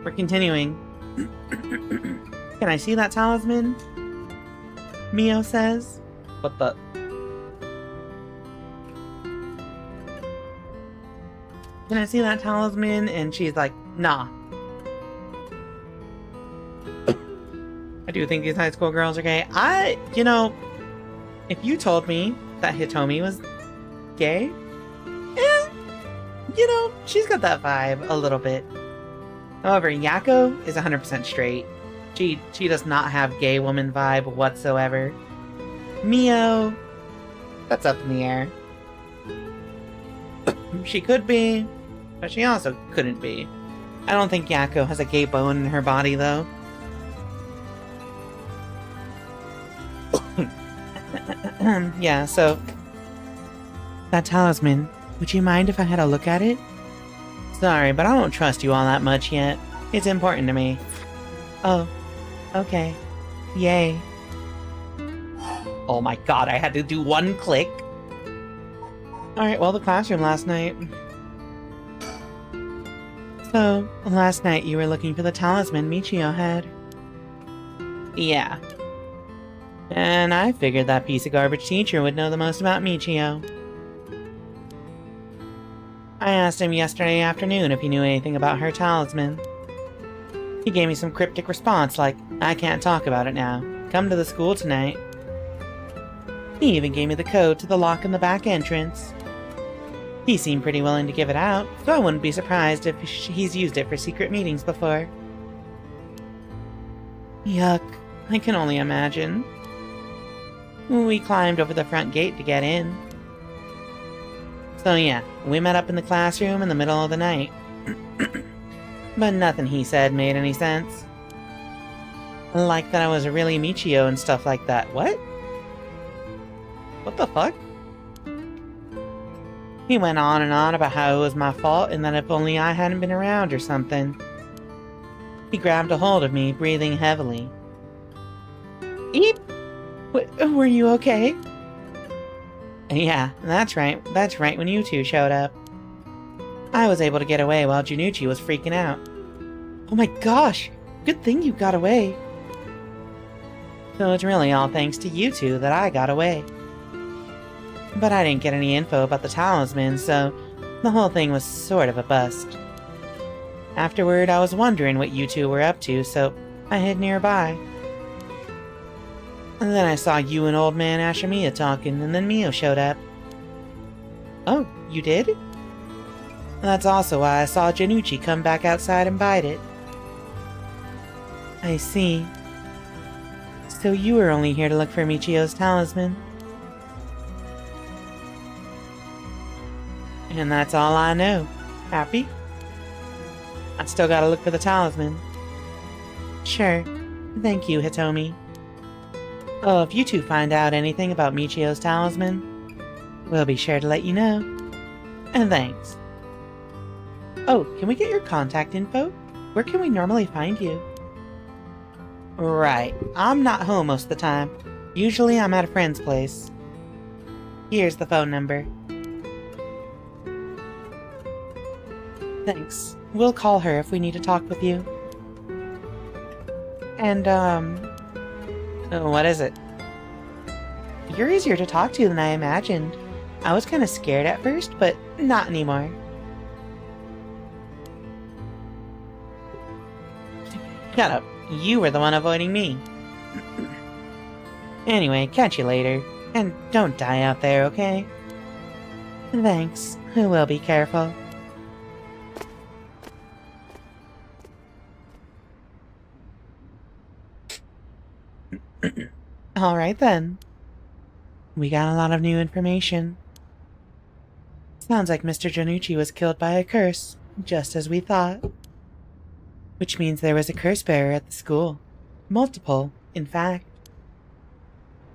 We're continuing. Can I see that talisman? Mio says. What the? Can I see that talisman? And she's like, nah. I do think these high school girls are gay. You know, if you told me that Hitomi was gay, you know, she's got that vibe a little bit. However, Yako is 100% straight. She does not have gay woman vibe whatsoever. Mio, that's up in the air. She could be, but she also couldn't be. I don't think Yako has a gay bone in her body, though. Yeah, so... that talisman, would you mind if I had a look at it? Sorry, but I don't trust you all that much yet. It's important to me. Oh, okay. Yay. Oh my god, I had to do one click. Alright, well, the classroom last night. So, last night you were looking for the talisman Michio had. Yeah. And I figured that piece of garbage teacher would know the most about Michio. I asked him yesterday afternoon if he knew anything about her talisman. He gave me some cryptic response like, I can't talk about it now. Come to the school tonight. He even gave me the code to the lock in the back entrance. He seemed pretty willing to give it out, so I wouldn't be surprised if he's used it for secret meetings before. Yuck. I can only imagine. We climbed over the front gate to get in. So yeah, we met up in the classroom in the middle of the night. But nothing he said made any sense. Like that I was really Michio and stuff like that. What? What the fuck? He went on and on about how it was my fault and that if only I hadn't been around or something. He grabbed a hold of me, breathing heavily. Eep! Were you okay? Yeah, that's right. That's right when you two showed up. I was able to get away while Janucci was freaking out. Oh my gosh! Good thing you got away. So it's really all thanks to you two that I got away. But I didn't get any info about the talisman, so the whole thing was sort of a bust. Afterward, I was wondering what you two were up to, so I hid nearby. And then I saw you and old man Ashimiya talking, and then Mio showed up. Oh, you did? That's also why I saw Janucci come back outside and bite it. I see. So you were only here to look for Michio's talisman? And that's all I know. Happy? I still gotta look for the talisman. Sure. Thank you, Hitomi. Oh, if you two find out anything about Michio's talisman, we'll be sure to let you know. And thanks. Oh, can we get your contact info? Where can we normally find you? Right. I'm not home most of the time. Usually I'm at a friend's place. Here's the phone number. Thanks. We'll call her if we need to talk with you. And, what is it? You're easier to talk to than I imagined. I was kind of scared at first, but not anymore. Shut up. You were the one avoiding me. Anyway, catch you later. And don't die out there, okay? Thanks. I will be careful. Alright then. We got a lot of new information. Sounds like Mr. Janucci was killed by a curse, just as we thought. Which means there was a curse bearer at the school. Multiple, in fact.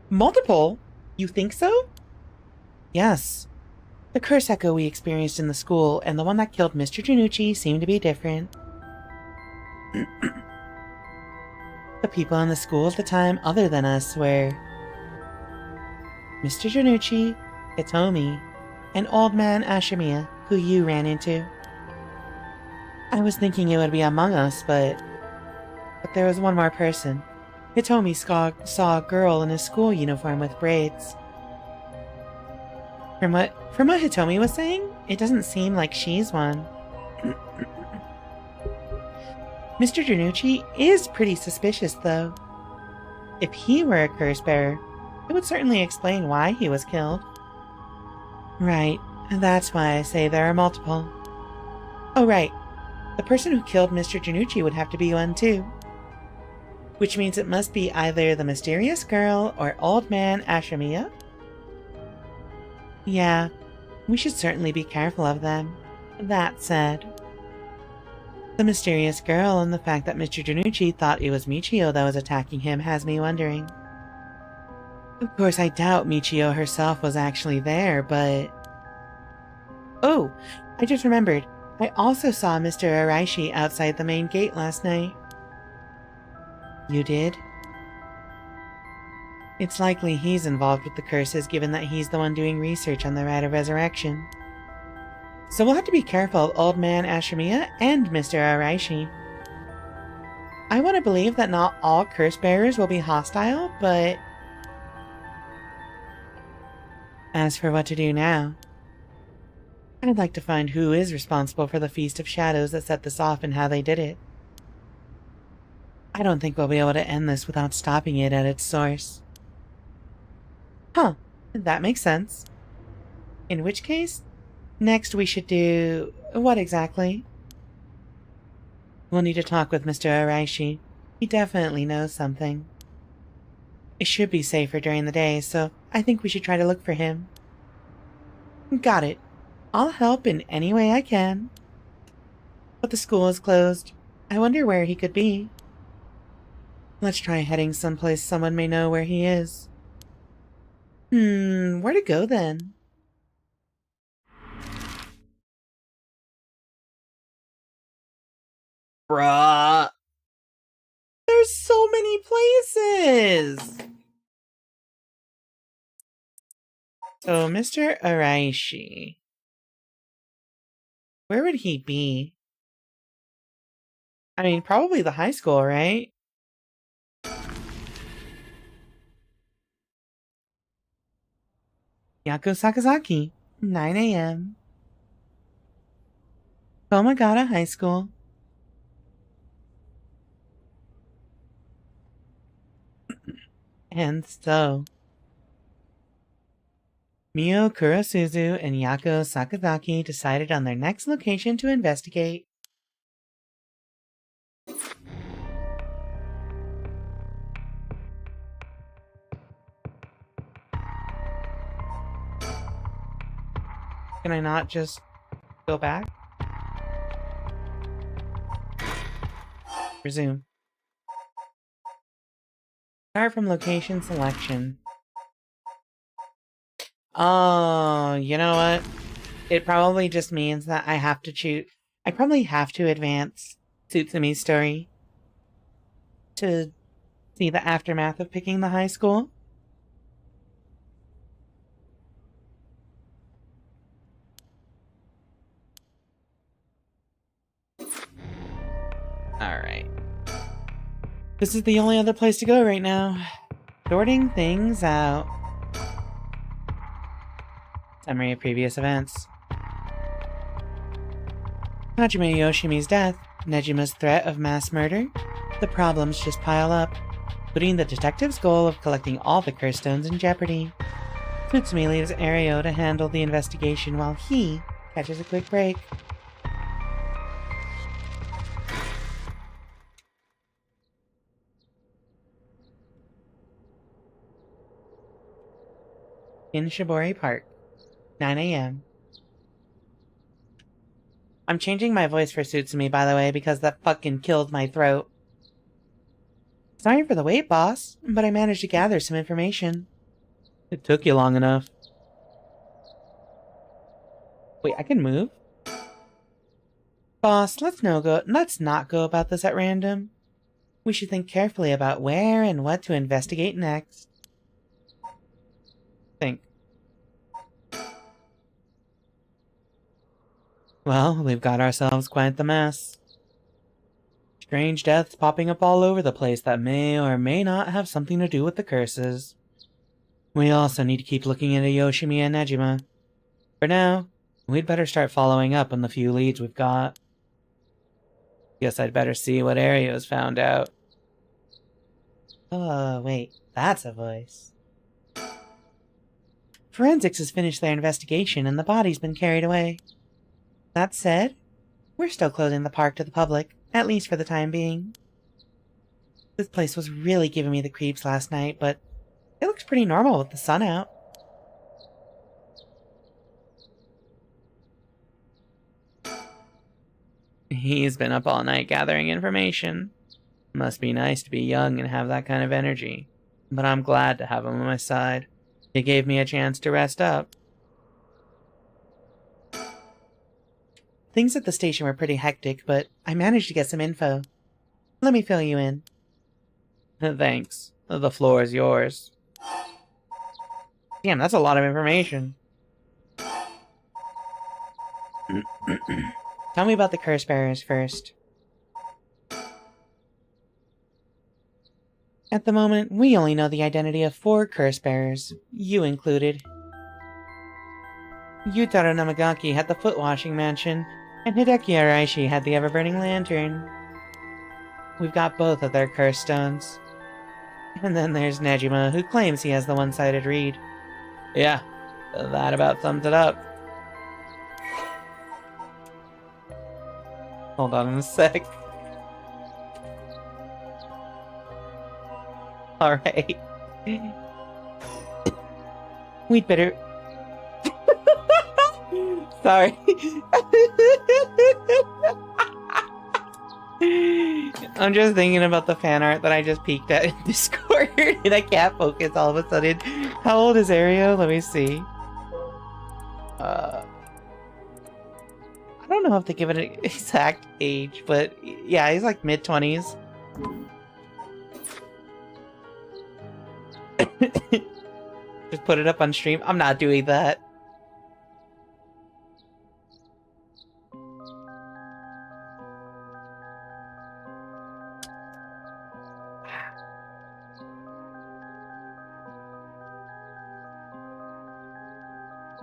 Multiple? You think so? Yes. The curse echo we experienced in the school and the one that killed Mr. Janucci seem to be different. The people in the school at the time other than us were Mr. Janucci, Hitomi, and Old Man Ashimiya, who you ran into. I was thinking it would be among us, but there was one more person. Hitomi saw a girl in a school uniform with braids. From what Hitomi was saying, it doesn't seem like she's one. Mr. Janucci is pretty suspicious, though. If he were a curse bearer, it would certainly explain why he was killed. Right, that's why I say there are multiple. Oh right, the person who killed Mr. Janucci would have to be one too. Which means it must be either the mysterious girl or Old Man Ashimiya? Yeah, we should certainly be careful of them. That said, the mysterious girl and the fact that Mr. Janucci thought it was Michio that was attacking him has me wondering. Of course, I doubt Michio herself was actually there, but... Oh, I just remembered. I also saw Mr. Araishi outside the main gate last night. You did? It's likely he's involved with the curses, given that he's the one doing research on the Rite of Resurrection. So we'll have to be careful of Old Man Ashimiya and Mr. Araishi. I want to believe that not all curse bearers will be hostile, but... As for what to do now, I'd like to find who is responsible for the Feast of Shadows that set this off and how they did it. I don't think we'll be able to end this without stopping it at its source. Huh, that makes sense. In which case, next we should do... what exactly? We'll need to talk with Mr. Araishi. He definitely knows something. It should be safer during the day, so I think we should try to look for him. Got it. I'll help in any way I can. But the school is closed. I wonder where he could be. Let's try heading someplace someone may know where he is. Where to go then? Bruh. There's so many places! So, Mr. Araishi. Where would he be? I mean, probably the high school, right? Yako Sakazaki, 9 a.m. Komagata High School. And so, Mio Kurosuzu and Yako Sakazaki decided on their next location to investigate. Can I not just go back? Resume. Start from location selection. Oh, you know what? It probably just means that I have to choose. I probably have to advance Tsutsumi's story to see the aftermath of picking the high school. Alright. This is the only other place to go right now. Sorting things out. Summary of previous events. Hajime Yoshimi's death, Nejima's threat of mass murder, The problems just pile up, putting the detective's goal of collecting all the curse stones in jeopardy. Tsutsumi leaves Ario to handle the investigation while he catches a quick break. In Shibori Park, 9 a.m. I'm changing my voice for Tsutsumi, by the way, because that fucking killed my throat. Sorry for the wait, boss, but I managed to gather some information. It took you long enough. Wait, I can move? Boss, let's not go about this at random. We should think carefully about where and what to investigate next. Think. Well, we've got ourselves quite the mess. Strange deaths popping up all over the place that may or may not have something to do with the curses. We also need to keep looking into Yoshimi and Nejima. For now, we'd better start following up on the few leads we've got. Guess I'd better see what Ario's found out. Oh, wait, that's a voice. Forensics has finished their investigation and the body's been carried away. That said, we're still closing the park to the public, at least for the time being. This place was really giving me the creeps last night, but it looks pretty normal with the sun out. He's been up all night gathering information. Must be nice to be young and have that kind of energy. But I'm glad to have him on my side. It gave me a chance to rest up. Things at the station were pretty hectic, but I managed to get some info. Let me fill you in. Thanks. The floor is yours. Damn, that's a lot of information. Tell me about the curse bearers first. At the moment, we only know the identity of 4 curse bearers, you included. Yutaro Namagaki had the foot-washing mansion, and Hideki Araishi had the ever-burning lantern. We've got both of their curse stones. And then there's Nejima, who claims he has the one-sided read. Yeah, that about sums it up. Hold on a sec. Alright. We'd better... Sorry. I'm just thinking about the fan art that I just peeked at in Discord, and I can't focus all of a sudden. How old is Ario? Let me see. I don't know if they give it an exact age, but yeah, he's like mid-20s. Just put it up on stream. I'm not doing that.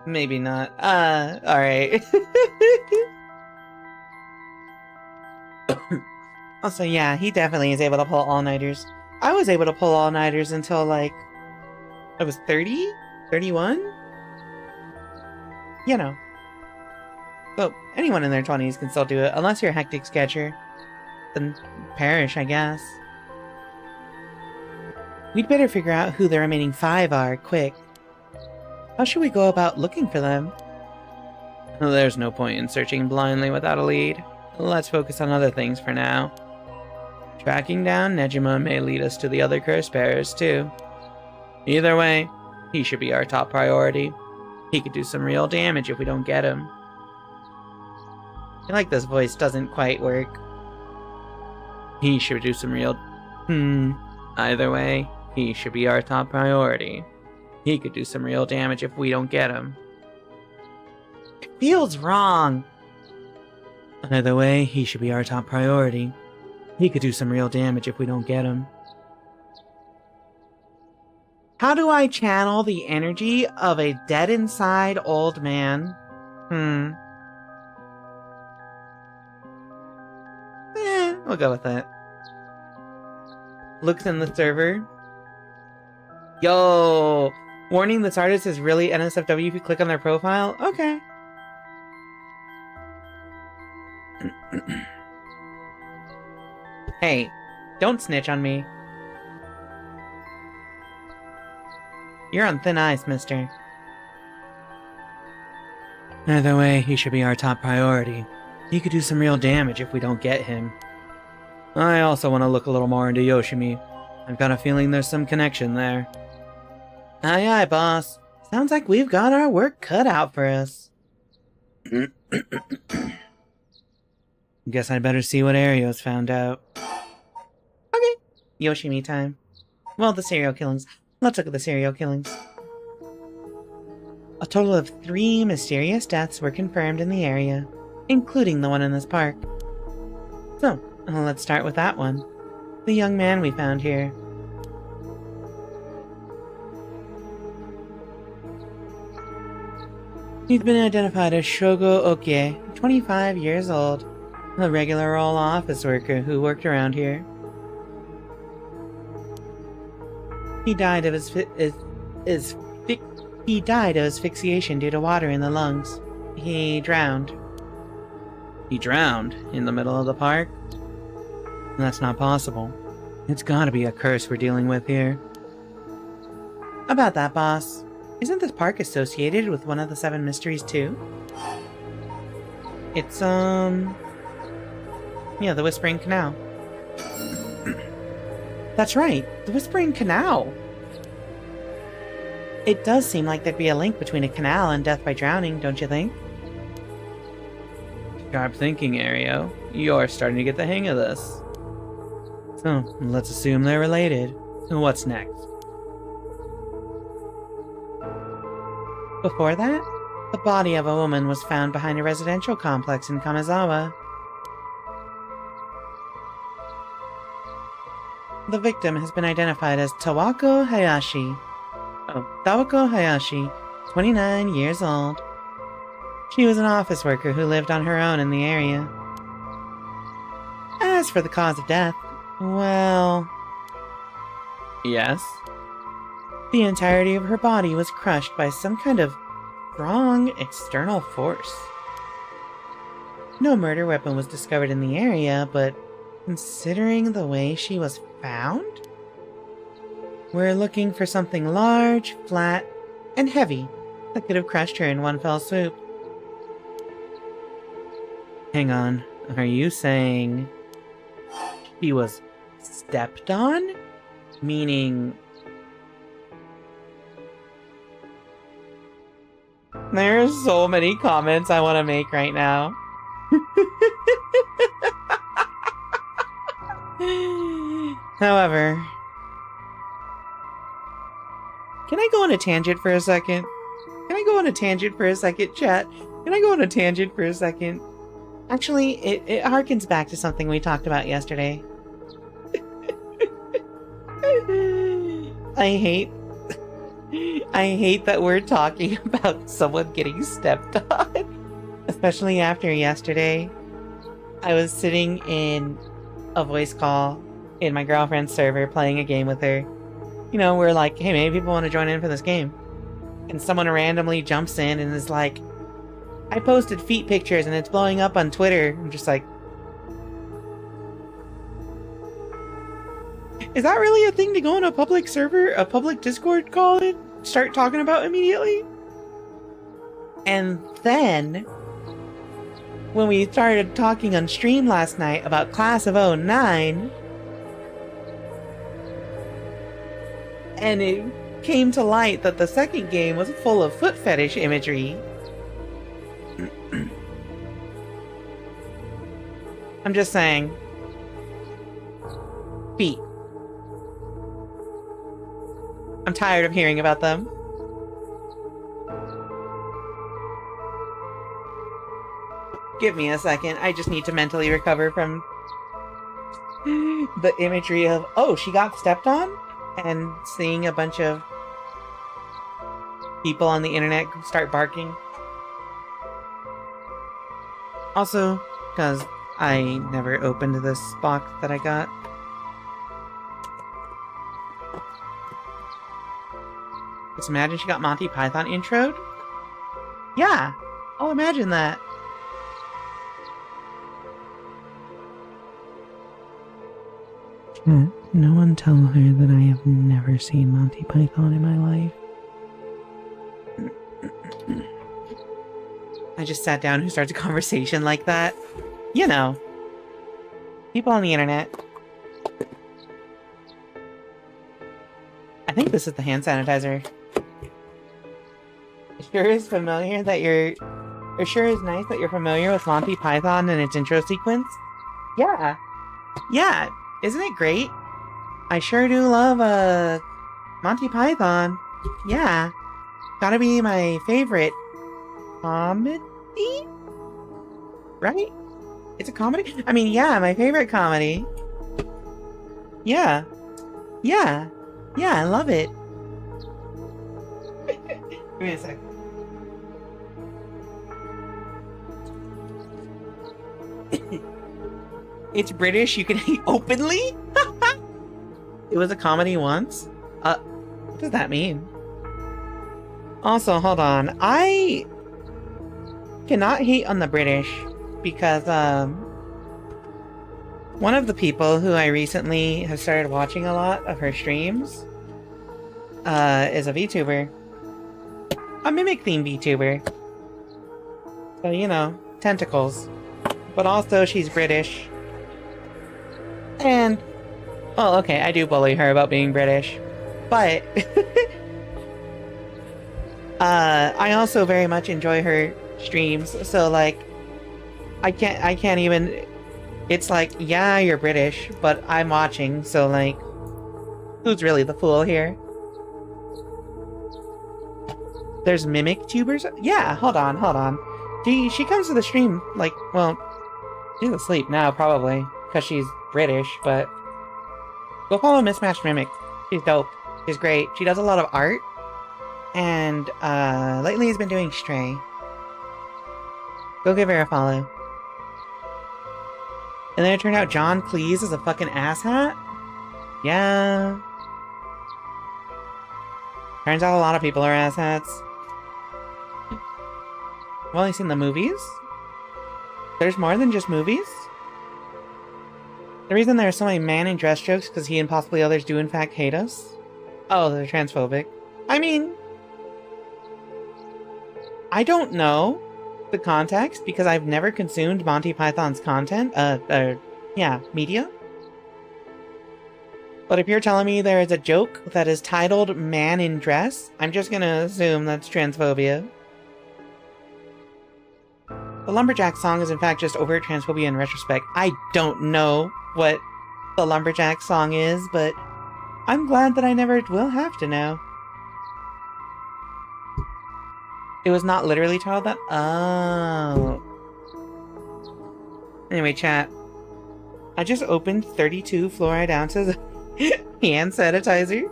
Maybe not. Alright. Also, yeah, he definitely is able to pull all-nighters. I was able to pull all-nighters until, like, I was 30? 31? You know. So, anyone in their 20s can still do it, unless you're a hectic sketcher. Then perish, I guess. We'd better figure out who the remaining 5 are, quick. How should we go about looking for them? There's no point in searching blindly without a lead. Let's focus on other things for now. Tracking down Nejima may lead us to the other curse bearers, too. Either way, he should be our top priority. He could do some real damage if we don't get him. I feel like this voice doesn't quite work. He should do some real... Either way, he should be our top priority. He could do some real damage if we don't get him. It feels wrong. Either way, he should be our top priority. He could do some real damage if we don't get him. How do I channel the energy of a dead inside old man? We'll go with that. looks in the server. Yo! Warning, this artist is really NSFW if you click on their profile? Okay. Hey, don't snitch on me. You're on thin ice, mister. Either way, he should be our top priority. He could do some real damage if we don't get him. I also want to look a little more into Yoshimi. I've got a feeling there's some connection there. Aye aye, boss. Sounds like we've got our work cut out for us. Guess I'd better see what Ario's found out. Okay. Yoshimi time. Well, the serial killings. Let's look at the serial killings. A total of 3 mysterious deaths were confirmed in the area, including the one in this park. So, let's start with that one. The young man we found here. He's been identified as Shogo Okie, 25 years old, a regular old office worker who worked around here. He died of asphyxiation due to water in the lungs. He drowned. He drowned in the middle of the park? That's not possible. It's gotta be a curse we're dealing with here. About that, boss. Isn't this park associated with one of the 7 mysteries too? It's, yeah, the Whispering Canal. That's right, the Whispering Canal! It does seem like there'd be a link between a canal and death by drowning, don't you think? Sharp thinking, Ario. You're starting to get the hang of this. So, let's assume they're related. What's next? Before that, the body of a woman was found behind a residential complex in Kamizawa. The victim has been identified as Tawako Hayashi. 29 years old. She was an office worker who lived on her own in the area. As for the cause of death, well... Yes? The entirety of her body was crushed by some kind of strong external force. No murder weapon was discovered in the area, but considering the way she was found, we're looking for something large, flat, and heavy that could have crushed her in one fell swoop. Hang on, are you saying she was stepped on? Meaning... There's so many comments I want to make right now. However, can I go on a tangent for a second? Chat? Can I go on a tangent for a second? Actually, it harkens back to something we talked about yesterday. I hate that we're talking about someone getting stepped on. Especially after yesterday. I was sitting in a voice call in my girlfriend's server playing a game with her. You know, we're like, hey, maybe people want to join in for this game. And someone randomly jumps in and is like, I posted feet pictures and it's blowing up on Twitter. I'm just like, is that really a thing to go on a public server, a public Discord call and start talking about immediately? And then, when we started talking on stream last night about Class of '09, and it came to light that the second game was full of foot fetish imagery. I'm just saying. Feet. I'm tired of hearing about them. Give me a second. I just need to mentally recover from the imagery of, oh, she got stepped on? And seeing a bunch of people on the internet start barking. Also, because I never opened this box that I got. Just imagine she got Monty Python introed. Yeah, I'll imagine that. No one tell her that I have never seen Monty Python in my life. I just sat down. Who starts a conversation like that? You know. People on the internet. I think this is the hand sanitizer. It sure is familiar that it sure is nice that you're familiar with Monty Python and its intro sequence. Yeah. Yeah. Isn't it great? I sure do love, Monty Python. Yeah. Gotta be my favorite comedy? Right? It's a comedy? I mean, yeah, my favorite comedy. Yeah. Yeah. Yeah, I love it. Give me a sec. It's British, you can hate openly? It was a comedy once? What does that mean? Also, hold on. I cannot hate on the British because, one of the people who I recently have started watching a lot of her streams, is a VTuber. A mimic theme VTuber. So, you know, tentacles. But also, she's British. And, well, okay, I do bully her about being British. But, I also very much enjoy her streams, so, like, I can't even... It's like, yeah, you're British, but I'm watching, so, like, who's really the fool here? There's mimic tubers? Yeah, hold on. She comes to the stream, like, well, she's asleep now, probably, because she's British, but go follow Mismatched Mimic. She's dope. She's great. She does a lot of art, and, lately has been doing Stray. Go give her a follow. And then it turned out John Cleese is a fucking asshat? Yeah. Turns out a lot of people are asshats. I've only seen the movies? There's more than just movies? The reason there are so many man in dress jokes because he and possibly others do in fact hate us? Oh, they're transphobic. I mean... I don't know the context because I've never consumed Monty Python's content, media. But if you're telling me there is a joke that is titled Man in Dress, I'm just gonna assume that's transphobia. The Lumberjack song is in fact just overt transphobia in retrospect. I don't know what the Lumberjack song is, but I'm glad that I never will have to know. It was not literally titled that? Oh. Anyway, chat. I just opened 32 fluoride ounces of hand sanitizer.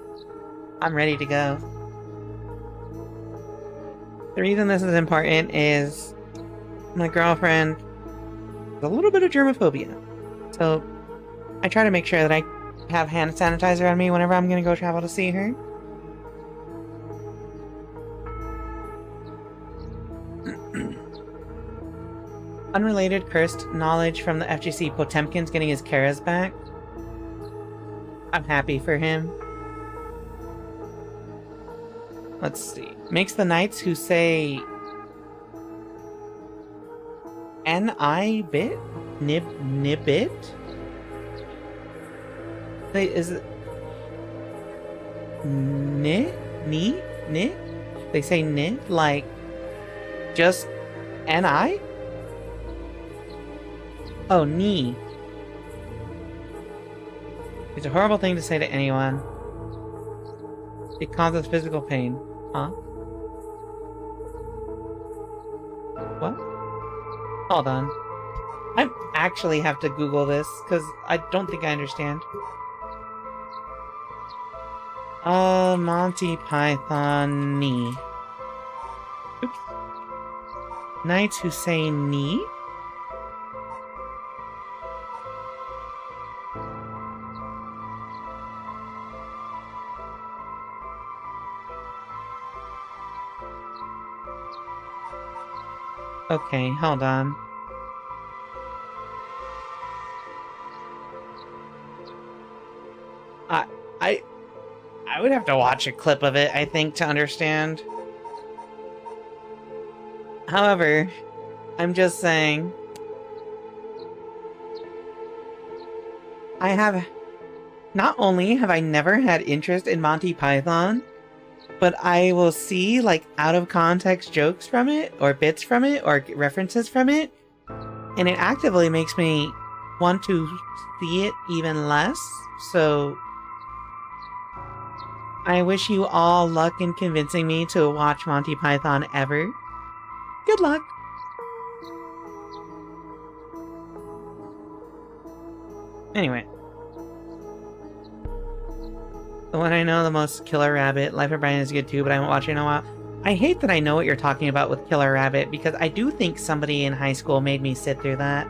I'm ready to go. The reason this is important is my girlfriend has a little bit of germophobia. So I try to make sure that I have hand sanitizer on me whenever I'm going to go travel to see her. Unrelated cursed knowledge from the FGC. Potemkin's getting his Karas back. I'm happy for him. Let's see. Makes the knights who say N-I-bit? Nib-nibit? Is it Ni? Ni? Ni? They say ni? Like just N-I? Oh, knee. It's a horrible thing to say to anyone. It causes physical pain. Huh? What? Hold on. I actually have to Google this, because I don't think I understand. Monty Python knee. Oops. Knights who say knee? Okay, hold on. I I would have to watch a clip of it, I think, to understand. However, I'm just saying, not only have I never had interest in Monty Python, but I will see, like, out of context jokes from it, or bits from it, or references from it, and it actively makes me want to see it even less, so I wish you all luck in convincing me to watch Monty Python ever. Good luck! Anyway. The one I know the most, Killer Rabbit. Life of Brian is good too, but I haven't watched it in a while. I hate that I know what you're talking about with Killer Rabbit, because I do think somebody in high school made me sit through that.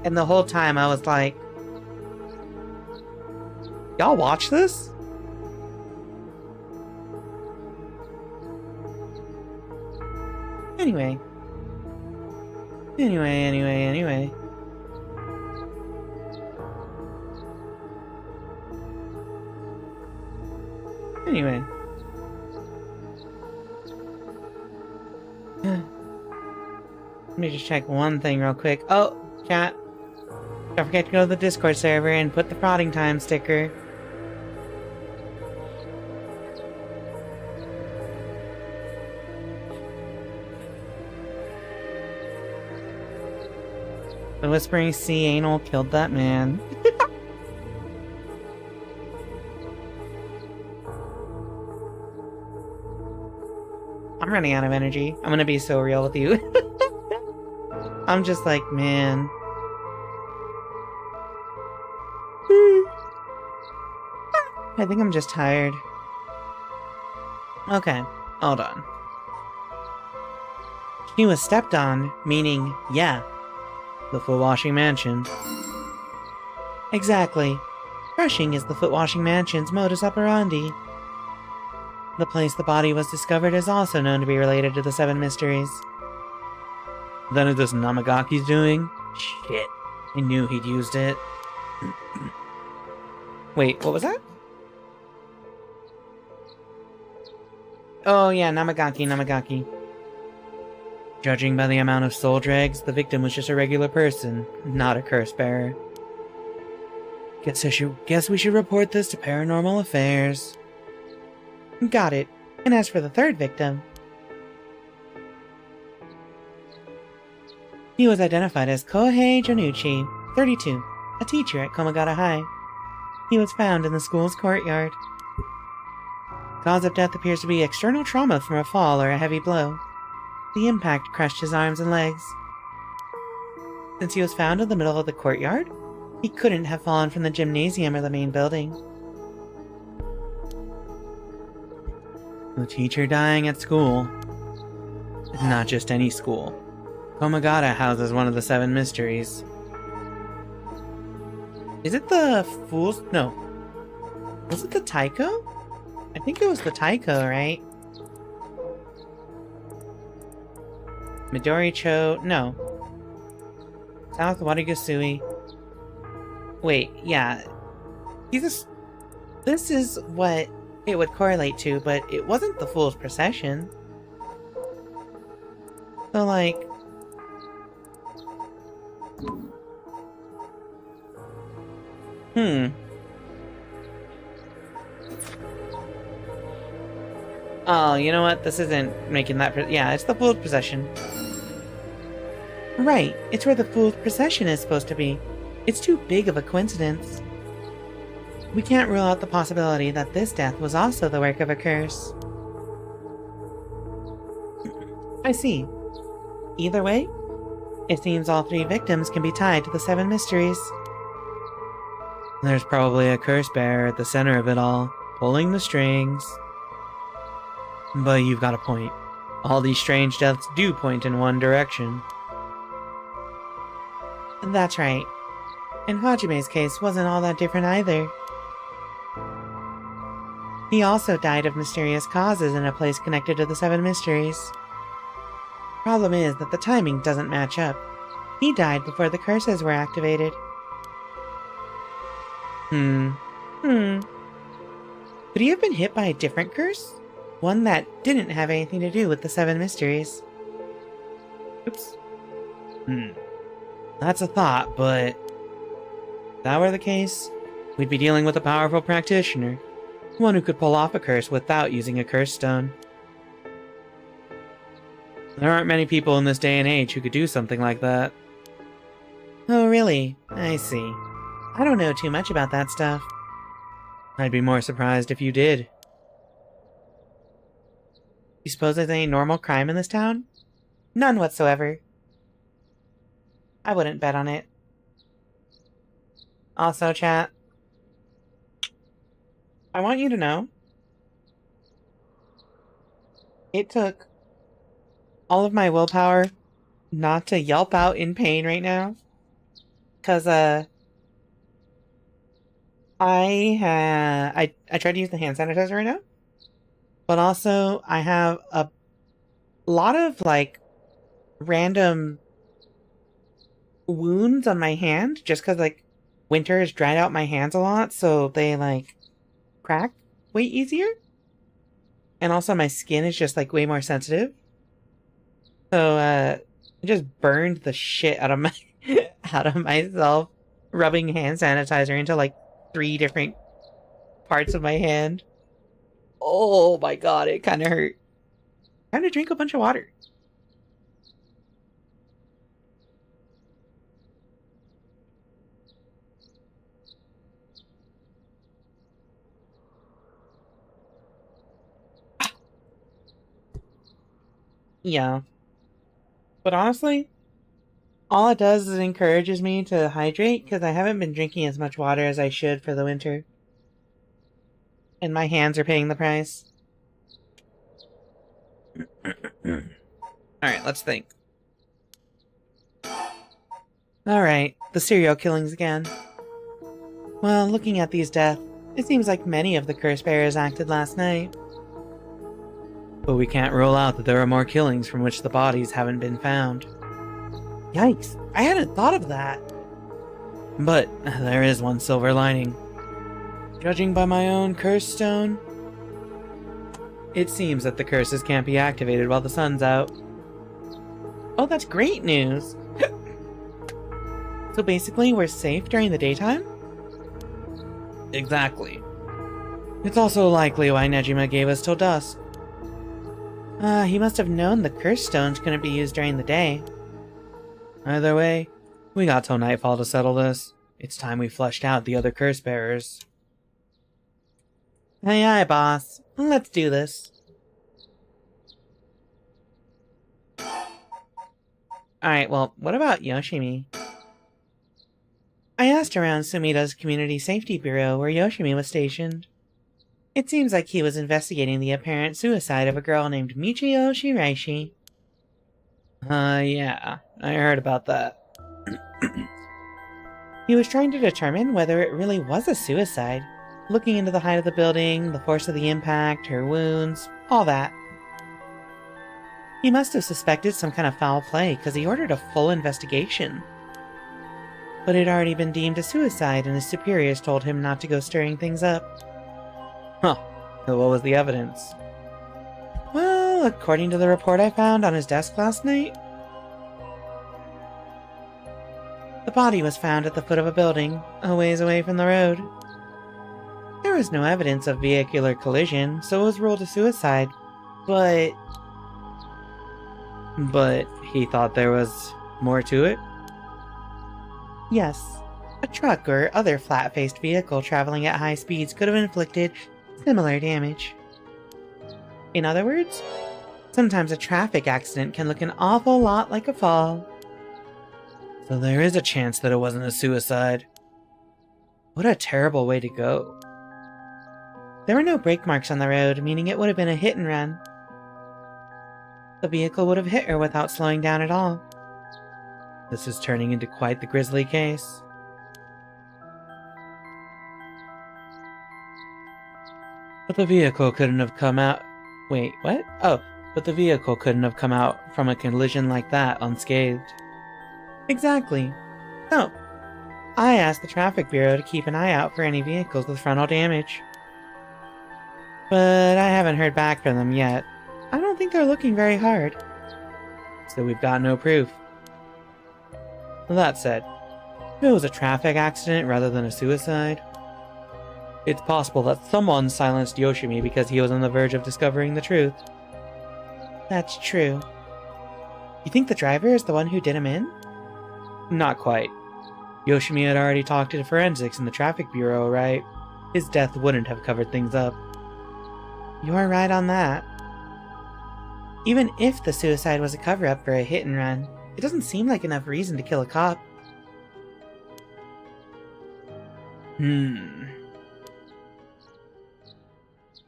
And the whole time I was like, y'all watch this? Anyway. Anyway. Let me just check one thing real quick. Oh, chat. Don't forget to go to the Discord server and put the prodding time sticker. The Whispering Sea Anal killed that man. I'm running out of energy. I'm gonna be so real with you. I'm just like, man. I think I'm just tired. Okay, hold on. He was stepped on, meaning, yeah, the foot washing mansion. Exactly. Crushing is the foot washing mansion's modus operandi. The place the body was discovered is also known to be related to the Seven Mysteries. Then is this Namagaki's doing? Shit. I knew he'd used it. Wait, what was that? Oh yeah, Namagaki. Judging by the amount of soul dregs, the victim was just a regular person, not a curse bearer. Guess we should report this to Paranormal Affairs. Got it. And as for the third victim, he was identified as Kohei Jonuchi, 32, a teacher at Komagata High. He was found in the school's courtyard. Cause of death appears to be external trauma from a fall or a heavy blow. The impact crushed his arms and legs. Since he was found in the middle of the courtyard, he couldn't have fallen from the gymnasium or the main building. The teacher dying at school. Not just any school. Komagata houses one of the Seven Mysteries. Is it the Fool's... No. Was it the Taiko? I think it was the Taiko, right? Midori-cho... No. South Watagasui. Wait, yeah. This is what it would correlate to, but it wasn't the Fool's Procession. So, like... Oh, you know what? This isn't making that... Yeah, it's the Fool's Procession. Right, it's where the Fool's Procession is supposed to be. It's too big of a coincidence. We can't rule out the possibility that this death was also the work of a curse. I see. Either way, it seems all three victims can be tied to the Seven Mysteries. There's probably a curse bearer at the center of it all, pulling the strings. But you've got a point. All these strange deaths do point in one direction. That's right. And Hajime's case wasn't all that different either. He also died of mysterious causes in a place connected to the Seven Mysteries. Problem is that the timing doesn't match up. He died before the curses were activated. Could he have been hit by a different curse? One that didn't have anything to do with the 7 mysteries. Oops. That's a thought, but if that were the case, we'd be dealing with a powerful practitioner. One who could pull off a curse without using a curse stone. There aren't many people in this day and age who could do something like that. Oh, really? I see. I don't know too much about that stuff. I'd be more surprised if you did. You suppose there's any normal crime in this town? None whatsoever. I wouldn't bet on it. Also, chat, I want you to know it took all of my willpower not to yelp out in pain right now. Because, I tried to use the hand sanitizer right now. But also, I have a lot of, like, random wounds on my hand. Just because, like, winter has dried out my hands a lot. So they, like, crack way easier. And also my skin is just, like, way more sensitive. So, I just burned the shit out of my out of myself rubbing hand sanitizer into like 3 different parts of my hand. Oh my god, it kind of hurt. Time to drink a bunch of water. Yeah. But honestly, all it does is it encourages me to hydrate because I haven't been drinking as much water as I should for the winter. And my hands are paying the price. Alright, let's think. Alright, the serial killings again. Well, looking at these deaths, it seems like many of the curse bearers acted last night. But we can't rule out that there are more killings from which the bodies haven't been found. Yikes, I hadn't thought of that. But there is one silver lining. Judging by my own curse stone, it seems that the curses can't be activated while the sun's out. Oh, that's great news. So basically, we're safe during the daytime? Exactly. It's also likely why Nejima gave us till dusk. He must have known the curse stones couldn't be used during the day. Either way, we got till nightfall to settle this. It's time we flushed out the other curse bearers. Aye aye, boss. Let's do this. Alright, well, what about Yoshimi? I asked around Sumida's Community Safety Bureau where Yoshimi was stationed. It seems like he was investigating the apparent suicide of a girl named Michio Shiraishi. Yeah, I heard about that. He was trying to determine whether it really was a suicide, looking into the height of the building, the force of the impact, her wounds, all that. He must have suspected some kind of foul play because he ordered a full investigation. But it had already been deemed a suicide and his superiors told him not to go stirring things up. Huh. What was the evidence? Well, according to the report I found on his desk last night, the body was found at the foot of a building, a ways away from the road. There was no evidence of vehicular collision, so it was ruled a suicide, but he thought there was more to it? Yes, a truck or other flat-faced vehicle traveling at high speeds could have inflicted similar damage. In other words, sometimes a traffic accident can look an awful lot like a fall. So there is a chance that it wasn't a suicide. What a terrible way to go. There were no brake marks on the road, meaning it would have been a hit and run. The vehicle would have hit her without slowing down at all. This is turning into quite the grisly case. But the vehicle couldn't have come out... Wait, what? Oh, But the vehicle couldn't have come out from a collision like that unscathed. Exactly. So, I asked the Traffic Bureau to keep an eye out for any vehicles with frontal damage. But I haven't heard back from them yet. I don't think they're looking very hard. So we've got no proof. That said, if it was a traffic accident rather than a suicide, it's possible that someone silenced Yoshimi because he was on the verge of discovering the truth. That's true. You think the driver is the one who did him in? Not quite. Yoshimi had already talked to the forensics in the traffic bureau, right? His death wouldn't have covered things up. You're right on that. Even if the suicide was a cover-up for a hit-and-run, it doesn't seem like enough reason to kill a cop.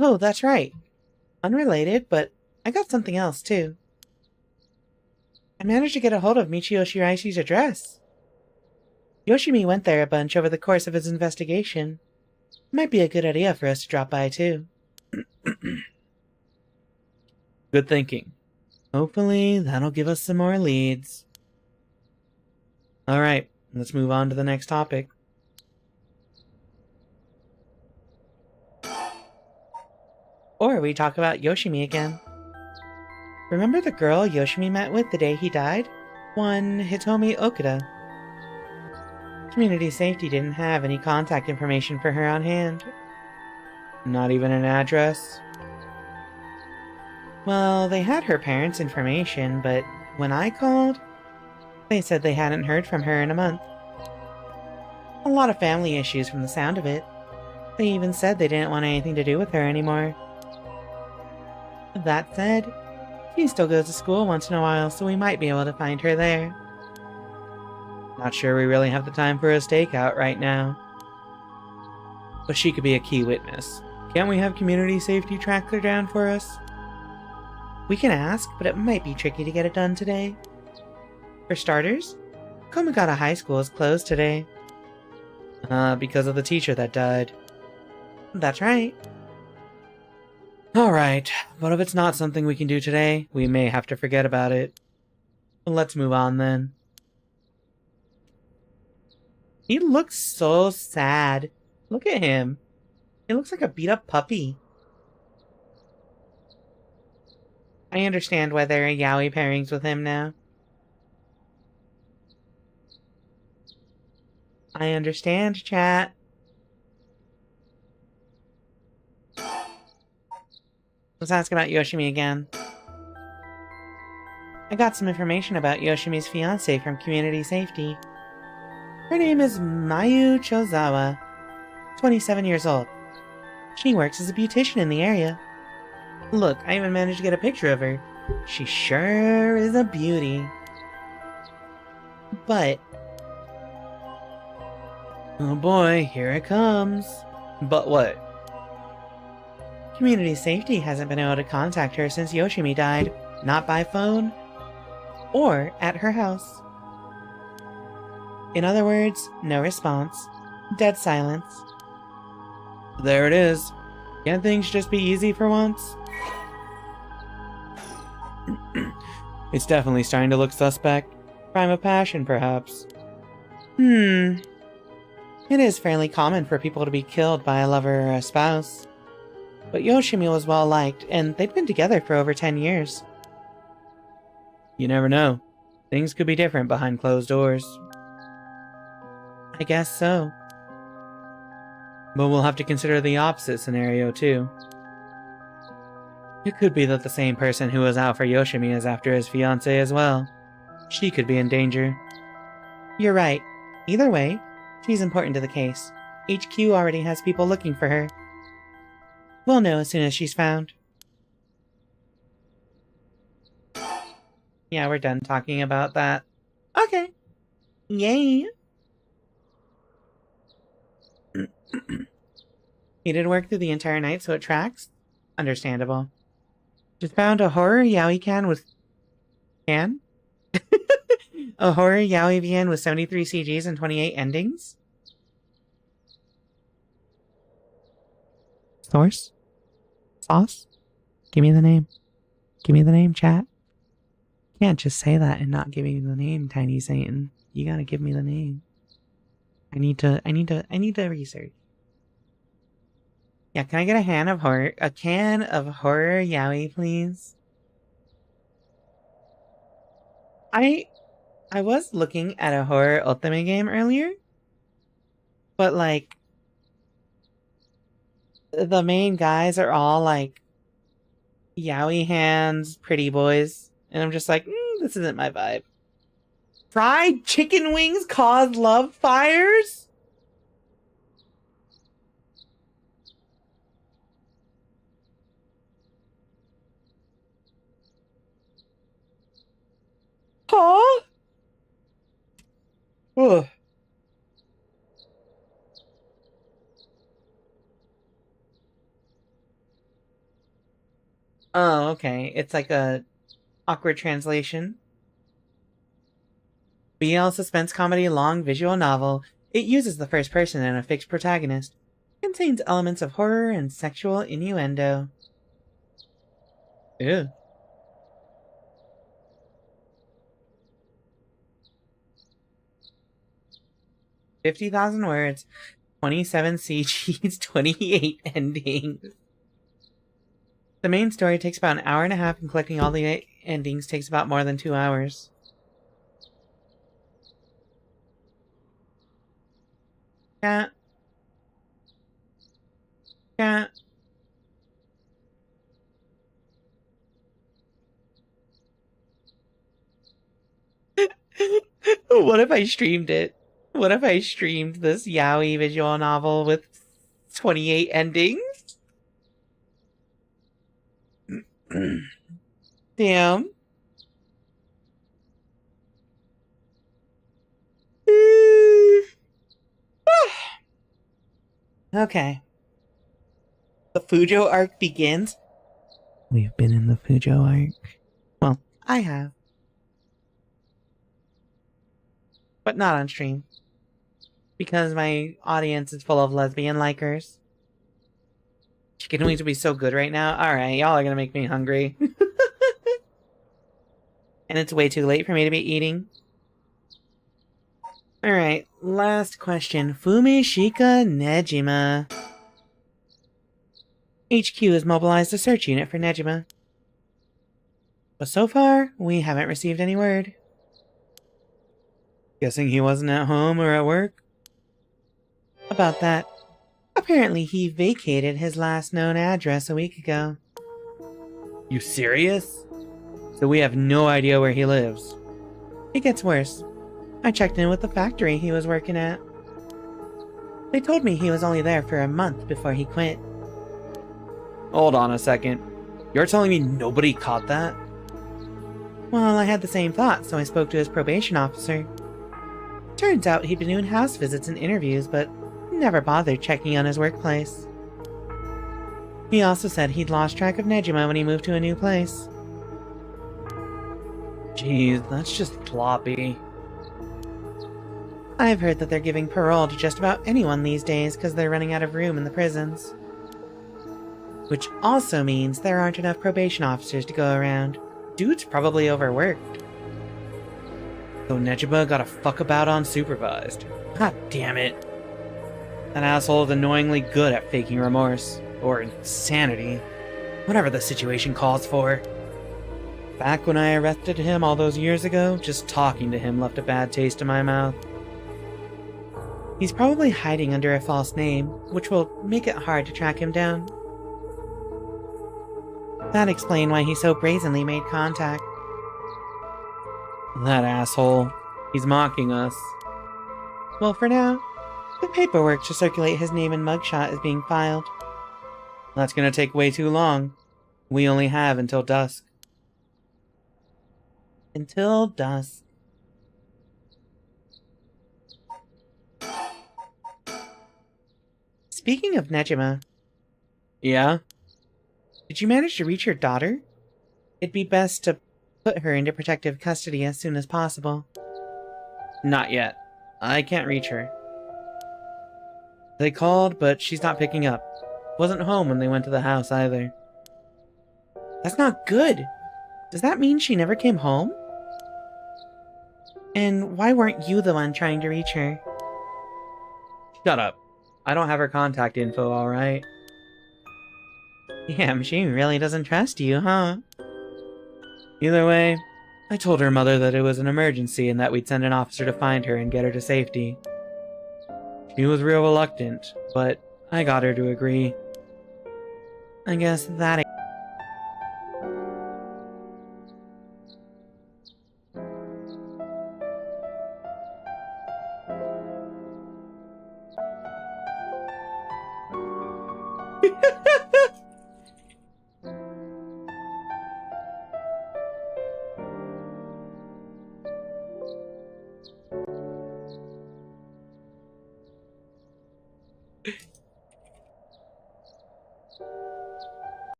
Oh, that's right. Unrelated, but I got something else, too. I managed to get a hold of Michio Shiraishi's address. Yoshimi went there a bunch over the course of his investigation. Might be a good idea for us to drop by, too. Good thinking. Hopefully, that'll give us some more leads. Alright, let's move on to the next topic. Or we talk about Yoshimi again. Remember the girl Yoshimi met with the day he died? One Hitomi Okuda. Community Safety didn't have any contact information for her on hand. Not even an address? Well, they had her parents' information, but when I called, they said they hadn't heard from her in a month. A lot of family issues from the sound of it. They even said they didn't want anything to do with her anymore. That said, she still goes to school once in a while, so we might be able to find her there. Not sure we really have the time for a stakeout right now. But she could be a key witness. Can't we have Community Safety track her down for us? We can ask, but it might be tricky to get it done today. For starters, Komagata High School is closed today. Because of the teacher that died. That's right. Alright, but if it's not something we can do today, we may have to forget about it. Let's move on then. He looks so sad. Look at him. He looks like a beat-up puppy. I understand why there are yaoi pairings with him now. I understand, chat. Let's ask about Yoshimi again. I got some information about Yoshimi's fiancée from Community Safety. Her name is Mayu Chozawa, 27 years old. She works as a beautician in the area. Look, I even managed to get a picture of her. She sure is a beauty. But... oh boy, here it comes. But what? Community Safety hasn't been able to contact her since Yoshimi died. Not by phone, or at her house. In other words, no response. Dead silence. There it is. Can't things just be easy for once? It's definitely starting to look suspect. Crime of passion, perhaps. It is fairly common for people to be killed by a lover or a spouse. But Yoshimi was well liked, and they'd been together for over 10 years. You never know. Things could be different behind closed doors. I guess so. But we'll have to consider the opposite scenario, too. It could be that the same person who was out for Yoshimi is after his fiancée as well. She could be in danger. You're right. Either way, she's important to the case. HQ already has people looking for her. We'll know as soon as she's found. Yeah, we're done talking about that. Okay. Yay! He did work through the entire night, so it tracks. Understandable. Just found a horror yaoi can with... can? A horror yaoi VN with 73 CGs and 28 endings? Source? Sauce? Give me the name. Give me the name, chat. Can't just say that and not give me the name, Tiny Satan. You gotta give me the name. I need to research. Yeah, can I get a can of horror yaoi, please? I was looking at a horror ultimate game earlier, but like the main guys are all like yaoi hands, pretty boys, and I'm just like, this isn't my vibe. Fried chicken wings cause love fires? Huh? Ugh. Oh, okay. It's like a awkward translation. BL suspense comedy long visual novel. It uses the first person and a fixed protagonist. Contains elements of horror and sexual innuendo. Ew. $50,000 words, 27 CGs, 28 endings. The main story takes about an hour and a half, and collecting all the endings takes about more than 2 hours. Cat. Cat. What if I streamed it? What if I streamed this yaoi visual novel with 28 endings? Damn. Okay. The Fujo arc begins. We've been in the Fujo arc. Well, I have. But not on stream. Because my audience is full of lesbian likers. Chicken wings would be so good right now. Alright, y'all are gonna make me hungry. And it's way too late for me to be eating. Alright, last question. Fumishika Nejima. HQ has mobilized a search unit for Nejima. But so far, we haven't received any word. Guessing he wasn't at home or at work? About that. Apparently he vacated his last known address a week ago. You serious? So we have no idea where he lives. It gets worse. I checked in with the factory he was working at. They told me he was only there for a month before he quit. Hold on a second. You're telling me nobody caught that? Well, I had the same thought, so I spoke to his probation officer. Turns out he'd been doing house visits and interviews, but never bothered checking on his workplace. He also said he'd lost track of Nejima when he moved to a new place. Jeez, that's just sloppy. I've heard that they're giving parole to just about anyone these days because they're running out of room in the prisons. Which also means there aren't enough probation officers to go around. Dude's probably overworked. So Nejima got a fuckabout unsupervised. God damn it. That asshole is annoyingly good at faking remorse. Or insanity. Whatever the situation calls for. Back when I arrested him all those years ago, just talking to him left a bad taste in my mouth. He's probably hiding under a false name, which will make it hard to track him down. That'd explain why he so brazenly made contact. That asshole. He's mocking us. Well, for now, the paperwork to circulate his name and mugshot is being filed. That's gonna take way too long. We only have until dusk. Until dusk. Speaking of Nejima. Yeah? Did you manage to reach your daughter? It'd be best to put her into protective custody as soon as possible. Not yet. I can't reach her. They called, but she's not picking up. Wasn't home when they went to the house either. That's not good! Does that mean she never came home? And why weren't you the one trying to reach her? Shut up. I don't have her contact info, alright? Damn, she really doesn't trust you, huh? Either way, I told her mother that it was an emergency and that we'd send an officer to find her and get her to safety. She was real reluctant, but I got her to agree. I guess that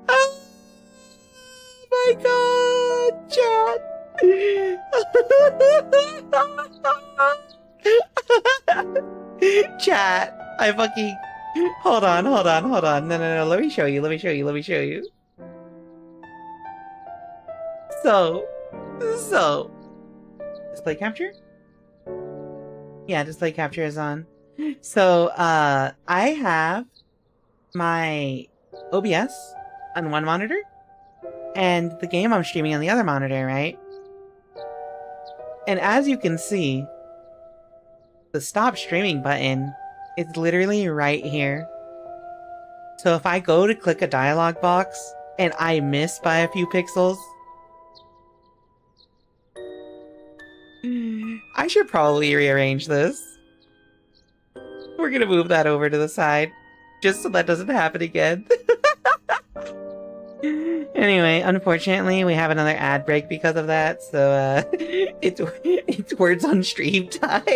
oh my god, chat. Chat, I fucking... Hold on. No, let me show you. So... Display capture? Yeah, display capture is on. So, I have my OBS on one monitor, and the game I'm streaming on the other monitor, right? And as you can see, the stop streaming button is literally right here. So if I go to click a dialog box, and I miss by a few pixels, I should probably rearrange this. We're gonna move that over to the side, just so that doesn't happen again. Anyway, unfortunately, we have another ad break because of that, so it's words on stream time.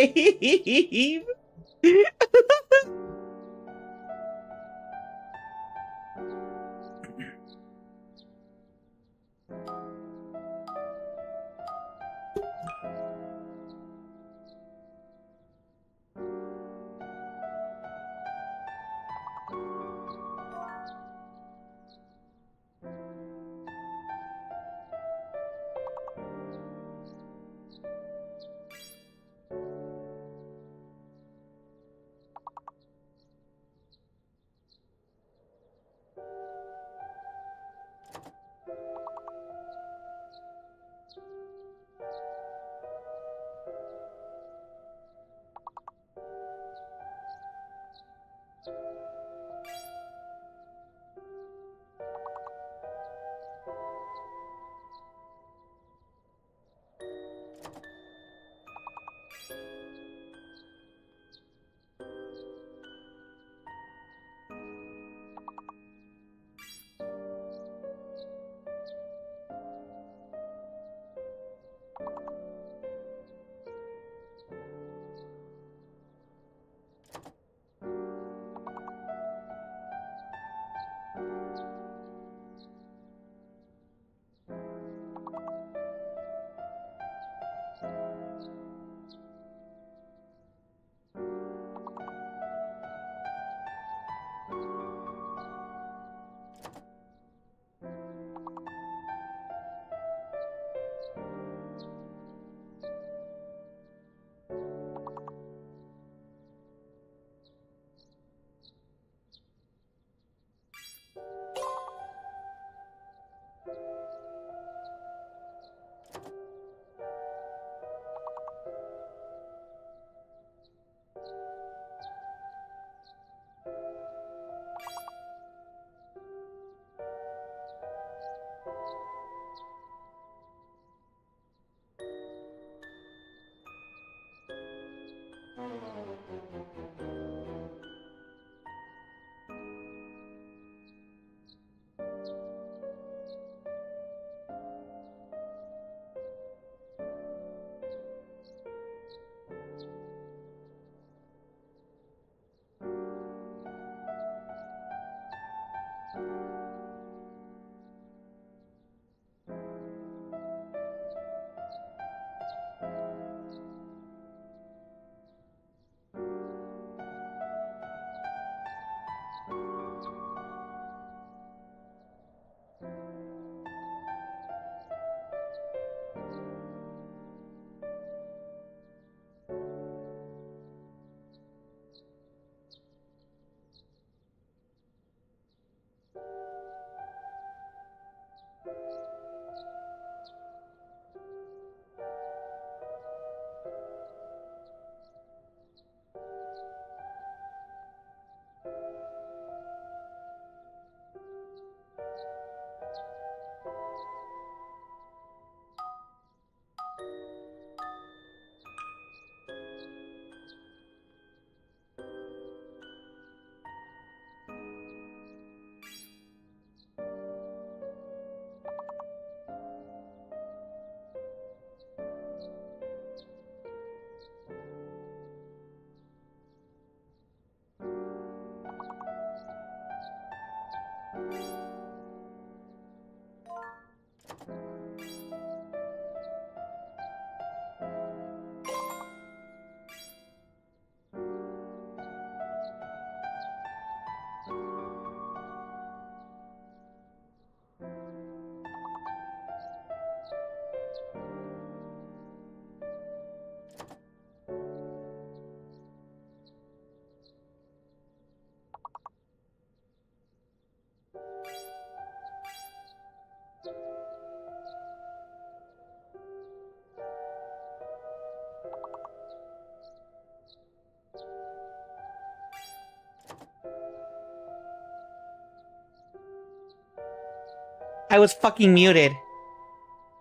I was fucking muted.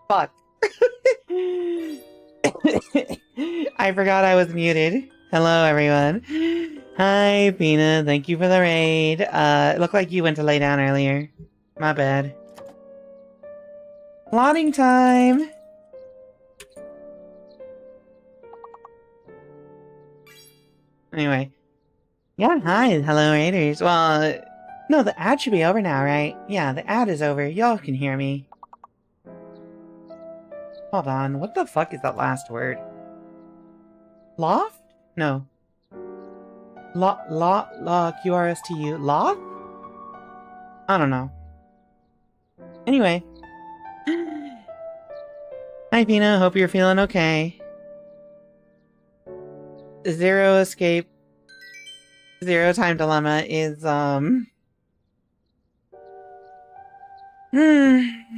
Fuck. I forgot I was muted. Hello, everyone. Hi, Pina. Thank you for the raid. It looked like you went to lay down earlier. My bad. Plotting time! Anyway. Yeah, hi. Hello, raiders. Well, no, the ad should be over now, right? Yeah, the ad is over. Y'all can hear me. Hold on. What the fuck is that last word? Loft? No. QRSTU. Loft? I don't know. Anyway. Hi, Pina. Hope you're feeling okay. Zero Escape. Zero Time Dilemma is,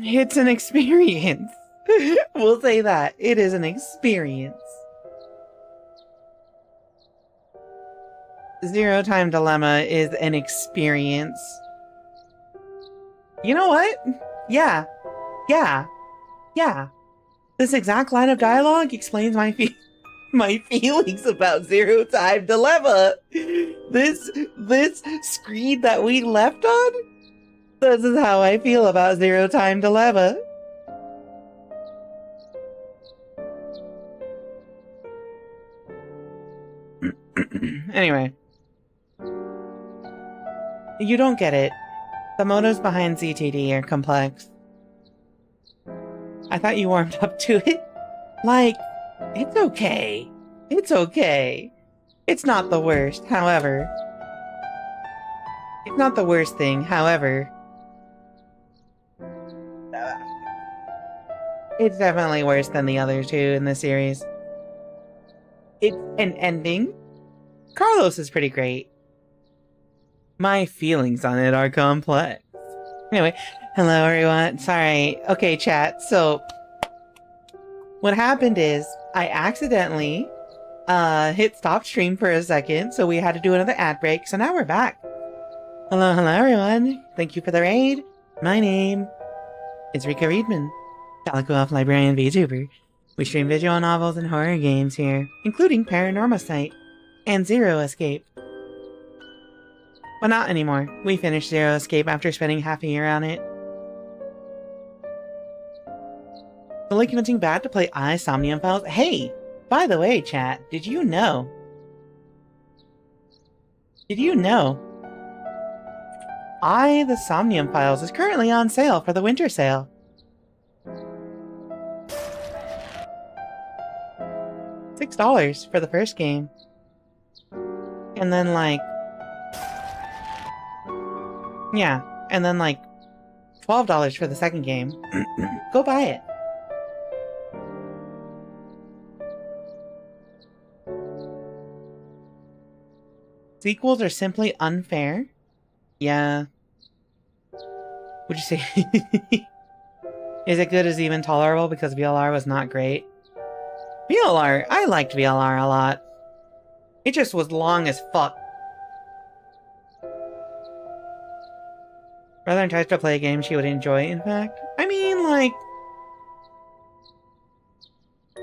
it's an experience. We'll say that. It is an experience. Zero Time Dilemma is an experience. You know what? Yeah. This exact line of dialogue explains my feelings about Zero Time Dilemma. This screen that we left on? This is how I feel about Zero Time Dilemma. Anyway. You don't get it. The motives behind ZTD are complex. I thought you warmed up to it. Like, it's okay. It's okay. It's not the worst, however. It's not the worst thing, however. It's definitely worse than the other two in the series. It's an ending. Carlos is pretty great. My feelings on it are complex. Anyway, hello everyone. Sorry. Okay, chat. So, what happened is, I accidentally hit stop stream for a second, so we had to do another ad break, so now we're back. Hello everyone. Thank you for the raid. My name is Rika Readman, Calico Elf Librarian VTuber. We stream visual novels and horror games here, including PARANORMASIGHT and Zero Escape. Well, not anymore. We finished Zero Escape after spending half a year on it. Fully convincing bad to play Somnium Files. Hey! By the way, chat, did you know? The Somnium Files is currently on sale for the winter sale. $6 for the first game. And then like... yeah, and then like $12 for the second game. Go buy it. Sequels are simply unfair? Yeah. Would you say... Is it good as even tolerable because VLR was not great? VLR, I liked VLR a lot. It just was long as fuck. Rather than tries to play a game she would enjoy, in fact. I mean, like...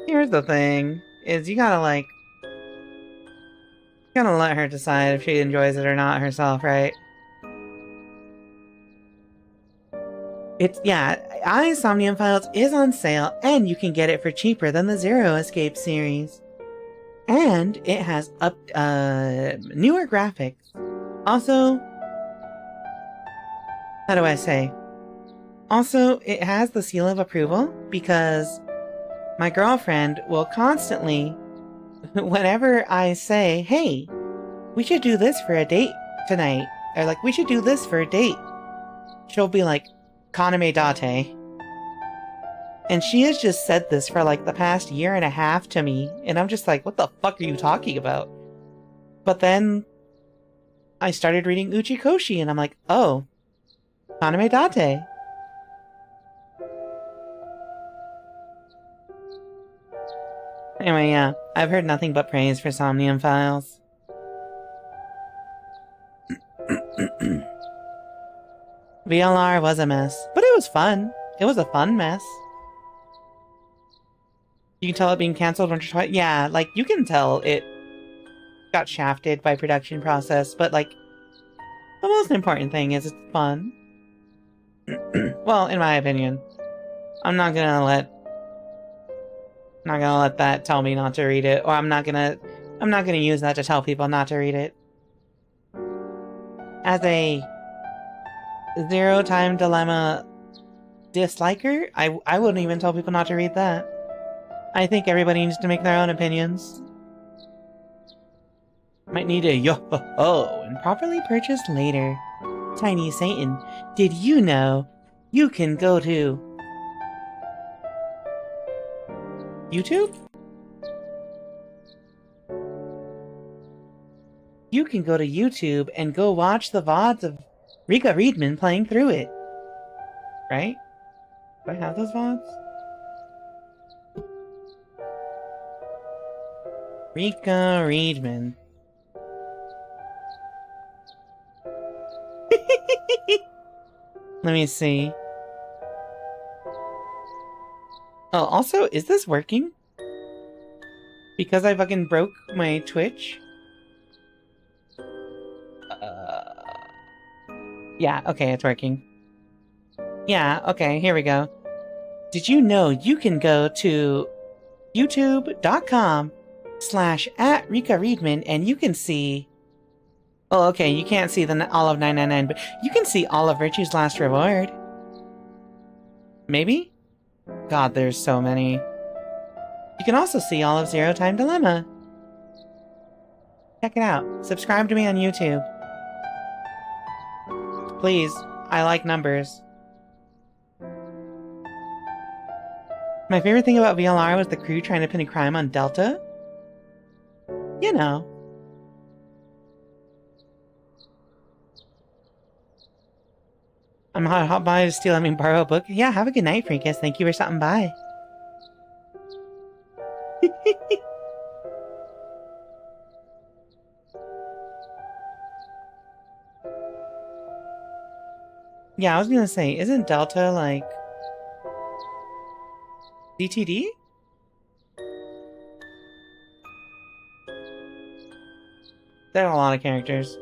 Here's the thing, is you gotta, like... You gotta let her decide if she enjoys it or not herself, right? Somnium Files is on sale, and you can get it for cheaper than the Zero Escape series. And it has newer graphics. Also, how do I say? Also, it has the seal of approval because my girlfriend will constantly, whenever I say, hey, we should do this for a date tonight, or like, we should do this for a date, she'll be like, Kaname date. And she has just said this for like the past year and a half to me, and I'm just like, what the fuck are you talking about? But then I started reading Uchikoshi, and I'm like, oh, Kaname date. Anyway, yeah, I've heard nothing but praise for Somnium Files. VLR was a mess, but it was fun. It was a fun mess. You can tell it being cancelled once or twice. Yeah, like, you can tell it got shafted by production process, but, like, the most important thing is it's fun. Well, in my opinion. I'm not gonna let that tell me not to read it, or I'm not gonna use that to tell people not to read it. As a Zero Time Dilemma disliker, I wouldn't even tell people not to read that. I think everybody needs to make their own opinions. Might need a yo-ho-ho and properly purchased later. Tiny Satan, did you know you can go to YouTube? You can go to YouTube and go watch the VODs of Rika Readman playing through it. Right? Do I have those VODs? Rika Readman. Let me see. Oh, also, is this working? Because I fucking broke my Twitch? Yeah, okay, it's working. Yeah, okay, here we go. Did you know you can go to youtube.com/@RikaReadman and you can see... Oh, okay, you can't see the all of 999, but you can see all of Virtue's Last Reward. Maybe? God, there's so many. You can also see all of Zero Time Dilemma. Check it out. Subscribe to me on YouTube. Please, I like numbers. My favorite thing about VLR was the crew trying to pin a crime on Delta. You know. I'm hot by to steal, borrow a book. Yeah, have a good night, Freakus. Thank you for stopping by. Yeah, I was gonna say, isn't Delta, like... DTD? There are a lot of characters.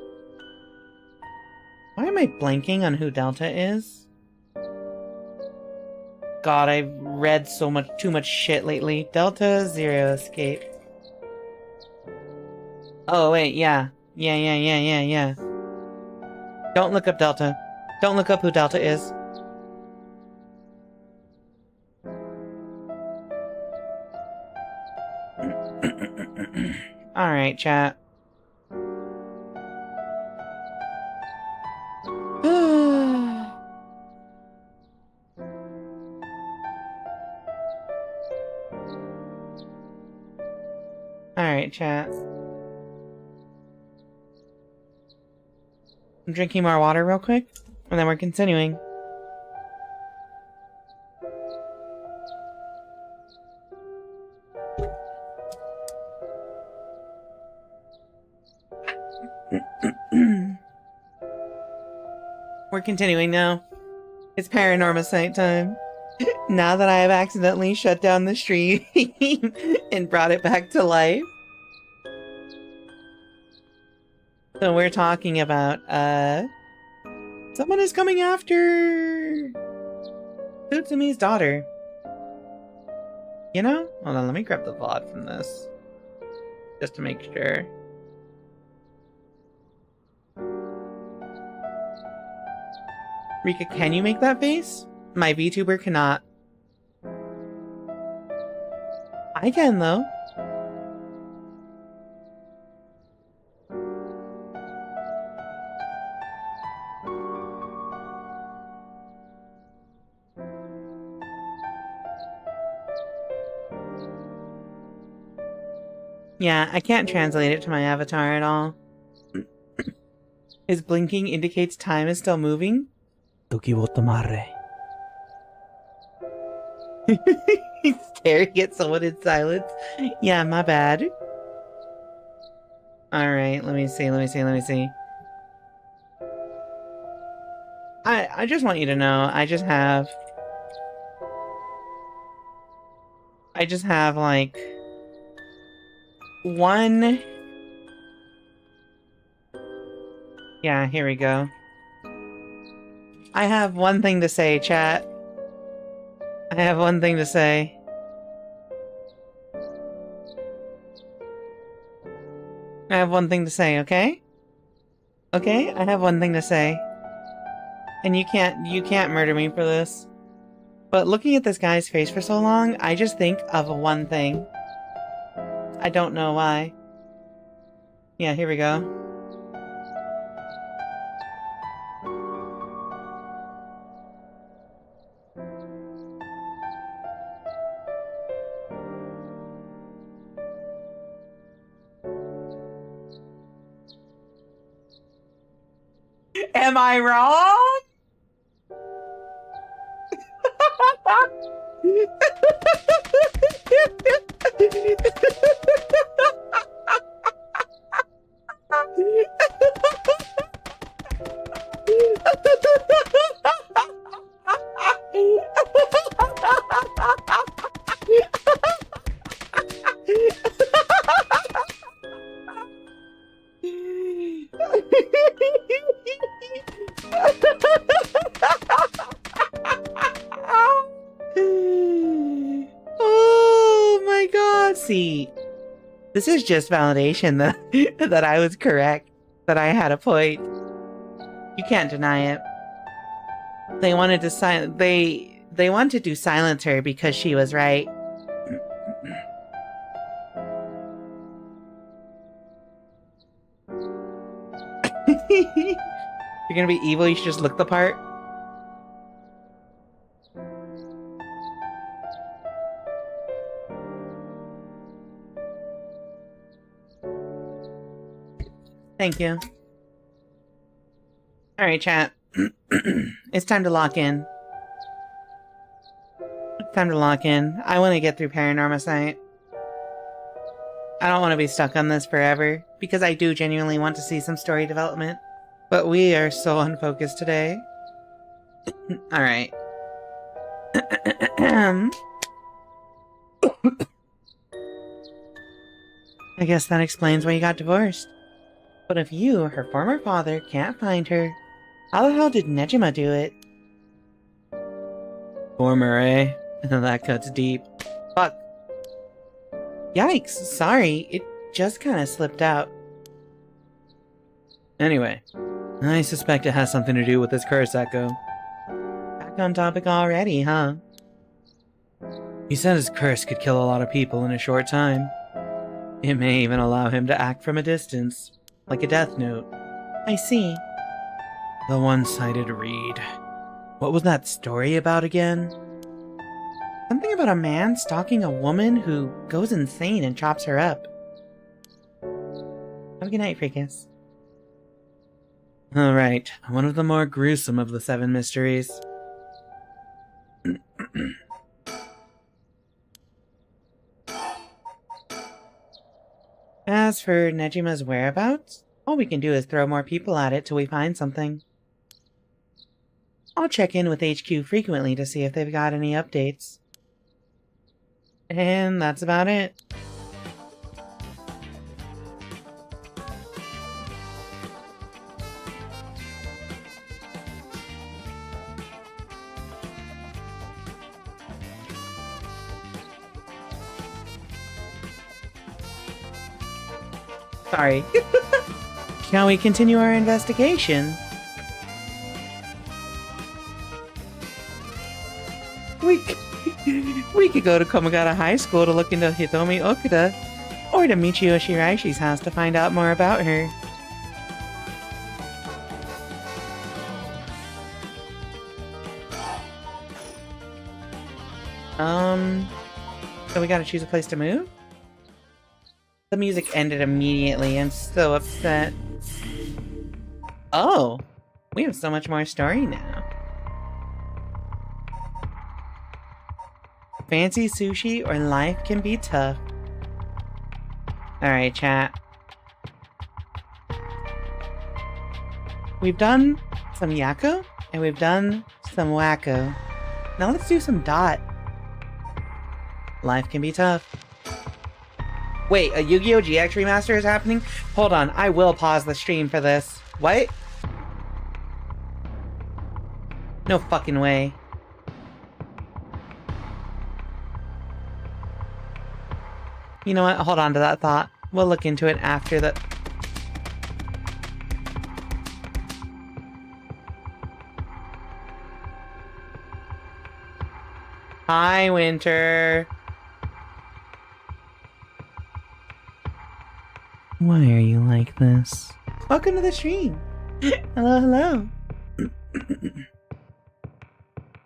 Why am I blanking on who Delta is? God, I've read too much shit lately. Delta, Zero Escape. Oh, wait, yeah. Yeah. Don't look up Delta. Don't look up who Delta is. Alright, chat. Alright, chat. I'm drinking more water real quick, and then we're continuing. We're continuing now. It's Paranormasight time. Now that I have accidentally shut down the stream and brought it back to life. So we're talking about, someone is coming after Tsutsumi's daughter. You know? Hold on, let me grab the VOD from this. Just to make sure. Rika, can you make that face? My VTuber cannot. I can, though. Yeah, I can't translate it to my avatar at all. His blinking indicates time is still moving. Toki wo tomare. He's staring at someone in silence. Yeah, my bad. Alright, let me see. I just want you to know, I just have like one. Yeah, here we go. I have one thing to say, chat. I have one thing to say. I have one thing to say, okay? Okay? I have one thing to say. And you can't murder me for this. But looking at this guy's face for so long, I just think of one thing. I don't know why. Yeah, here we go. Am I wrong? Oh my god, see. This is just validation that that I was correct, that I had a point. You can't deny it. They wanted to they wanted to do silence her because she was right. You're gonna be evil, you should just look the part. Thank you. Alright, chat. It's time to lock in. It's time to lock in. I want to get through Paranormasight. I don't want to be stuck on this forever, because I do genuinely want to see some story development. But we are so unfocused today. Alright. I guess that explains why you got divorced. But if you, her former father, can't find her, how the hell did Nejima do it? Former, eh? That cuts deep. Fuck. Yikes, sorry, it just kinda slipped out. Anyway, I suspect it has something to do with this curse, Echo. Back on topic already, huh? He said his curse could kill a lot of people in a short time. It may even allow him to act from a distance, like a death note. I see. The one-sided read. What was that story about again? Something about a man stalking a woman who goes insane and chops her up. Have a good night, Freakus. Alright, one of the more gruesome of the 7 mysteries. As for Nejima's whereabouts, all we can do is throw more people at it till we find something. I'll check in with HQ frequently to see if they've got any updates. And that's about it. Sorry. Shall we continue our investigation? We could go to Komagata High School to look into Hitomi Okuda, or to Michio Shiraishi's house to find out more about her. So we gotta choose a place to move? The music ended immediately. I'm so upset. Oh, we have so much more story now. Fancy sushi or life can be tough. Alright, chat. We've done some Yakko, and we've done some Wacko. Now let's do some Dot. Life can be tough. Wait, a Yu-Gi-Oh! GX remaster is happening? Hold on, I will pause the stream for this. What? No fucking way. You know what? Hold on to that thought. We'll look into it after the... Hi, Winter. Why are you like this? Welcome to the stream. Hello, hello.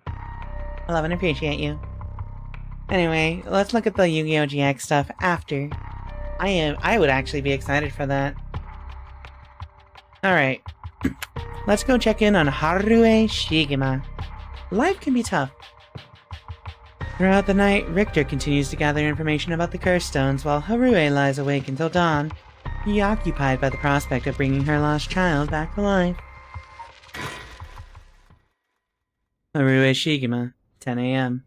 I love and appreciate you. Anyway, let's look at the Yu-Gi-Oh! GX stuff after. I would actually be excited for that. Alright. Let's go check in on Harue Shigema. Life can be tough. Throughout the night, Richter continues to gather information about the curse stones while Harue lies awake until dawn, preoccupied by the prospect of bringing her lost child back to life. Harue Shigema, 10 a.m.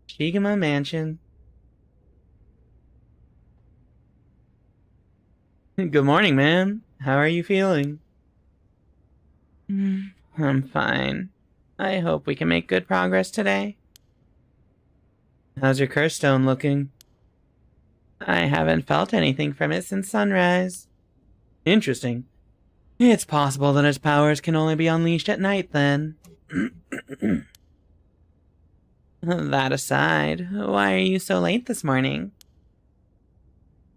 Shigema Mansion. Good morning, ma'am. How are you feeling? I'm fine. I hope we can make good progress today. How's your curse stone looking? I haven't felt anything from it since sunrise. Interesting. It's possible that its powers can only be unleashed at night, then. That aside, why are you so late this morning?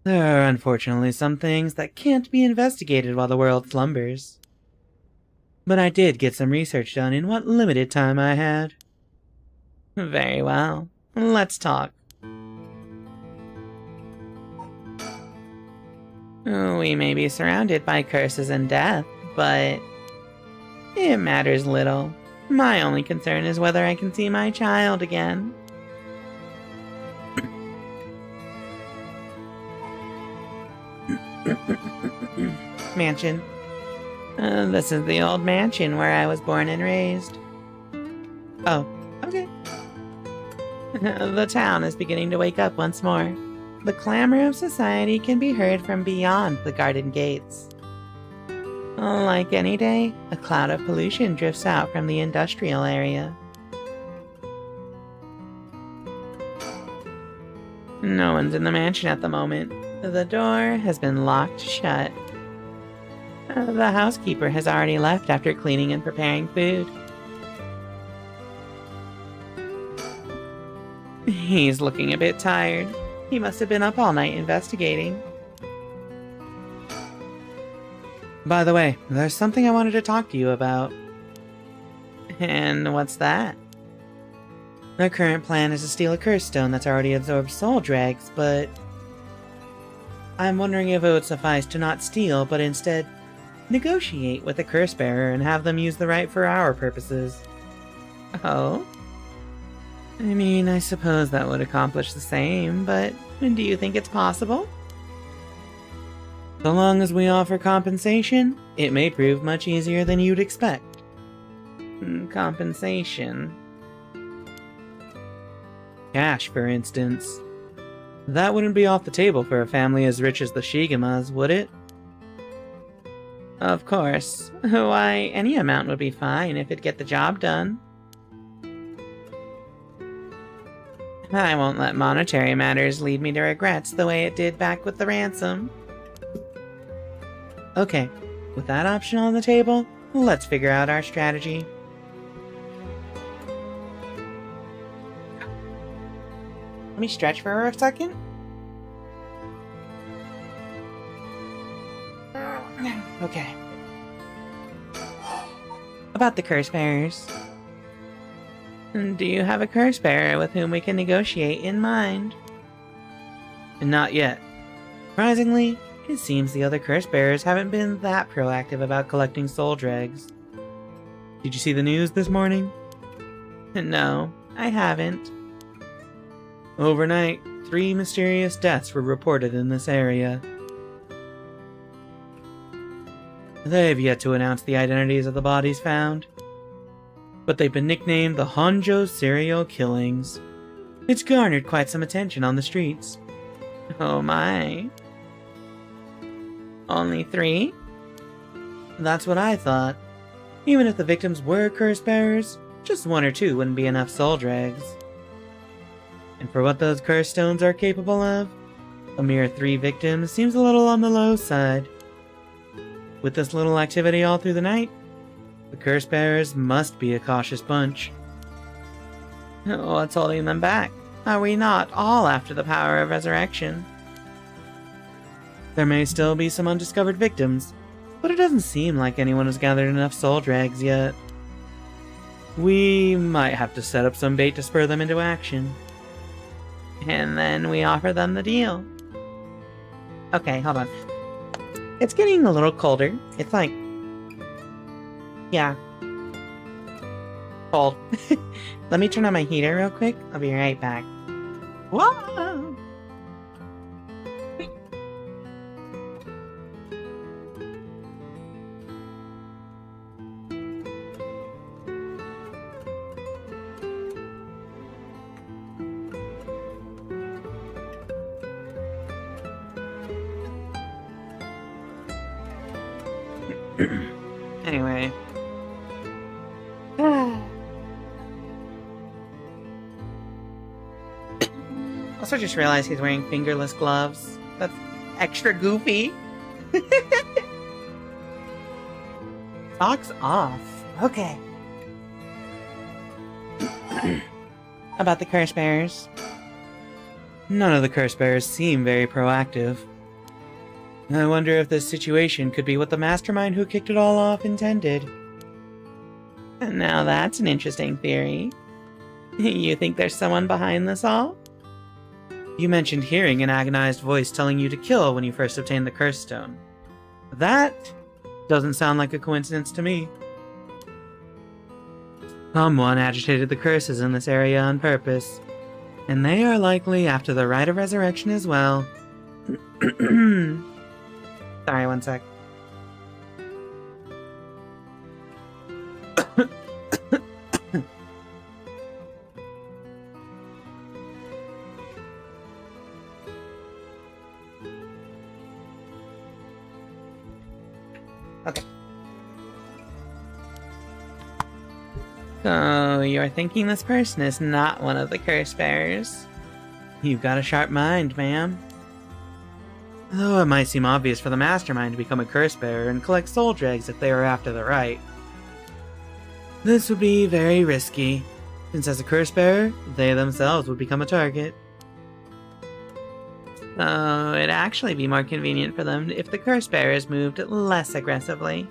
There are unfortunately some things that can't be investigated while the world slumbers. But I did get some research done in what limited time I had. Very well. Let's talk. We may be surrounded by curses and death, but it matters little. My only concern is whether I can see my child again. Mansion. This is the old mansion where I was born and raised. Oh, okay. The town is beginning to wake up once more. The clamor of society can be heard from beyond the garden gates. Like any day, a cloud of pollution drifts out from the industrial area. No one's in the mansion at the moment, The door has been locked shut. The housekeeper has already left after cleaning and preparing food. He's looking a bit tired. He must have been up all night investigating. By the way, there's something I wanted to talk to you about. And what's that? Our current plan is to steal a curse stone that's already absorbed soul dregs, but I'm wondering if it would suffice to not steal, but instead negotiate with the curse bearer and have them use the right for our purposes. Oh? I mean, I suppose that would accomplish the same, but Do you think it's possible? so long as we offer compensation, it may prove much easier than you'd expect. Compensation. Cash, for instance. That wouldn't be off the table for a family as rich as the Shigemas, would it? Of course. Why, any amount would be fine if it'd get the job done. I won't let monetary matters lead me to regrets the way it did back with the ransom. Okay, with that option on the table, let's figure out our strategy. Let me stretch for a second. Okay. About the curse bearers. Do you have a curse bearer with whom we can negotiate in mind? Not yet. Surprisingly, it seems the other curse bearers haven't been that proactive about collecting soul dregs. Did you see the news this morning? No, I haven't. Overnight, 3 mysterious deaths were reported in this area. They've yet to announce the identities of the bodies found, but they've been nicknamed the Honjo serial killings. It's garnered quite some attention on the streets. Oh my. Only 3? That's what I thought. Even if the victims were curse bearers, just 1 or 2 wouldn't be enough soul dregs. And for what those curse stones are capable of, a mere 3 victims seems a little on the low side. With this little activity all through the night, the curse bearers must be a cautious bunch. What's holding them back? Are we not all after the power of resurrection? There may still be some undiscovered victims, but it doesn't seem like anyone has gathered enough soul dregs yet. We might have to set up some bait to spur them into action. And then we offer them the deal. Okay, hold on. It's getting a little colder. It's like... yeah. Cold. Let me turn on my heater real quick. I'll be right back. Whoa! Anyway. Also just realized he's wearing fingerless gloves. That's extra goofy. Socks off. Okay. About the curse bearers. None of the curse bearers seem very proactive. I wonder if this situation could be what the mastermind who kicked it all off intended. Now that's an interesting theory. You think there's someone behind this all? You mentioned hearing an agonized voice telling you to kill when you first obtained the curse stone. That doesn't sound like a coincidence to me. Someone agitated the curses in this area on purpose, and they are likely after the rite of resurrection as well. Sorry, one sec. Okay. So, you're thinking this person is not one of the curse bearers? You've got a sharp mind, ma'am. Though it might seem obvious for the mastermind to become a curse bearer and collect soul dregs if they are after the right. This would be very risky, since as a curse bearer, they themselves would become a target. So it'd actually be more convenient for them if the curse bearers moved less aggressively.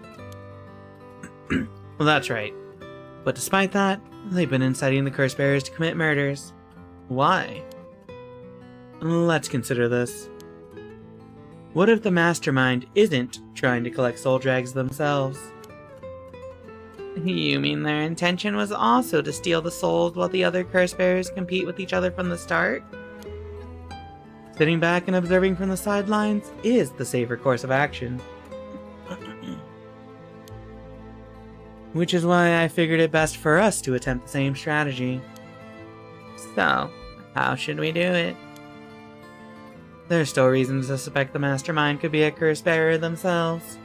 Well, that's right. But despite that, they've been inciting the curse bearers to commit murders. Why? Let's consider this. What if the mastermind isn't trying to collect soul drags themselves? You mean their intention was also to steal the souls while the other curse bearers compete with each other from the start? Sitting back and observing from the sidelines is the safer course of action. Which is why I figured it best for us to attempt the same strategy. So, how should we do it? There's still reasons to suspect the mastermind could be a curse bearer themselves.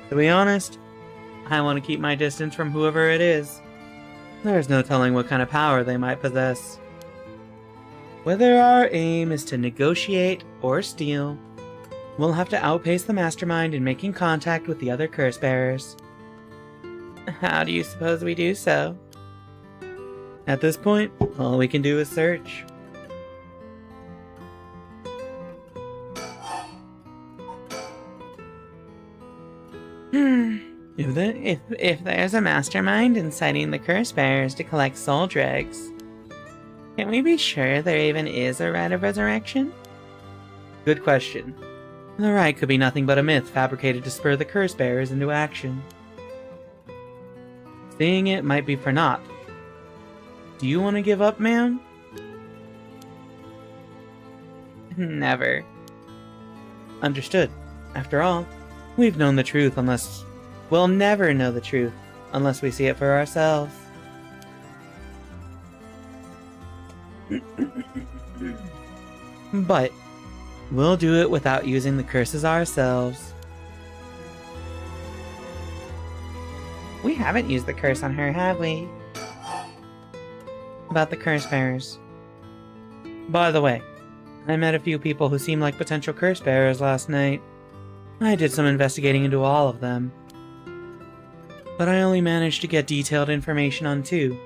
To be honest, I want to keep my distance from whoever it is. There's no telling what kind of power they might possess. Whether our aim is to negotiate or steal, we'll have to outpace the mastermind in making contact with the other curse bearers. How do you suppose we do so? At this point, all we can do is search. If there's a mastermind inciting the curse bearers to collect soul dregs, can we be sure there even is a rite of resurrection? Good question. The rite could be nothing but a myth fabricated to spur the curse bearers into action. Seeing it might be for naught. Do you want to give up, man? Never. Understood. After all, we've known the truth unless... We'll never know the truth unless we see it for ourselves. But we'll do it without using the curses ourselves. We haven't used the curse on her, have we? About the curse bearers. By the way, I met a few people who seemed like potential curse bearers last night. I did some investigating into all of them, but I only managed to get detailed information on 2.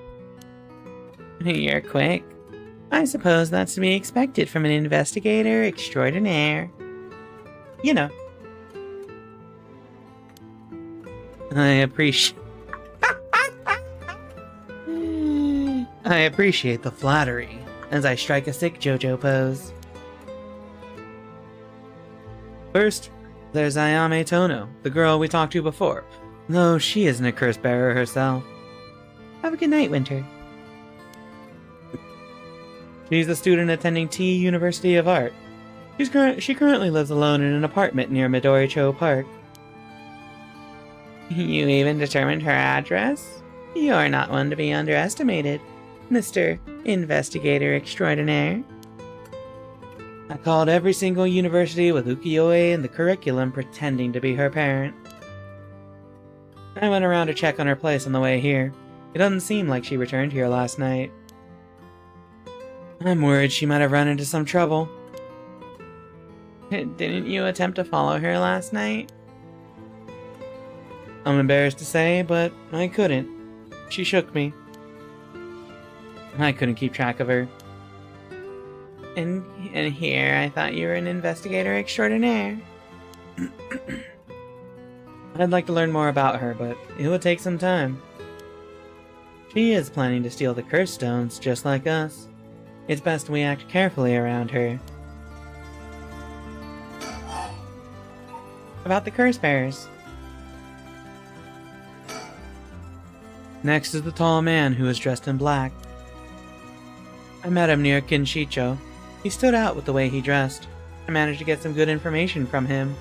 You're quick. I suppose that's to be expected from an investigator extraordinaire. You know. I appreciate the flattery as I strike a sick JoJo pose. First, there's Ayame Tono, the girl we talked to before, though she isn't a curse bearer herself. Have a good night, Winter. She's a student attending T University of Art. She currently lives alone in an apartment near Midoricho Park. You even determined her address? You're not one to be underestimated, Mr. Investigator Extraordinaire. I called every single university with ukiyo-e in the curriculum pretending to be her parent. I went around to check on her place on the way here. It doesn't seem like she returned here last night. I'm worried she might have run into some trouble. Didn't you attempt to follow her last night? I'm embarrassed to say, but I couldn't. She shook me. I couldn't keep track of her. And here I thought you were an investigator extraordinaire. I'd like to learn more about her, but it would take some time. She is planning to steal the curse stones, just like us. It's best we act carefully around her. About the curse bearers. Next is the tall man who is dressed in black. I met him near Kinshicho. He stood out with the way he dressed. I managed to get some good information from him.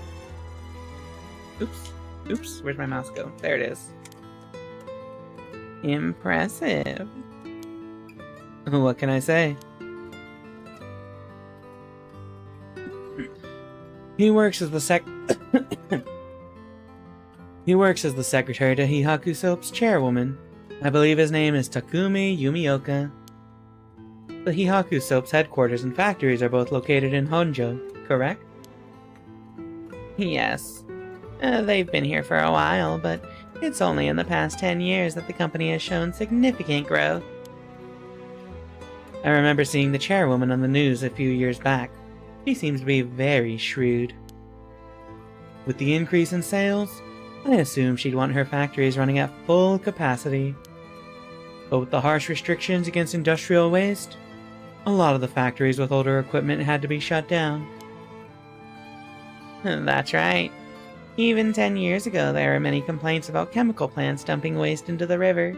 Oops, where'd my mouse go? There it is. Impressive. What can I say? He works as the secretary to Hihaku Soap's chairwoman. I believe his name is Takumi Yumioka. The Hihaku Soap's headquarters and factories are both located in Honjo. correct? Yes. They've been here for a while, but it's only in the past 10 years that the company has shown significant growth. I remember seeing the chairwoman on the news a few years back. She seems to be very shrewd. With the increase in sales, I assumed she'd want her factories running at full capacity. But with the harsh restrictions against industrial waste, a lot of the factories with older equipment had to be shut down. That's right. Even 10 years ago, there were many complaints about chemical plants dumping waste into the river.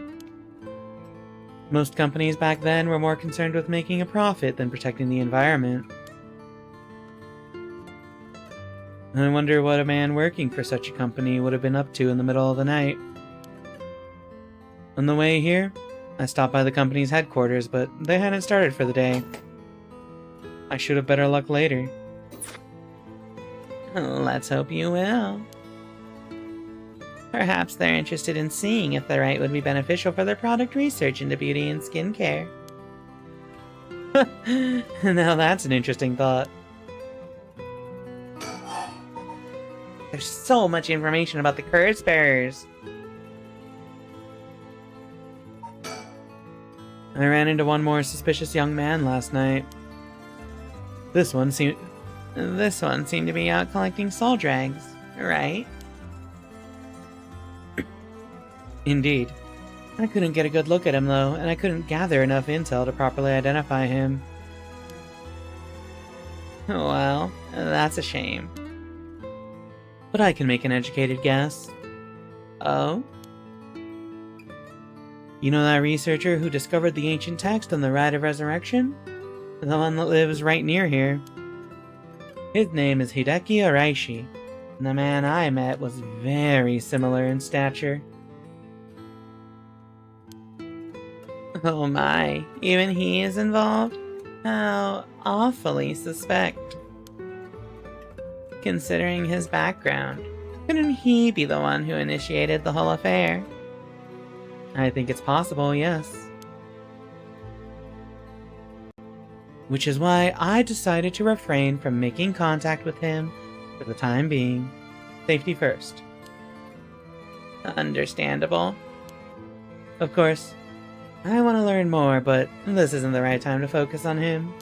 Most companies back then were more concerned with making a profit than protecting the environment. I wonder what a man working for such a company would have been up to in the middle of the night. On the way here, I stopped by the company's headquarters, but they hadn't started for the day. I should have better luck later. Let's hope you will. Perhaps they're interested in seeing if the right would be beneficial for their product research into beauty and skincare. Now that's an interesting thought. There's so much information about the curse bearers. I ran into one more suspicious young man last night. This one seemed to be out collecting soul drags, right? Indeed. I couldn't get a good look at him though, and I couldn't gather enough intel to properly identify him. Well, that's a shame. But I can make an educated guess. Oh? You know that researcher who discovered the ancient text on the Rite of Resurrection? The one that lives right near here. His name is Hideki Araishi, and the man I met was very similar in stature. Oh my, even he is involved? How awfully suspect. Considering his background, couldn't he be the one who initiated the whole affair? I think it's possible, yes. Which is why I decided to refrain from making contact with him for the time being. Safety first. Understandable. Of course, I want to learn more, but this isn't the right time to focus on him.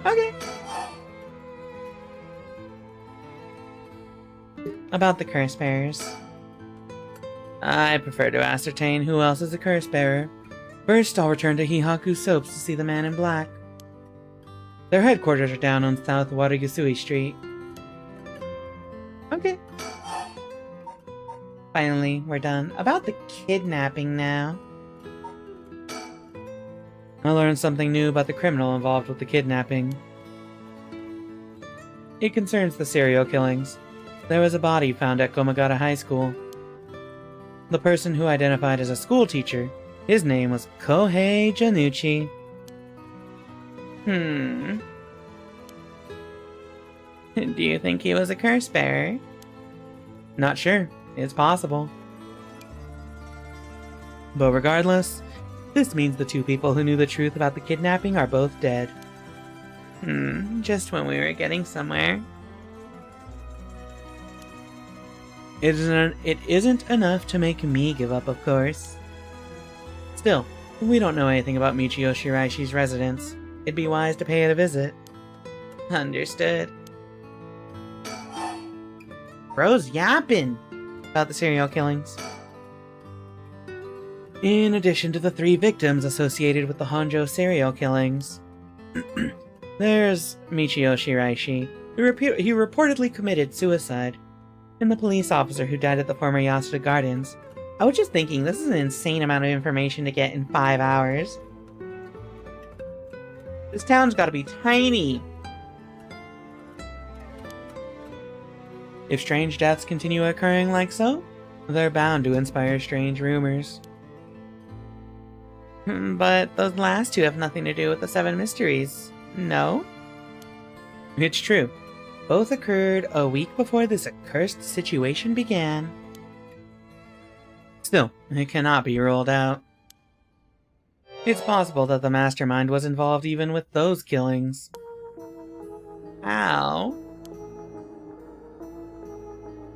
Okay. About the curse bearers. I prefer to ascertain who else is a curse bearer. First, I'll return to Hihaku Soaps to see the man in black. Their headquarters are down on South Watagasui Street. Okay. Finally, we're done. About the kidnapping now. I learned something new about the criminal involved with the kidnapping. It concerns the serial killings. There was a body found at Komagata High School. The person who identified as a school teacher, his name was Kohei Janucci. Do you think he was a curse bearer? Not sure. It's possible. But regardless, this means the two people who knew the truth about the kidnapping are both dead. Just when we were getting somewhere. It isn't enough to make me give up, of course. Still, we don't know anything about Michio Shiraishi's residence. It'd be wise to pay it a visit. Understood. Bro's yapping about the serial killings. In addition to the 3 victims associated with the Honjo serial killings, there's Michio Shiraishi, he reportedly committed suicide, and the police officer who died at the former Yasuda Gardens. I was just thinking, this is an insane amount of information to get in 5 hours. This town's gotta be tiny! If strange deaths continue occurring like so, they're bound to inspire strange rumors. But those last 2 have nothing to do with the 7 mysteries, no? It's true. Both occurred a week before this accursed situation began. Still, it cannot be ruled out. It's possible that the mastermind was involved even with those killings. How?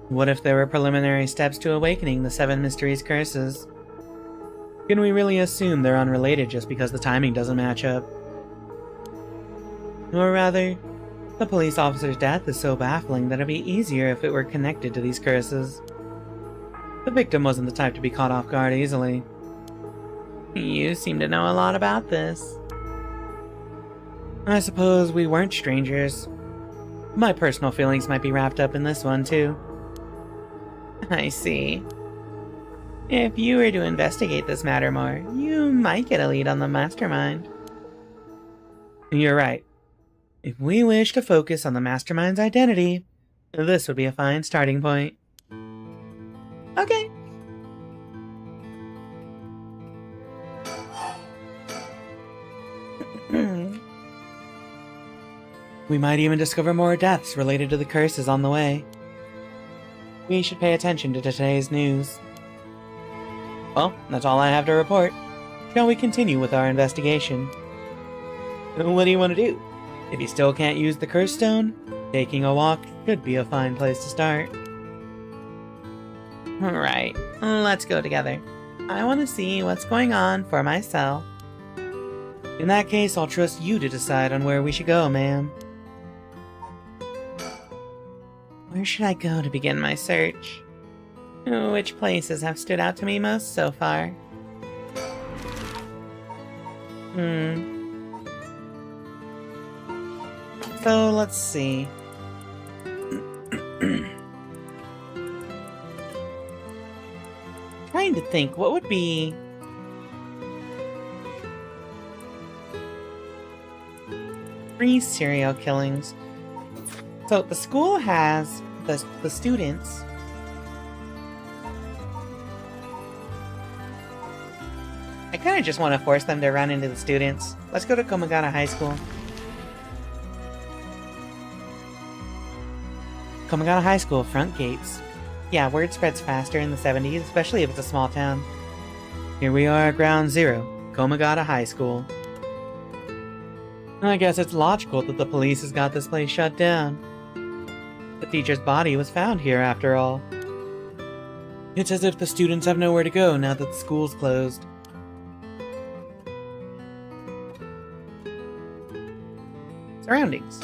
What if there were preliminary steps to awakening the 7 Mysteries curses? Can we really assume they're unrelated just because the timing doesn't match up? Or rather, the police officer's death is so baffling that it'd be easier if it were connected to these curses. The victim wasn't the type to be caught off guard easily. You seem to know a lot about this. I suppose we weren't strangers. My personal feelings might be wrapped up in this one, too. I see. If you were to investigate this matter more, you might get a lead on the mastermind. You're right. If we wish to focus on the mastermind's identity, this would be a fine starting point. Okay. We might even discover more deaths related to the curses on the way. We should pay attention to today's news. Well, that's all I have to report. Shall we continue with our investigation? What do you want to do? If you still can't use the curse stone, taking a walk should be a fine place to start. Alright, let's go together. I want to see what's going on for myself. In that case, I'll trust you to decide on where we should go, ma'am. Where should I go to begin my search? Which places have stood out to me most so far? So, let's see. Trying to think, what would be... Three serial killings. So, the school has the students. I kind of just want to force them to run into the students. Let's go to Komagata High School. Komagata High School front gates. Yeah, word spreads faster in the 70s, especially if it's a small town. Here we are at Ground Zero, Komagata High School. I guess it's logical that the police has got this place shut down. The teacher's body was found here after all. It's as if the students have nowhere to go now that the school's closed. Surroundings.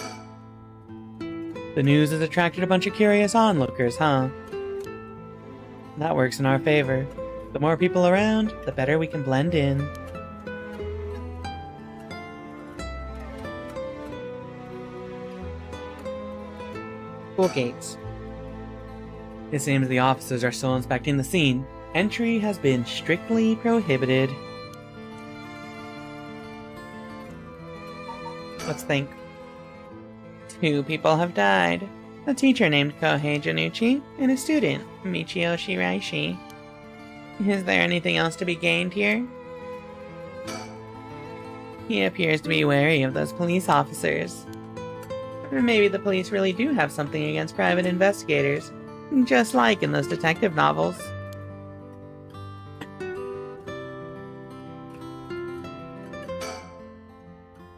The news has attracted a bunch of curious onlookers, huh? That works in our favor. The more people around, the better we can blend in. School gates. It seems the officers are still inspecting the scene. Entry has been strictly prohibited. Let's think. 2 people have died. A teacher named Kohei Janucci and a student, Michio Shiraishi. Is there anything else to be gained here? He appears to be wary of those police officers. Or maybe the police really do have something against private investigators, just like in those detective novels.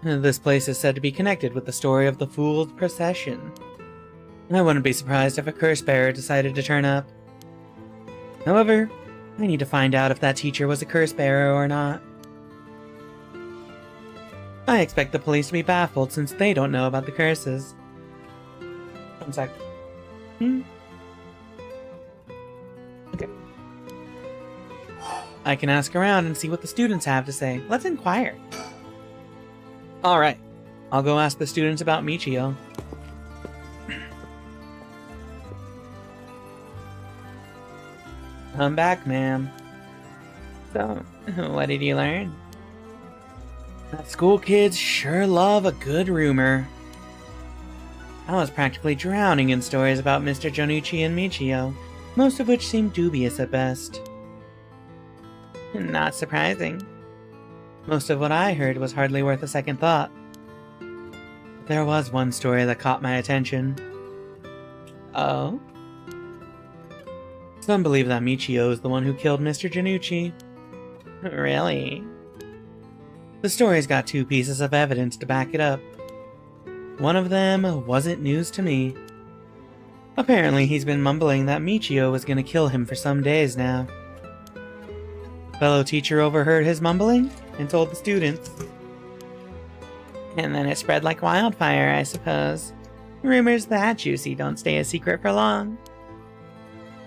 This place is said to be connected with the story of the Fool's Procession. I wouldn't be surprised if a curse bearer decided to turn up. However, I need to find out if that teacher was a curse bearer or not. I expect the police to be baffled since they don't know about the curses. One sec. Okay. I can ask around and see what the students have to say. Let's inquire. Alright, I'll go ask the students about Michio. I'm back, ma'am. So, what did you learn? That school kids sure love a good rumor. I was practically drowning in stories about Mr. Janucci and Michio, most of which seemed dubious at best. Not surprising. Most of what I heard was hardly worth a second thought. But there was one story that caught my attention. Oh? Some believe that Michio is the one who killed Mr. Janucci. Really? The story's got 2 pieces of evidence to back it up. One of them wasn't news to me. Apparently, he's been mumbling that Michio was gonna kill him for some days now. Fellow teacher overheard his mumbling and told the students. And then it spread like wildfire, I suppose. Rumors that juicy don't stay a secret for long.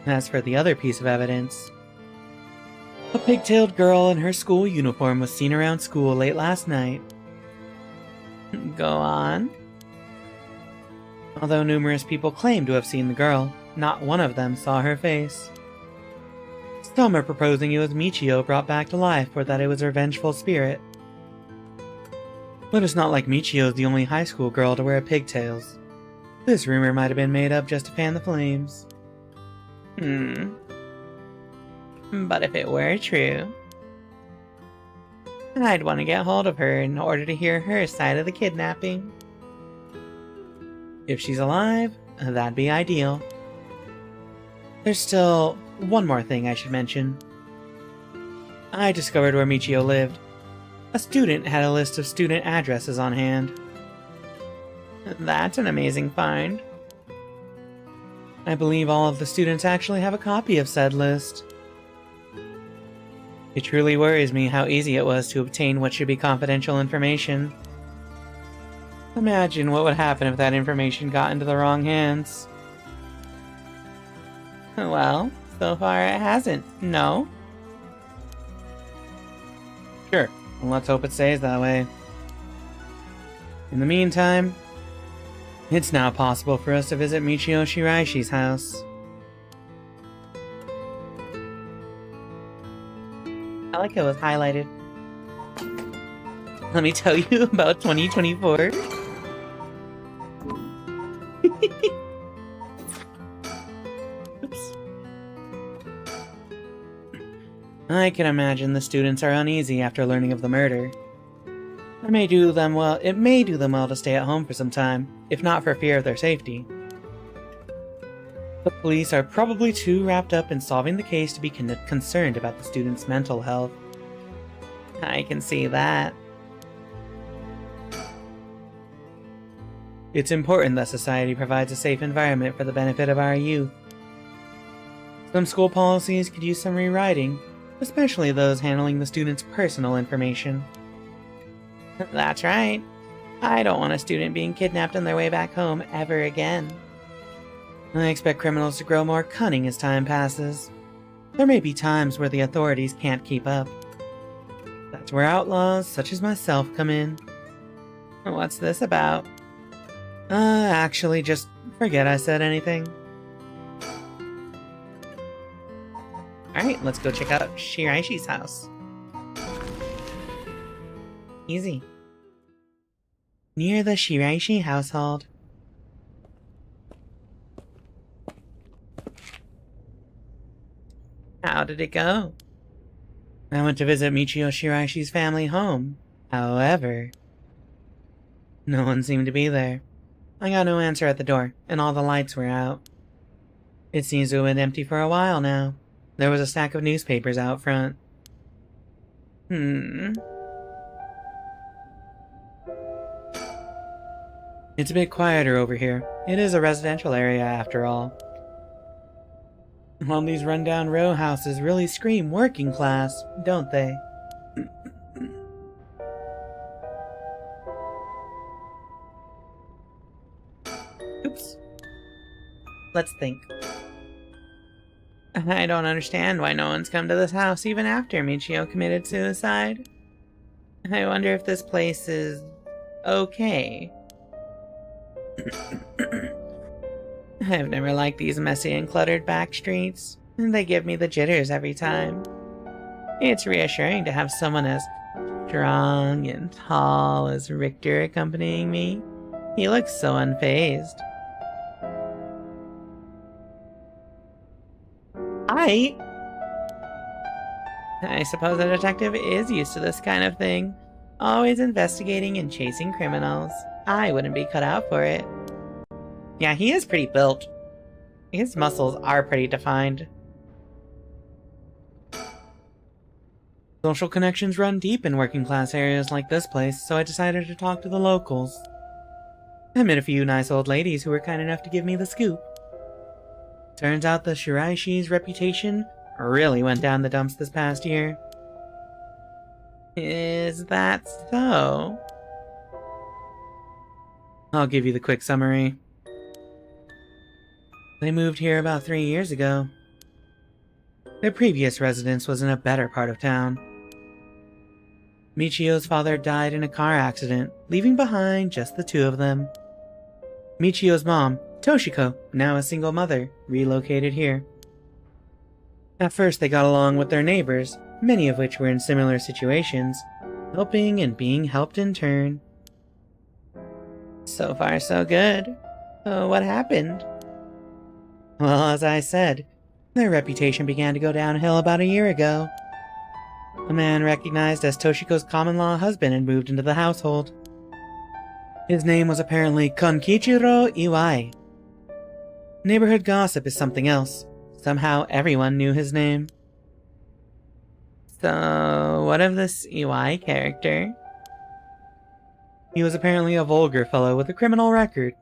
As for the other piece of evidence, a pigtailed girl in her school uniform was seen around school late last night. Go on. Although numerous people claim to have seen the girl, not one of them saw her face. Some are proposing it was Michio brought back to life or that it was her vengeful spirit. But it's not like Michio's the only high school girl to wear pigtails. This rumor might have been made up just to fan the flames. But if it were true, I'd want to get hold of her in order to hear her side of the kidnapping. If she's alive, that'd be ideal. There's still one more thing I should mention. I discovered where Michio lived. A student had a list of student addresses on hand. That's an amazing find. I believe all of the students actually have a copy of said list. It truly worries me how easy it was to obtain what should be confidential information. Imagine what would happen if that information got into the wrong hands. Well, so far it hasn't, no? Sure, well, let's hope it stays that way. In the meantime, it's now possible for us to visit Michio Shiraishi's house. I like how it was highlighted. Let me tell you about 2024. Oops. I can imagine the students are uneasy after learning of the murder. It may do them well to stay at home for some time, if not for fear of their safety. The police are probably too wrapped up in solving the case to be concerned about the students' mental health. I can see that. It's important that society provides a safe environment for the benefit of our youth. Some school policies could use some rewriting, especially those handling the students' personal information. That's right. I don't want a student being kidnapped on their way back home ever again. I expect criminals to grow more cunning as time passes. There may be times where the authorities can't keep up. That's where outlaws such as myself come in. What's this about? Actually, just forget I said anything. Alright, let's go check out Shiraishi's house. Easy. Near the Shiraishi household. How did it go? I went to visit Michio Shiraishi's family home. However, no one seemed to be there. I got no answer at the door, and all the lights were out. It seems to have been empty for a while now. There was a stack of newspapers out front. It's a bit quieter over here. It is a residential area after all. Well, these rundown row houses really scream working class, don't they? Oops. Let's think. I don't understand why no one's come to this house even after Michio committed suicide. I wonder if this place is okay. I've never liked these messy and cluttered back streets. They give me the jitters every time. It's reassuring to have someone as strong and tall as Richter accompanying me. He looks so unfazed. I suppose a detective is used to this kind of thing. Always investigating and chasing criminals. I wouldn't be cut out for it. Yeah, he is pretty built. His muscles are pretty defined. Social connections run deep in working class areas like this place, so I decided to talk to the locals. I met a few nice old ladies who were kind enough to give me the scoop. Turns out the Shiraishi's reputation really went down the dumps this past year. Is that so? I'll give you the quick summary. They moved here about 3 years ago. Their previous residence was in a better part of town. Michio's father died in a car accident, leaving behind just the two of them. Michio's mom, Toshiko, now a single mother, relocated here. At first they got along with their neighbors, many of which were in similar situations, helping and being helped in turn. So far so good. What happened? Well, as I said, their reputation began to go downhill about a year ago. A man recognized as Toshiko's common-law husband had moved into the household. His name was apparently Konkichiro Iwai. Neighborhood gossip is something else. Somehow everyone knew his name. So, what of this Iwai character? He was apparently a vulgar fellow with a criminal record.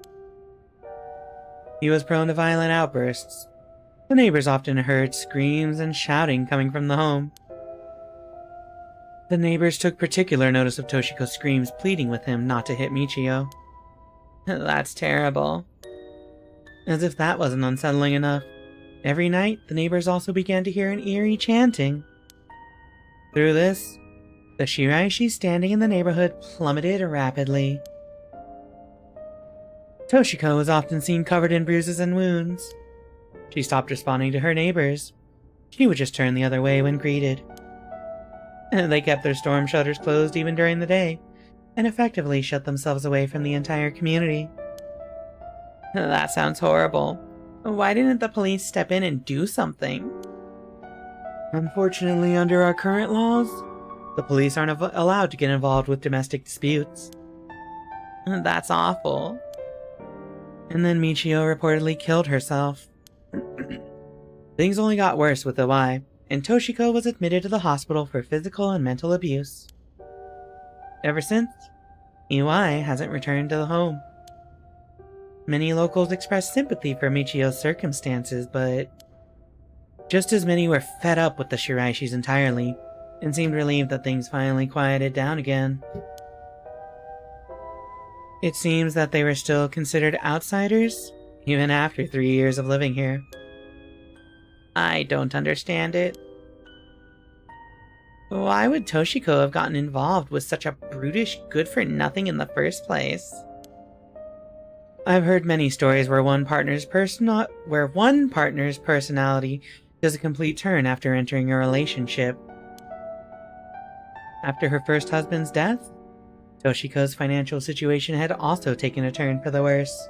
He was prone to violent outbursts. The neighbors often heard screams and shouting coming from the home. The neighbors took particular notice of Toshiko's screams pleading with him not to hit Michio. That's terrible. As if that wasn't unsettling enough, every night the neighbors also began to hear an eerie chanting. Through this, the Shiraishi standing in the neighborhood plummeted rapidly. Toshiko was often seen covered in bruises and wounds. She stopped responding to her neighbors. She would just turn the other way when greeted. They kept their storm shutters closed even during the day, and effectively shut themselves away from the entire community. That sounds horrible. Why didn't the police step in and do something? Unfortunately, under our current laws, the police aren't allowed to get involved with domestic disputes. That's awful. And then Michio reportedly killed herself. Things only got worse with Iwai, and Toshiko was admitted to the hospital for physical and mental abuse. Ever since, Iwai hasn't returned to the home. Many locals expressed sympathy for Michio's circumstances, but just as many were fed up with the Shiraishis entirely, and seemed relieved that things finally quieted down again. It seems that they were still considered outsiders, even after 3 years of living here. I don't understand it. Why would Toshiko have gotten involved with such a brutish good-for-nothing in the first place? I've heard many stories where one partner's personality does a complete turn after entering a relationship. After her first husband's death, Toshiko's financial situation had also taken a turn for the worse.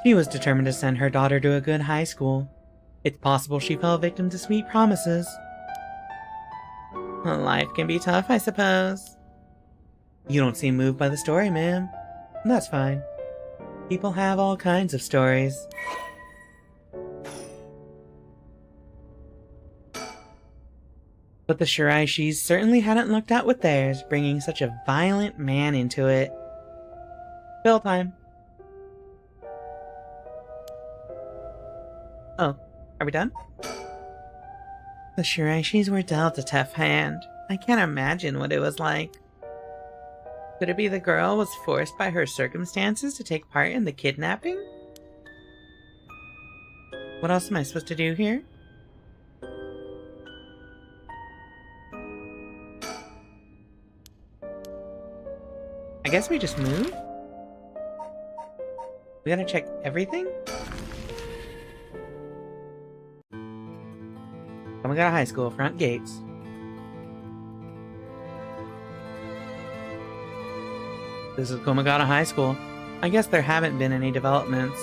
She was determined to send her daughter to a good high school. It's possible she fell victim to sweet promises. Life can be tough, I suppose. You don't seem moved by the story, ma'am. That's fine. People have all kinds of stories. But the Shiraishis certainly hadn't looked out with theirs, bringing such a violent man into it. Fill time. Oh, are we done? The Shiraishis were dealt a tough hand. I can't imagine what it was like. Could it be the girl was forced by her circumstances to take part in the kidnapping? What else am I supposed to do here? I guess we just move? We gotta check everything? Komagata High School, front gates. This is Komagata High School. I guess there haven't been any developments.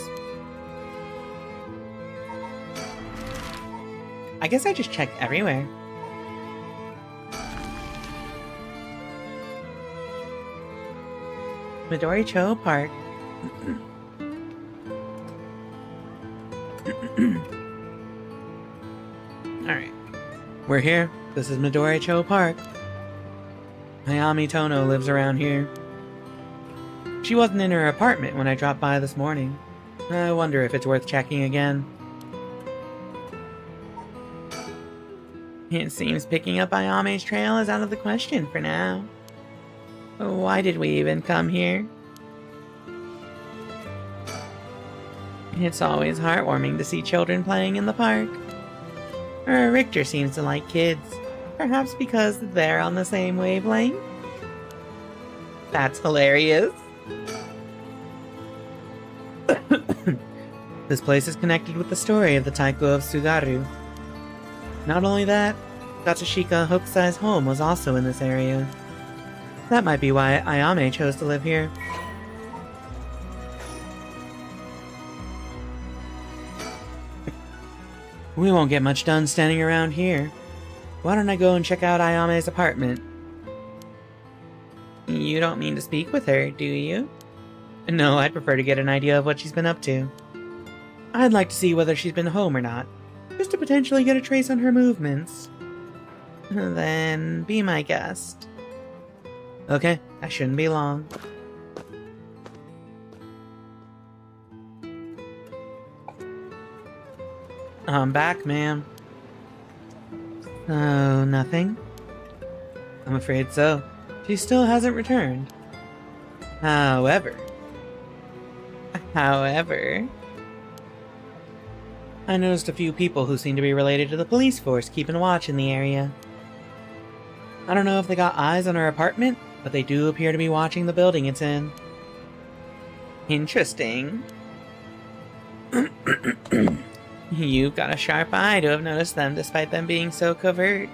I guess I just check everywhere. Midori-cho Park. Alright. We're here. This is Midori-cho Park. Hayami Tono lives around here. She wasn't in her apartment when I dropped by this morning. I wonder if it's worth checking again. It seems picking up Ayame's trail is out of the question for now. Why did we even come here? It's always heartwarming to see children playing in the park. Richter seems to like kids, perhaps because they're on the same wavelength. That's hilarious. This place is connected with the story of the Taiko of Tsugaru. Not only that, Katsushika Hokusai's home was also in this area. That might be why Ayame chose to live here. We won't get much done standing around here. Why don't I go and check out Ayame's apartment? You don't mean to speak with her, do you? No, I'd prefer to get an idea of what she's been up to. I'd like to see whether she's been home or not, just to potentially get a trace on her movements. Then be my guest. Okay, I shouldn't be long. I'm back, ma'am. Oh, nothing? I'm afraid so. She still hasn't returned. However, I noticed a few people who seem to be related to the police force keeping watch in the area. I don't know if they got eyes on her apartment, but they do appear to be watching the building it's in. Interesting. You've got a sharp eye to have noticed them despite them being so covert.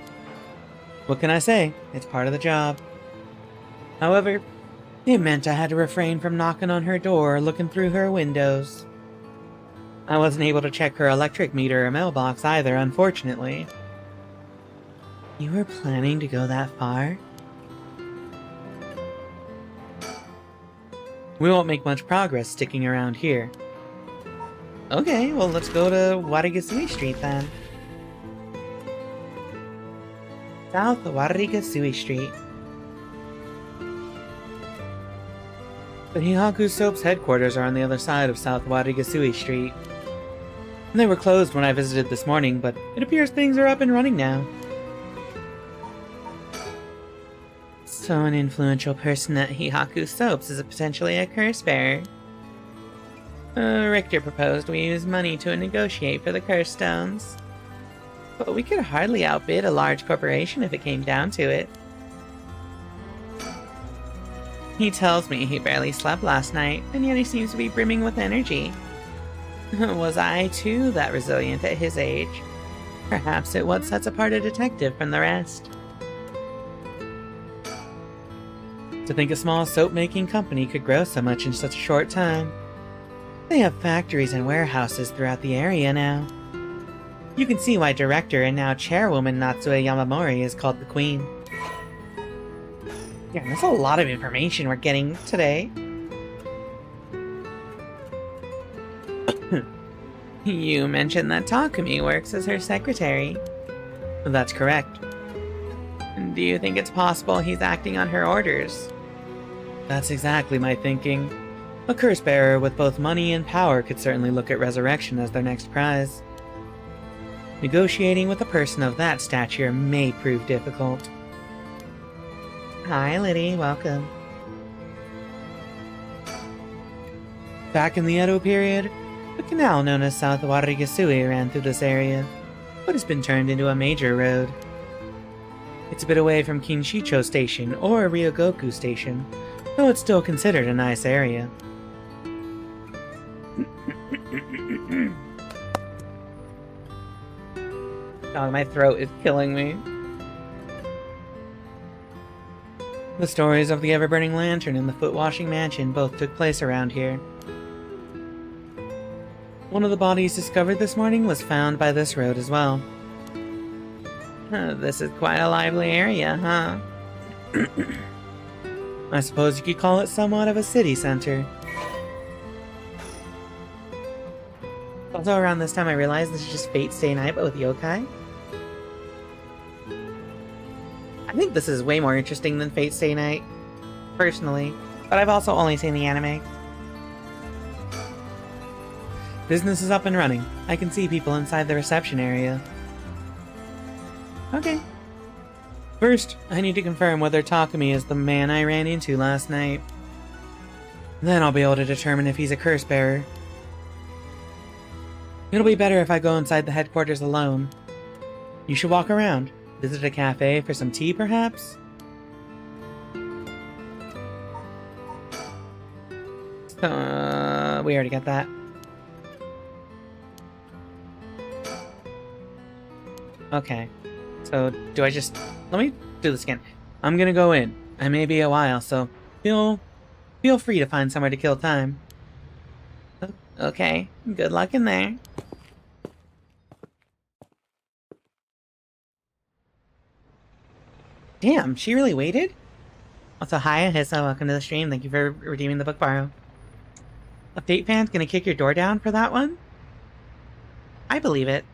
What can I say? It's part of the job. However, it meant I had to refrain from knocking on her door or looking through her windows. I wasn't able to check her electric meter or mailbox either, unfortunately. You were planning to go that far? We won't make much progress sticking around here. Okay, well let's go to Warigasui Street then. South Warigasui Street. The Hihaku Soap's headquarters are on the other side of South Warigasui Street. They were closed when I visited this morning, but it appears things are up and running now. So an influential person at Hihaku Soaps is potentially a curse bearer. Richter proposed we use money to negotiate for the curse stones. But we could hardly outbid a large corporation if it came down to it. He tells me he barely slept last night, and yet he seems to be brimming with energy. Was I, too, that resilient at his age? Perhaps it what sets apart a detective from the rest. To think a small soap-making company could grow so much in such a short time. They have factories and warehouses throughout the area now. You can see why director and now chairwoman Natsue Yamamori is called the Queen. Yeah, that's a lot of information we're getting today. You mentioned that Takumi works as her secretary. That's correct. Do you think it's possible he's acting on her orders? That's exactly my thinking. A curse bearer with both money and power could certainly look at resurrection as their next prize. Negotiating with a person of that stature may prove difficult. Hi, Liddy. Welcome. Back in the Edo period, the canal known as South Warigasui ran through this area, but it's been turned into a major road. It's a bit away from Kinshicho Station or Ryogoku Station, though it's still considered a nice area. Oh, my throat is killing me. The stories of the ever-burning lantern and the foot-washing mansion both took place around here. One of the bodies discovered this morning was found by this road as well. This is quite a lively area, huh? I suppose you could call it somewhat of a city center. Also around this time I realized this is just Fate Stay Night but with yokai. I think this is way more interesting than Fate Stay Night, personally. but I've also only seen the anime. Business is up and running. I can see people inside the reception area. Okay. First, I need to confirm whether Takumi is the man I ran into last night. Then I'll be able to determine if he's a curse bearer. It'll be better if I go inside the headquarters alone. You should walk around. Visit a cafe for some tea, perhaps? We already got that. Okay. So, do I just... Let me do this again. I'm gonna go in. I may be a while, so feel free to find somewhere to kill time. Okay. Good luck in there. Damn, she really waited? Also, hi, Ahissa, welcome to the stream. Thank you for redeeming the book borrow. A Fate fan's gonna kick your door down for that one? I believe it.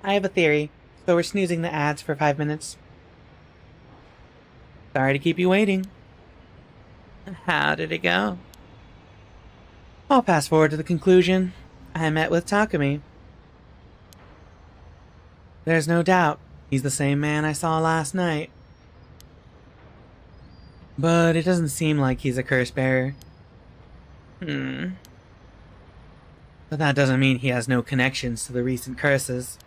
I have a theory, so we're snoozing the ads for 5 minutes. Sorry to keep you waiting. How did it go? I'll fast forward to the conclusion. I met with Takumi. There's no doubt he's the same man I saw last night. But it doesn't seem like he's a curse bearer. But that doesn't mean he has no connections to the recent curses.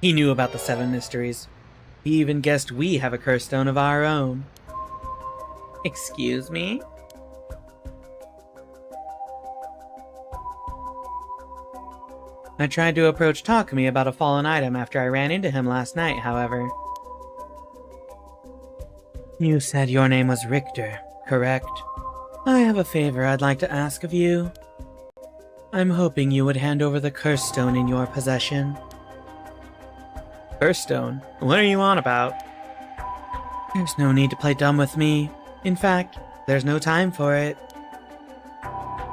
He knew about the 7 mysteries. He even guessed we have a curse stone of our own. Excuse me? I tried to approach Takumi about a fallen item after I ran into him last night, however. You said your name was Richter, correct? I have a favor I'd like to ask of you. I'm hoping you would hand over the curse stone in your possession. Curse stone? What are you on about? There's no need to play dumb with me. In fact, there's no time for it.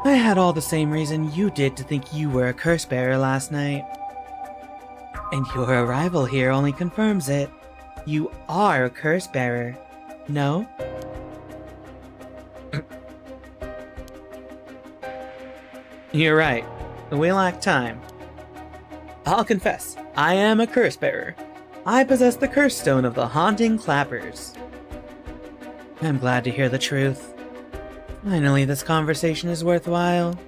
I had all the same reason you did to think you were a curse bearer last night. And your arrival here only confirms it. You are a curse bearer. No? You're right. We lack time. I'll confess, I am a curse bearer. I possess the curse stone of the haunting clappers. I'm glad to hear the truth. Finally, this conversation is worthwhile.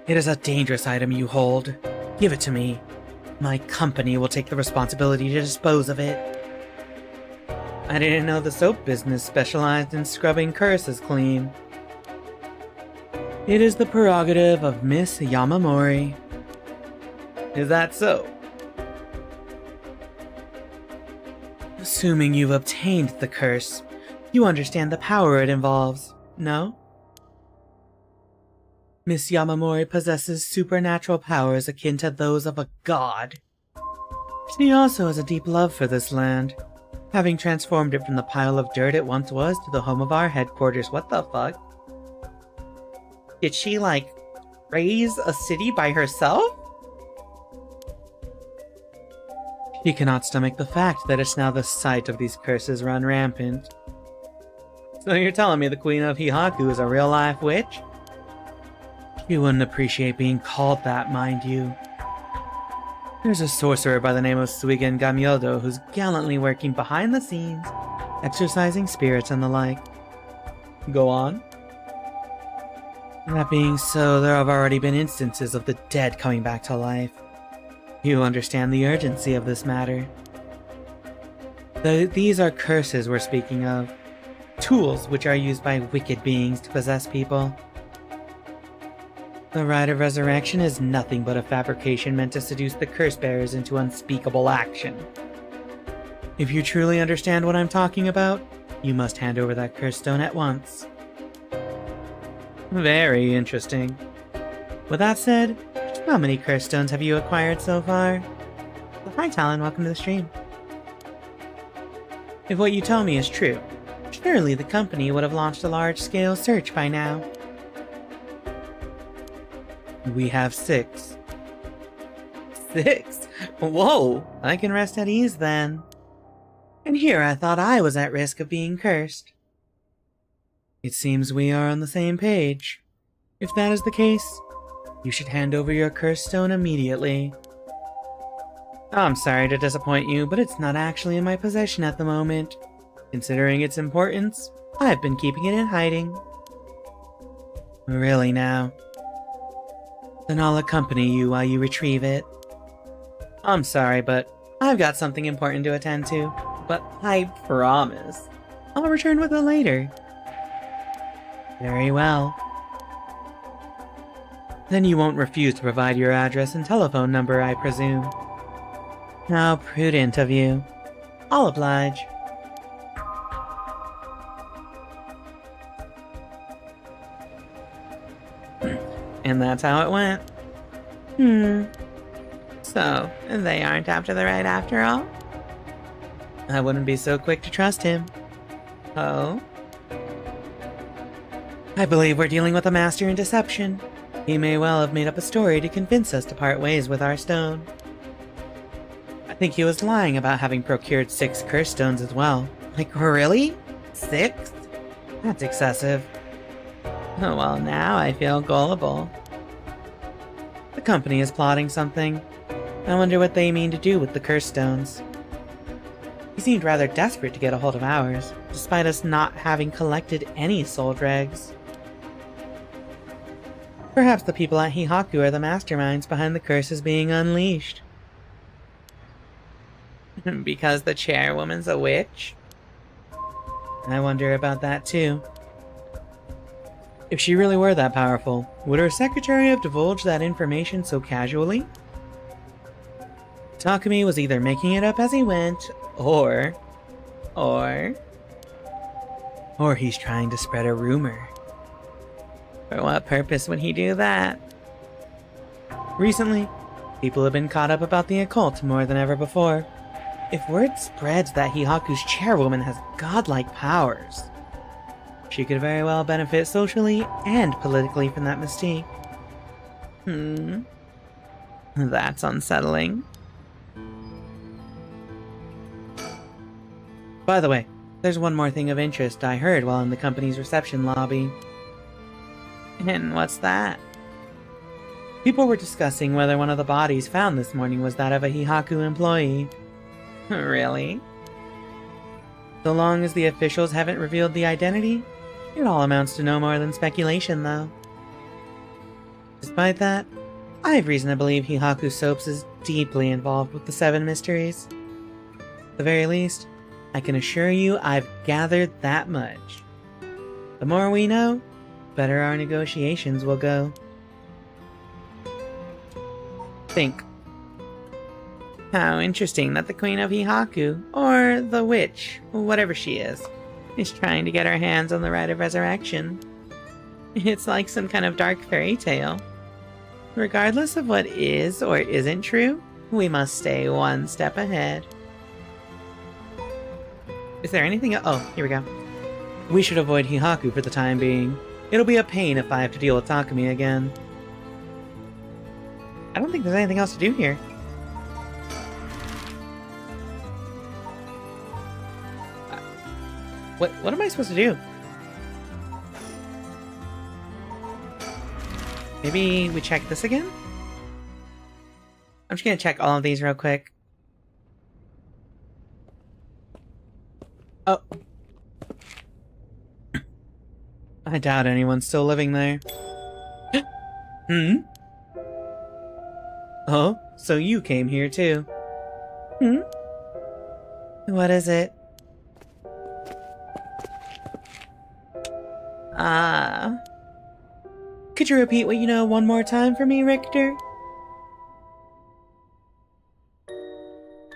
It is a dangerous item you hold. Give it to me. My company will take the responsibility to dispose of it. I didn't know the soap business specialized in scrubbing curses clean. It is the prerogative of Miss Yamamori. Is that so? Assuming you've obtained the curse, you understand the power it involves, no? Miss Yamamori possesses supernatural powers akin to those of a god. She also has a deep love for this land, having transformed it from the pile of dirt it once was to the home of our headquarters. What the fuck? Did she, like, raise a city by herself? She cannot stomach the fact that it's now the site of these curses run rampant. So you're telling me the Queen of Hihaku is a real-life witch? You wouldn't appreciate being called that, mind you. There's a sorcerer by the name of Suigen Gamyodo who's gallantly working behind the scenes, exorcising spirits and the like. Go on. That being so, there have already been instances of the dead coming back to life. You understand the urgency of this matter. These are curses we're speaking of. Tools which are used by wicked beings to possess people. The rite of resurrection is nothing but a fabrication meant to seduce the curse bearers into unspeakable action. If you truly understand what I'm talking about, you must hand over that curse stone at once. Very interesting. With that said, how many curse stones have you acquired so far? Hi Talon, welcome to the stream. If what you tell me is true, surely the company would have launched a large-scale search by now. We have 6. 6? Whoa, I can rest at ease then. And here I thought I was at risk of being cursed. It seems we are on the same page. If that is the case, you should hand over your curse stone immediately. I'm sorry to disappoint you, but it's not actually in my possession at the moment. Considering its importance, I've been keeping it in hiding. Really now? Then I'll accompany you while you retrieve it. I'm sorry, but I've got something important to attend to. But I promise, I'll return with it later. Very well. Then you won't refuse to provide your address and telephone number, I presume. How prudent of you. I'll oblige. And that's how it went. So, they aren't after the right after all? I wouldn't be so quick to trust him. Oh? I believe we're dealing with a master in deception. He may well have made up a story to convince us to part ways with our stone. I think he was lying about having procured 6 curse stones as well. Like, really? 6? That's excessive. Oh, well, now I feel gullible. The company is plotting something. I wonder what they mean to do with the curse stones. He seemed rather desperate to get a hold of ours, despite us not having collected any soul dregs. Perhaps the people at Hihaku are the masterminds behind the curses being unleashed. Because the chairwoman's a witch? I wonder about that too. If she really were that powerful, would her secretary have divulged that information so casually? Takumi was either making it up as he went, or he's trying to spread a rumor. For what purpose would he do that? Recently, people have been caught up about the occult more than ever before. If word spreads that Hihaku's chairwoman has godlike powers, she could very well benefit socially and politically from that mystique. That's unsettling. By the way, there's one more thing of interest I heard while in the company's reception lobby. And what's that? People were discussing whether one of the bodies found this morning was that of a Hihaku employee. Really? So long as the officials haven't revealed the identity, it all amounts to no more than speculation, though. Despite that, I have reason to believe Hihaku Soaps is deeply involved with the 7 mysteries. At the very least, I can assure you I've gathered that much. The more we know, the better our negotiations will go. Think. How interesting that the Queen of Hihaku, or the witch, whatever she is trying to get her hands on the rite of resurrection. It's like some kind of dark fairy tale. Regardless of what is or isn't true, we must stay one step ahead. Is there anything else? Oh, here we go. We should avoid Hihaku for the time being. It'll be a pain if I have to deal with Takumi again. I don't think there's anything else to do here. What am I supposed to do? Maybe we check this again? I'm just gonna check all of these real quick. Oh. I doubt anyone's still living there. Oh, so you came here too. What is it? Could you repeat what you know one more time for me, Richter?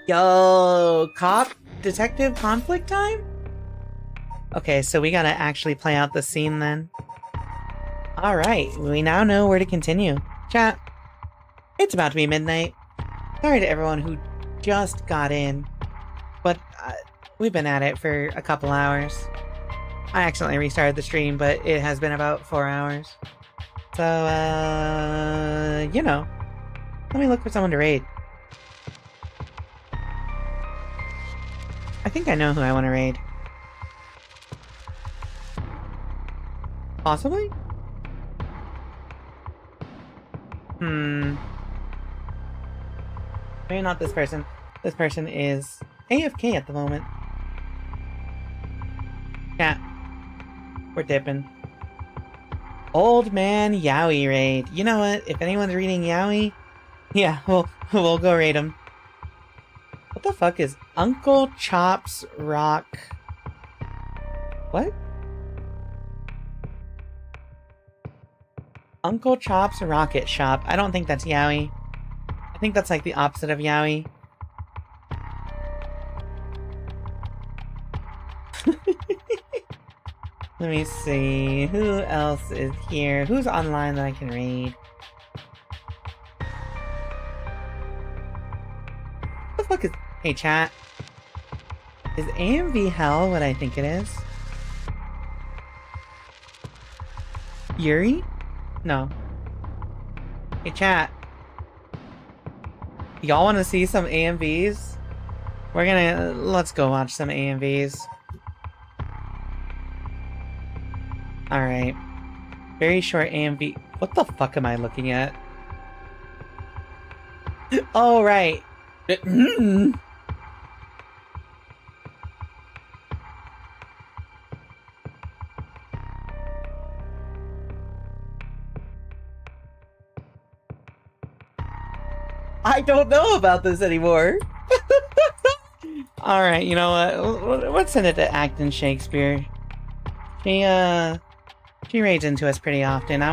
Yo, cop? Detective conflict time? Okay, so we gotta actually play out the scene then. Alright, we now know where to continue. Chat, it's about to be midnight. Sorry to everyone who just got in, but we've been at it for a couple hours. I accidentally restarted the stream, but it has been about 4 hours. So, you know, let me look for someone to raid. think I know who I want to raid. Possibly? Maybe not this person. This person is AFK at the moment. Yeah. We're dipping. Old Man Yowie raid. You know what? If anyone's reading Yowie, yeah, we'll go raid him. What the fuck is Uncle Chop's Rock? What? Uncle Chop's Rocket Shop. I don't think that's Yowie. I think that's like the opposite of Yowie. Let me see. Who else is here? Who's online that I can read? What the fuck is... Hey, chat. Is AMV hell what I think it is? Yuri? No. Hey, chat. Y'all want to see some AMVs? We're gonna... Let's go watch some AMVs. Alright. Very short AMV. What the fuck am I looking at? Oh, right. I don't know about this anymore. Alright, you know what? Let's send it to Acton Shakespeare. She raids into us pretty often. I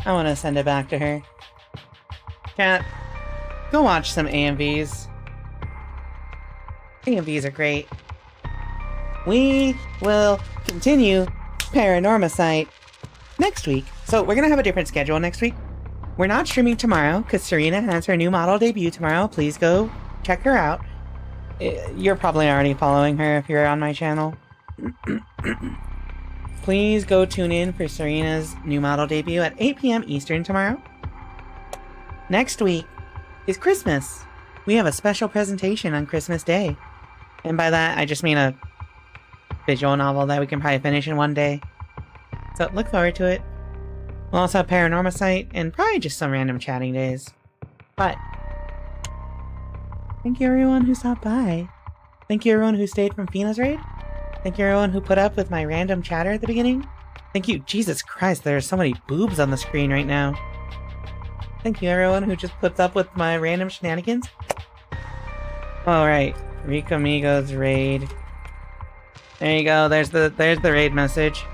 wanna send it back to her. Chat, go watch some AMVs. AMVs are great. We will continue Paranormasight next week. So we're gonna have a different schedule next week. We're not streaming tomorrow because Serena has her new model debut tomorrow. Please go check her out. You're probably already following her if you're on my channel. Please go tune in for Serena's new model debut at 8 p.m. Eastern tomorrow. Next week is Christmas. We have a special presentation on Christmas Day. And by that, I just mean a visual novel that we can probably finish in one day. So look forward to it. We'll also have Paranormasight and probably just some random chatting days. But thank you everyone who stopped by. Thank you everyone who stayed from Fina's raid. Thank you everyone who put up with my random chatter at the beginning. Thank you. Jesus Christ, there are so many boobs on the screen right now. Thank you everyone who just puts up with my random shenanigans. Alright, Rika Amigos raid. There you go, there's the raid message.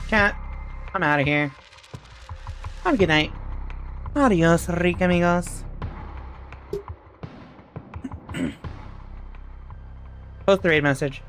Chat, I'm out of here. Have a good night. Adios, Rika Amigos. Post the raid message.